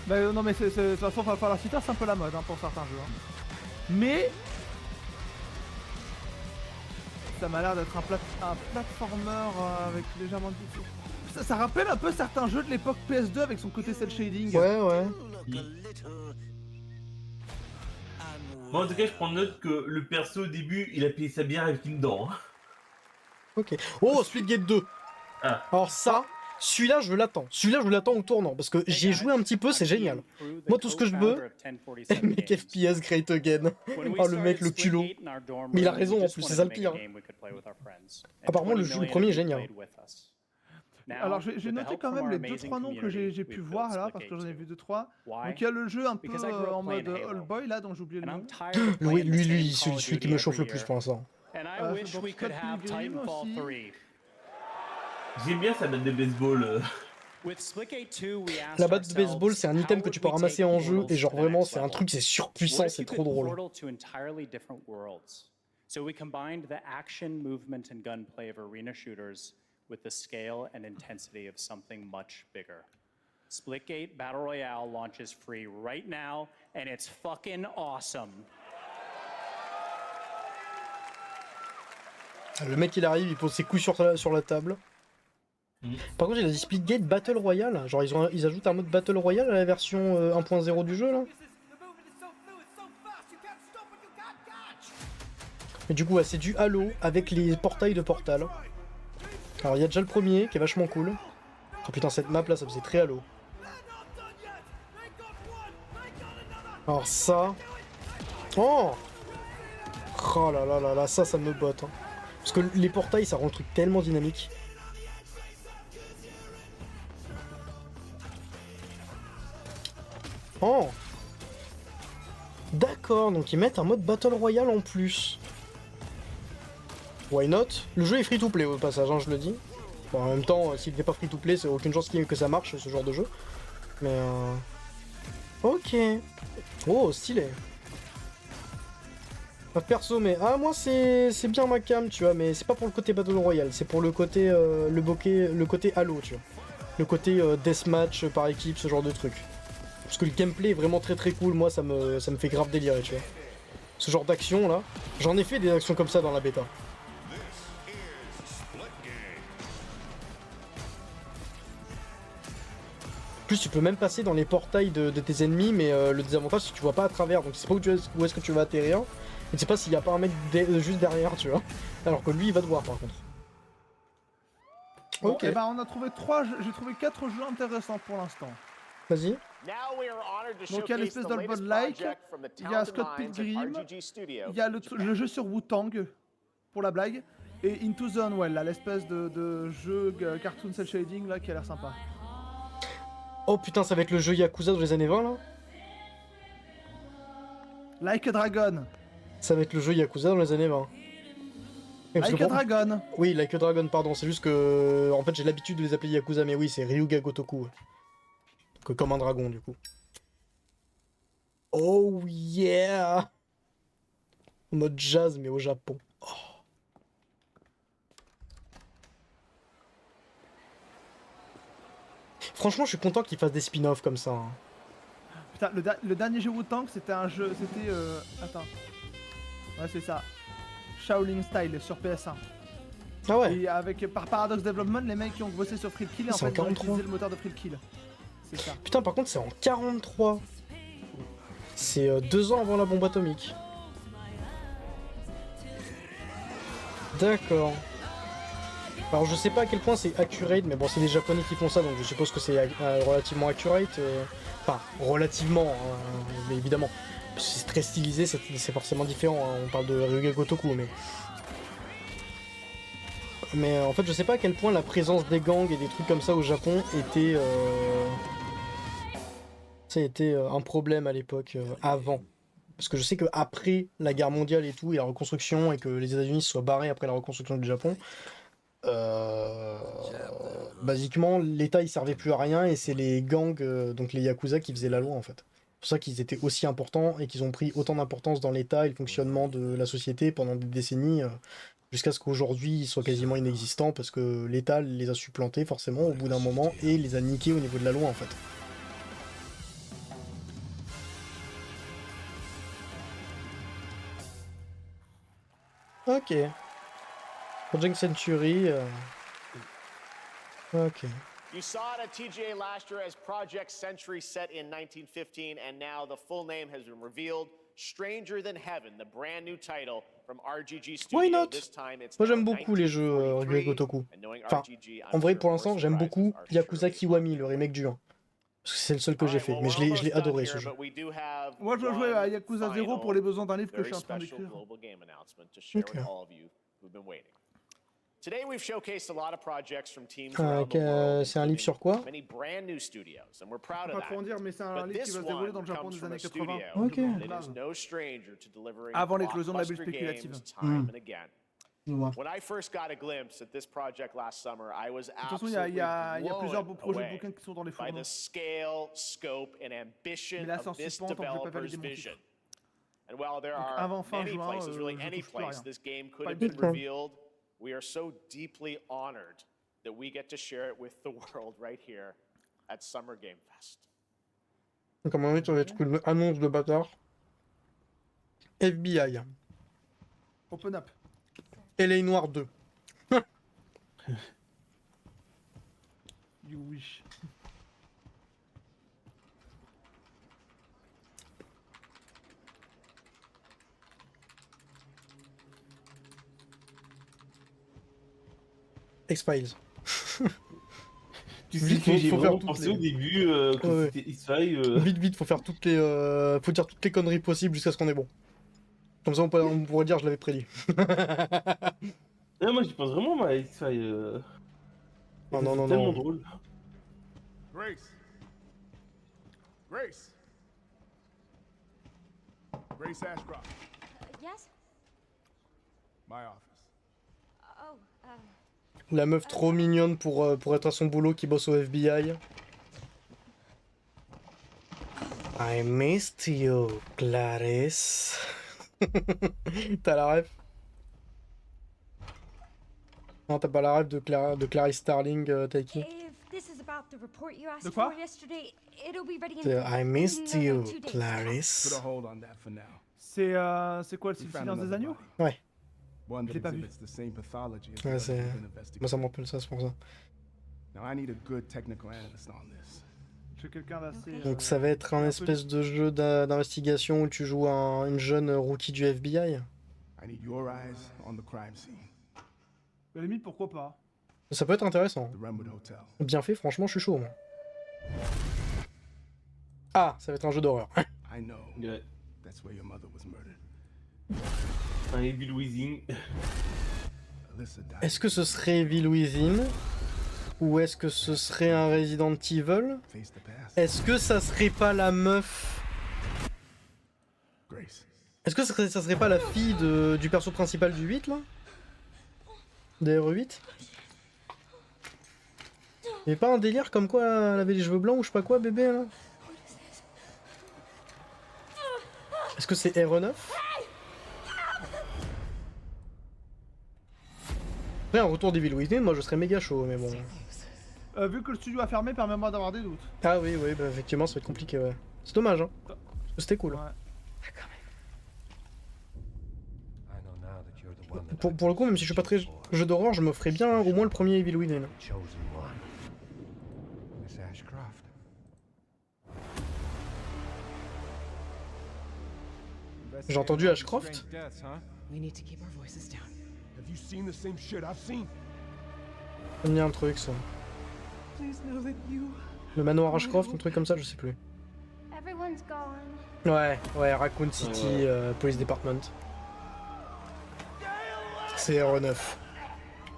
Bah non mais de toute façon Fallout Splitter c'est un peu la mode hein, pour certains jeux. Hein. Mais ça m'a l'air d'être un platformer avec légèrement de difficulté. Ça rappelle un peu certains jeux de l'époque PS2 avec son côté cel shading. Ouais. Bon, en tout cas, je prends note que le perso au début, il a payé sa bière avec une dent. Hein. Ok. Oh, Splitgate 2. Ah. Alors ça, celui-là je l'attends. Celui-là je l'attends au tournant parce que j'y ai joué un petit peu, c'est génial. Moi tout ce que je veux, mec FPS Great Again. Oh le mec le culot. Mais il a raison en plus, c'est ça le pire. Apparemment le premier est génial. Alors j'ai noté quand même les 2-3 noms que j'ai pu voir là, parce que j'en ai vu 2-3. Donc il y a le jeu un peu en mode Old Boy là, dont j'ai oublié le nom. Oui, lui, celui qui me chauffe le plus pour l'instant. J'aime bien sa batte de baseball. La batte de baseball, c'est un item que tu peux ramasser en jeu, et genre vraiment, c'est un truc, c'est surpuissant, c'est trop drôle. So we combined the action, movement, and gunplay of arena shooters with the scale and intensity of something much bigger. Splitgate Battle Royale launches free right now, and it's fucking awesome. Le mec il arrive, il pose ses couilles sur la table. Par contre il a dit Splitgate Battle Royale, genre ils ajoutent un mode Battle Royale à la version 1.0 du jeu là. Mais du coup ouais, c'est du Halo avec les portails de Portal. Alors il y a déjà le premier qui est vachement cool. Oh putain cette map là ça faisait très Halo. Alors ça... Oh là là, ça me botte. Hein. Parce que les portails ça rend le truc tellement dynamique. Oh d'accord, donc ils mettent un mode Battle Royale en plus. Why not? Le jeu est free to play au passage, hein, je le dis. Bon, en même temps, s'il n'était pas free to play, c'est aucune chance que ça marche ce genre de jeu. Mais ok. Oh, stylé. Perso, mais moi c'est bien ma cam, tu vois, mais c'est pas pour le côté Battle Royale, c'est pour le côté le côté Halo, tu vois. Le côté deathmatch par équipe, ce genre de truc. Parce que le gameplay est vraiment très cool, moi ça me fait grave délirer, tu vois. Ce genre d'action là, j'en ai fait des actions comme ça dans la bêta. En plus tu peux même passer dans les portails de tes ennemis, mais le désavantage c'est que tu vois pas à travers, donc tu sais pas où est-ce que tu vas atterrir, et tu sais pas s'il y a pas un mec juste derrière, tu vois. Alors que lui il va te voir par contre. Bon, et bah on a trouvé j'ai trouvé 4 jeux intéressants pour l'instant. Vas-y. Donc il y a l'espèce d'Oldboy-like, il y a Scott Pilgrim, il y a le jeu sur Wu-Tang, pour la blague, et Into the Unwell, là, l'espèce de jeu cartoon cel shading là qui a l'air sympa. Oh putain, ça va être le jeu Yakuza dans les années 20 là. Like a Dragon. Ça va être le jeu Yakuza dans les années 20. Like a Dragon. Oui, Like a Dragon, pardon, c'est juste que en fait j'ai l'habitude de les appeler Yakuza, mais oui, c'est Ryuga Gotoku. Donc, comme un dragon du coup. Oh yeah. En mode jazz mais au Japon. Oh. Franchement, je suis content qu'ils fassent des spin-offs comme ça. Hein. Putain, le dernier jeu Wu-Tang, c'était un jeu... C'était... Attends. Ouais, c'est ça. Shaolin Style sur PS1. Ah ouais. Et avec, par Paradox Development, les mecs qui ont bossé sur Free Kill, en C'est en fait, ils ont 43. utilisé le moteur de Free Kill. C'est ça. Putain, par contre, c'est en 43. C'est 2 ans avant la bombe atomique. D'accord. Alors je sais pas à quel point c'est accurate, mais bon c'est les japonais qui font ça, donc je suppose que c'est relativement accurate. Enfin, relativement, hein, mais évidemment. C'est très stylisé, c'est forcément différent, hein. On parle de Ryuga Gotoku, mais... Mais en fait je sais pas à quel point la présence des gangs et des trucs comme ça au Japon était... Ça a été un problème à l'époque, avant. Parce que je sais qu'après la guerre mondiale et tout, et la reconstruction, et que les États-Unis se soient barrés après la reconstruction du Japon, basiquement l'État il servait plus à rien et c'est les gangs, donc les Yakuza qui faisaient la loi en fait. C'est pour ça qu'ils étaient aussi importants et qu'ils ont pris autant d'importance dans l'État et le fonctionnement de la société pendant des décennies, jusqu'à ce qu'aujourd'hui ils soient quasiment inexistants parce que l'État les a supplantés forcément au bout d'un moment et les a niqués au niveau de la loi en fait. Ok. Project Century. Ok. You saw it at TGA last year as Project Century set in 1915, and now the full name has been revealed. Stranger Than Heaven, the brand new title from RGG Studio. Why not? This time it's Moi j'aime beaucoup les jeux Ryuga Gotoku. Enfin, en vrai pour l'instant j'aime beaucoup Yakuza Kiwami, le remake du 1. Parce que c'est le seul que j'ai fait, mais je l'ai adoré ce jeu. Moi je jouais à Yakuza 0 pour les besoins d'un livre que je suis en train d'écrire. Ok. Today we've showcased a lot of projects from teams Ah, around the world, c'est un livre sur quoi? many brand new studios, and we're proud Pas of trop en that. dire, mais c'est un But livre qui this va se dérouler dans one le Japon comes des from a années studio 80. Ok. that is no stranger to delivering Avant l'explosion de la bulle blockbuster spéculative. games time Hmm. and again. Je vois. When I first got a glimpse at this project last summer, I was De toute façon, il y absolutely a plusieurs beaux blown projets de away bouquins qui sont dans les by fourneaux. the scale, scope, and ambition Mais là, c'est en of this suspens, donc je vais pas developer's valider mon vision. titre. And while there Donc, are avant fin many juin, places, really je any touche plus à place rien. this game could Pas have du been tout. revealed, we are so deeply honored that we get to share it with the world right here at Summer Game Fest. Donc à mon avis ça va être une annonce de bâtard. FBI. Open up. LA Noir 2. You wish. X-Files. Tu sais Vite, que j'ai faut vraiment faire pensé toutes au les- début que Ouais. c'était X-Files. Vite, faut faire toutes les, faut dire toutes les conneries possibles jusqu'à ce qu'on est bon. Comme ça, on pourrait dire je l'avais prédit. Non, moi, j'y pense vraiment à X-Files. Oh, non, non, C'est tellement non. drôle. Grace. Grace. Grace Ashcroft. Yes? My office. Oh, La meuf trop mignonne pour être à son boulot qui bosse au FBI. I missed you, Clarice. T'as la ref? Non, t'as pas la ref de Clarice Starling, Taiki? if this is about the report you asked quoi? for yesterday, it'll be ready in C'est I missed no, you, 2 days. Clarice. Put a hold on that for now. C'est quoi le We found silence des another agneaux? body. Ouais. One Je that l'ai pas vu. exhibits the same pathology as Ouais, the c'est... others we've been investigating. Moi, ça me rappelle ça, c'est pour ça. Now I need a good technical analyst on this. Je suis quelqu'un d'assez... Donc ça va être un espèce de jeu d'investigation où tu joues une jeune rookie du FBI. I need your eyes on the crime scene. À la limite, pourquoi pas? Ça peut être intéressant. The Renwood Hotel. Bien fait, franchement, je suis chaud, moi. Ah, ça va être un jeu d'horreur. I know. Ouais. That's where your mother was murdered. Un Evil Within. Alyssa died. Est-ce que ce serait Evil Within? Ou est-ce que ce serait un Resident Evil? Face the past. Est-ce que ça serait pas la meuf? Grace. Est-ce que ça serait pas la fille du perso principal du 8, là? Des RE8? Y'a pas un délire comme quoi elle avait les cheveux blancs ou je sais pas quoi, bébé, là? Est-ce que c'est RE9? Après, un retour d'Evil Within, moi je serais méga chaud, mais bon. Vu que le studio a fermé, permets-moi d'avoir des doutes. Ah oui, oui, bah effectivement, ça va être compliqué, ouais. C'est dommage, hein. Parce que c'était cool. Ouais. I know now that Pour le coup, même si je suis pas très jeu d'horreur, je me ferais bien au moins le premier Evil Within. Miss Ashcroft. J'ai entendu Ashcroft. We need to keep our voices down. Have you seen the same shit I've seen? Ça me dit un truc, ça. Please know that you. Le manoir Ashcroft, un truc comme ça, je sais plus. Everyone's gone. Ouais, Raccoon City, Police Department. C'est RE9.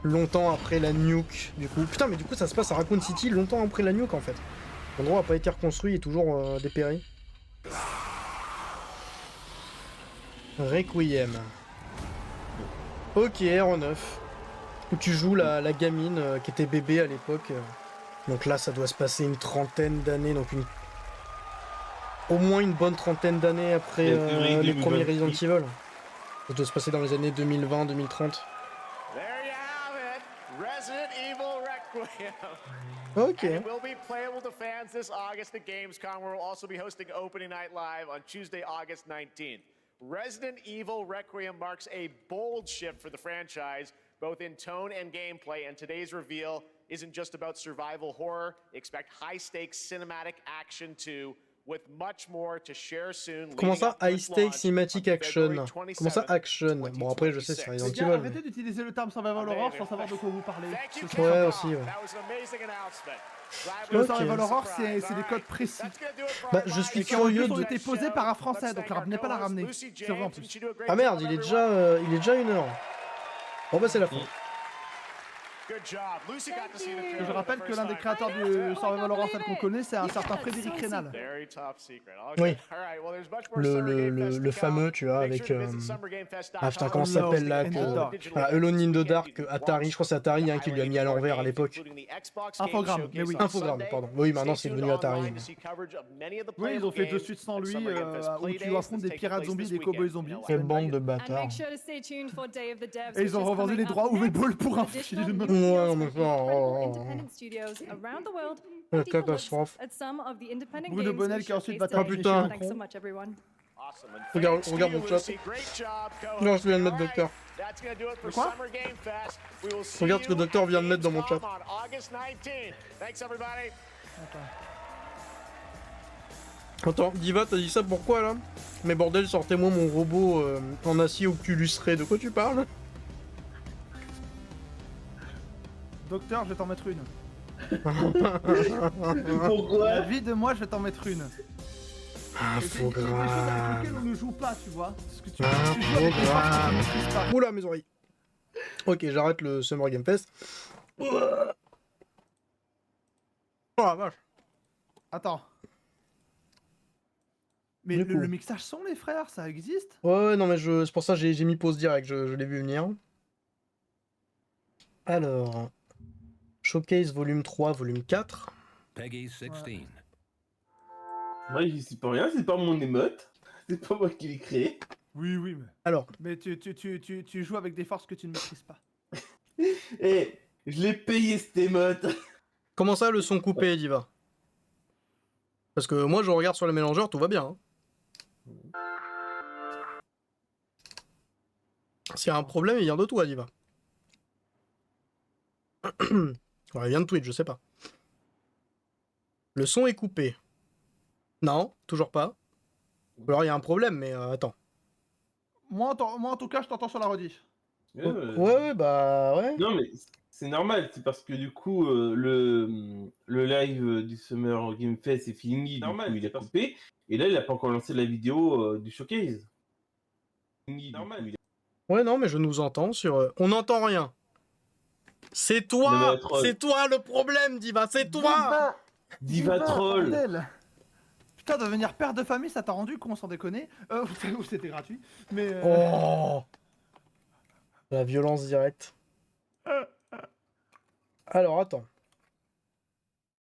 Longtemps après la nuke, du coup. Putain, mais du coup, ça se passe à Raccoon City longtemps après la nuke, en fait. L'endroit a pas été reconstruit et toujours dépéri. Requiem. Ok, RE9. Où tu joues la gamine qui était bébé à l'époque. Donc là, ça doit se passer une trentaine d'années, donc au moins une bonne trentaine d'années après les premiers Resident Evil. Ça doit se passer dans les années 2020-2030. There you have it, Resident Evil Requiem. Ok. And it will be playable to fans this August at Gamescom, where we'll also be hosting Opening Night Live on Tuesday, August 19th. Resident Evil Requiem marks a bold shift for the franchise, both in tone and gameplay, and today's reveal isn't just about survival horror. Expect high-stakes cinematic action too, with much more to share soon. Comment ça, high stakes cinematic action? Comment ça, action? Bon, après, je sais, c'est Resident Evil. Arrêtez d'utiliser le terme survival horror sans savoir de quoi vous parlez. Ouais, aussi, ouais. Le survival horror, c'est des codes précis. Bah, je suis curieux de... Ils ont été posés par un français, donc venez pas la ramener. C'est vrai en plus. Ah merde, il est déjà 1h. Bon bah c'est la fin. Je rappelle que l'un des créateurs du survival horror tel qu'on connaît, c'est un certain Frédéric Rénal. Oui. Le fameux, tu vois, avec... Ah putain, comment ça s'appelle là Alone in the Dark, Atari, je crois que c'est Atari qui lui a mis à l'envers à l'époque. Infogrames, mais oui. Infogrames, pardon. Oui, maintenant c'est devenu Atari. Oui, ils ont fait 2 suites sans lui, où tu affrontes des pirates zombies, des cowboys zombies. Quelle bande de bâtards. Et ils ont revendu les droits au Ball pour un film. Ouais, mais la catastrophe. Bruno Bonnell qui ensuite va taper putain. Regarde mon chat. Non, je viens de mettre docteur. Quoi? Regarde ce que le docteur vient de mettre dans mon chat. Attends, Diva, t'as dit ça pourquoi là? Mais bordel, sortez-moi mon robot en acier Oculus Ray, de quoi tu parles? Docteur, je vais t'en mettre une. Pourquoi? La vie de moi, je vais t'en mettre une. Infogramme. On ne joue pas, tu vois. Infogramme. Oula, mes oreilles. Ok, j'arrête le Summer Game Fest. Oh la vache. Attends. Mais le mixage son, les frères, ça existe? Ouais, non, mais c'est pour ça que j'ai mis pause direct, je l'ai vu venir. Alors... Showcase volume 3, volume 4. Peggy 16. Ouais, j'y suis pas rien, c'est pas mon émote. C'est pas moi qui l'ai créé. Oui, mais... Alors. Mais tu joues avec des forces que tu ne maîtrises pas. Eh, je l'ai payé cette émote. Comment ça, le son coupé, Diva? Parce que moi, je regarde sur le mélangeur, tout va bien. Hein. S'il y a un problème, il vient de toi, Diva. Ouais, il vient de Twitch, je sais pas. Le son est coupé. Non, toujours pas. Ou alors il y a un problème, mais attends. Moi, en tout cas, je t'entends sur la rediff. Ouais, bah ouais. Non, mais c'est normal, c'est parce que du coup, le live du Summer Game Fest est fini, normal, du coup, il a coupé. Et là, il a pas encore lancé la vidéo du showcase. Normal. Ouais, non, mais je nous entends sur... On n'entend rien. C'est toi le problème, Diva, c'est toi. Diva troll. Putain, devenir père de famille, ça t'a rendu con, sans déconner. C'était gratuit, mais... Oh, la violence directe. Alors, attends.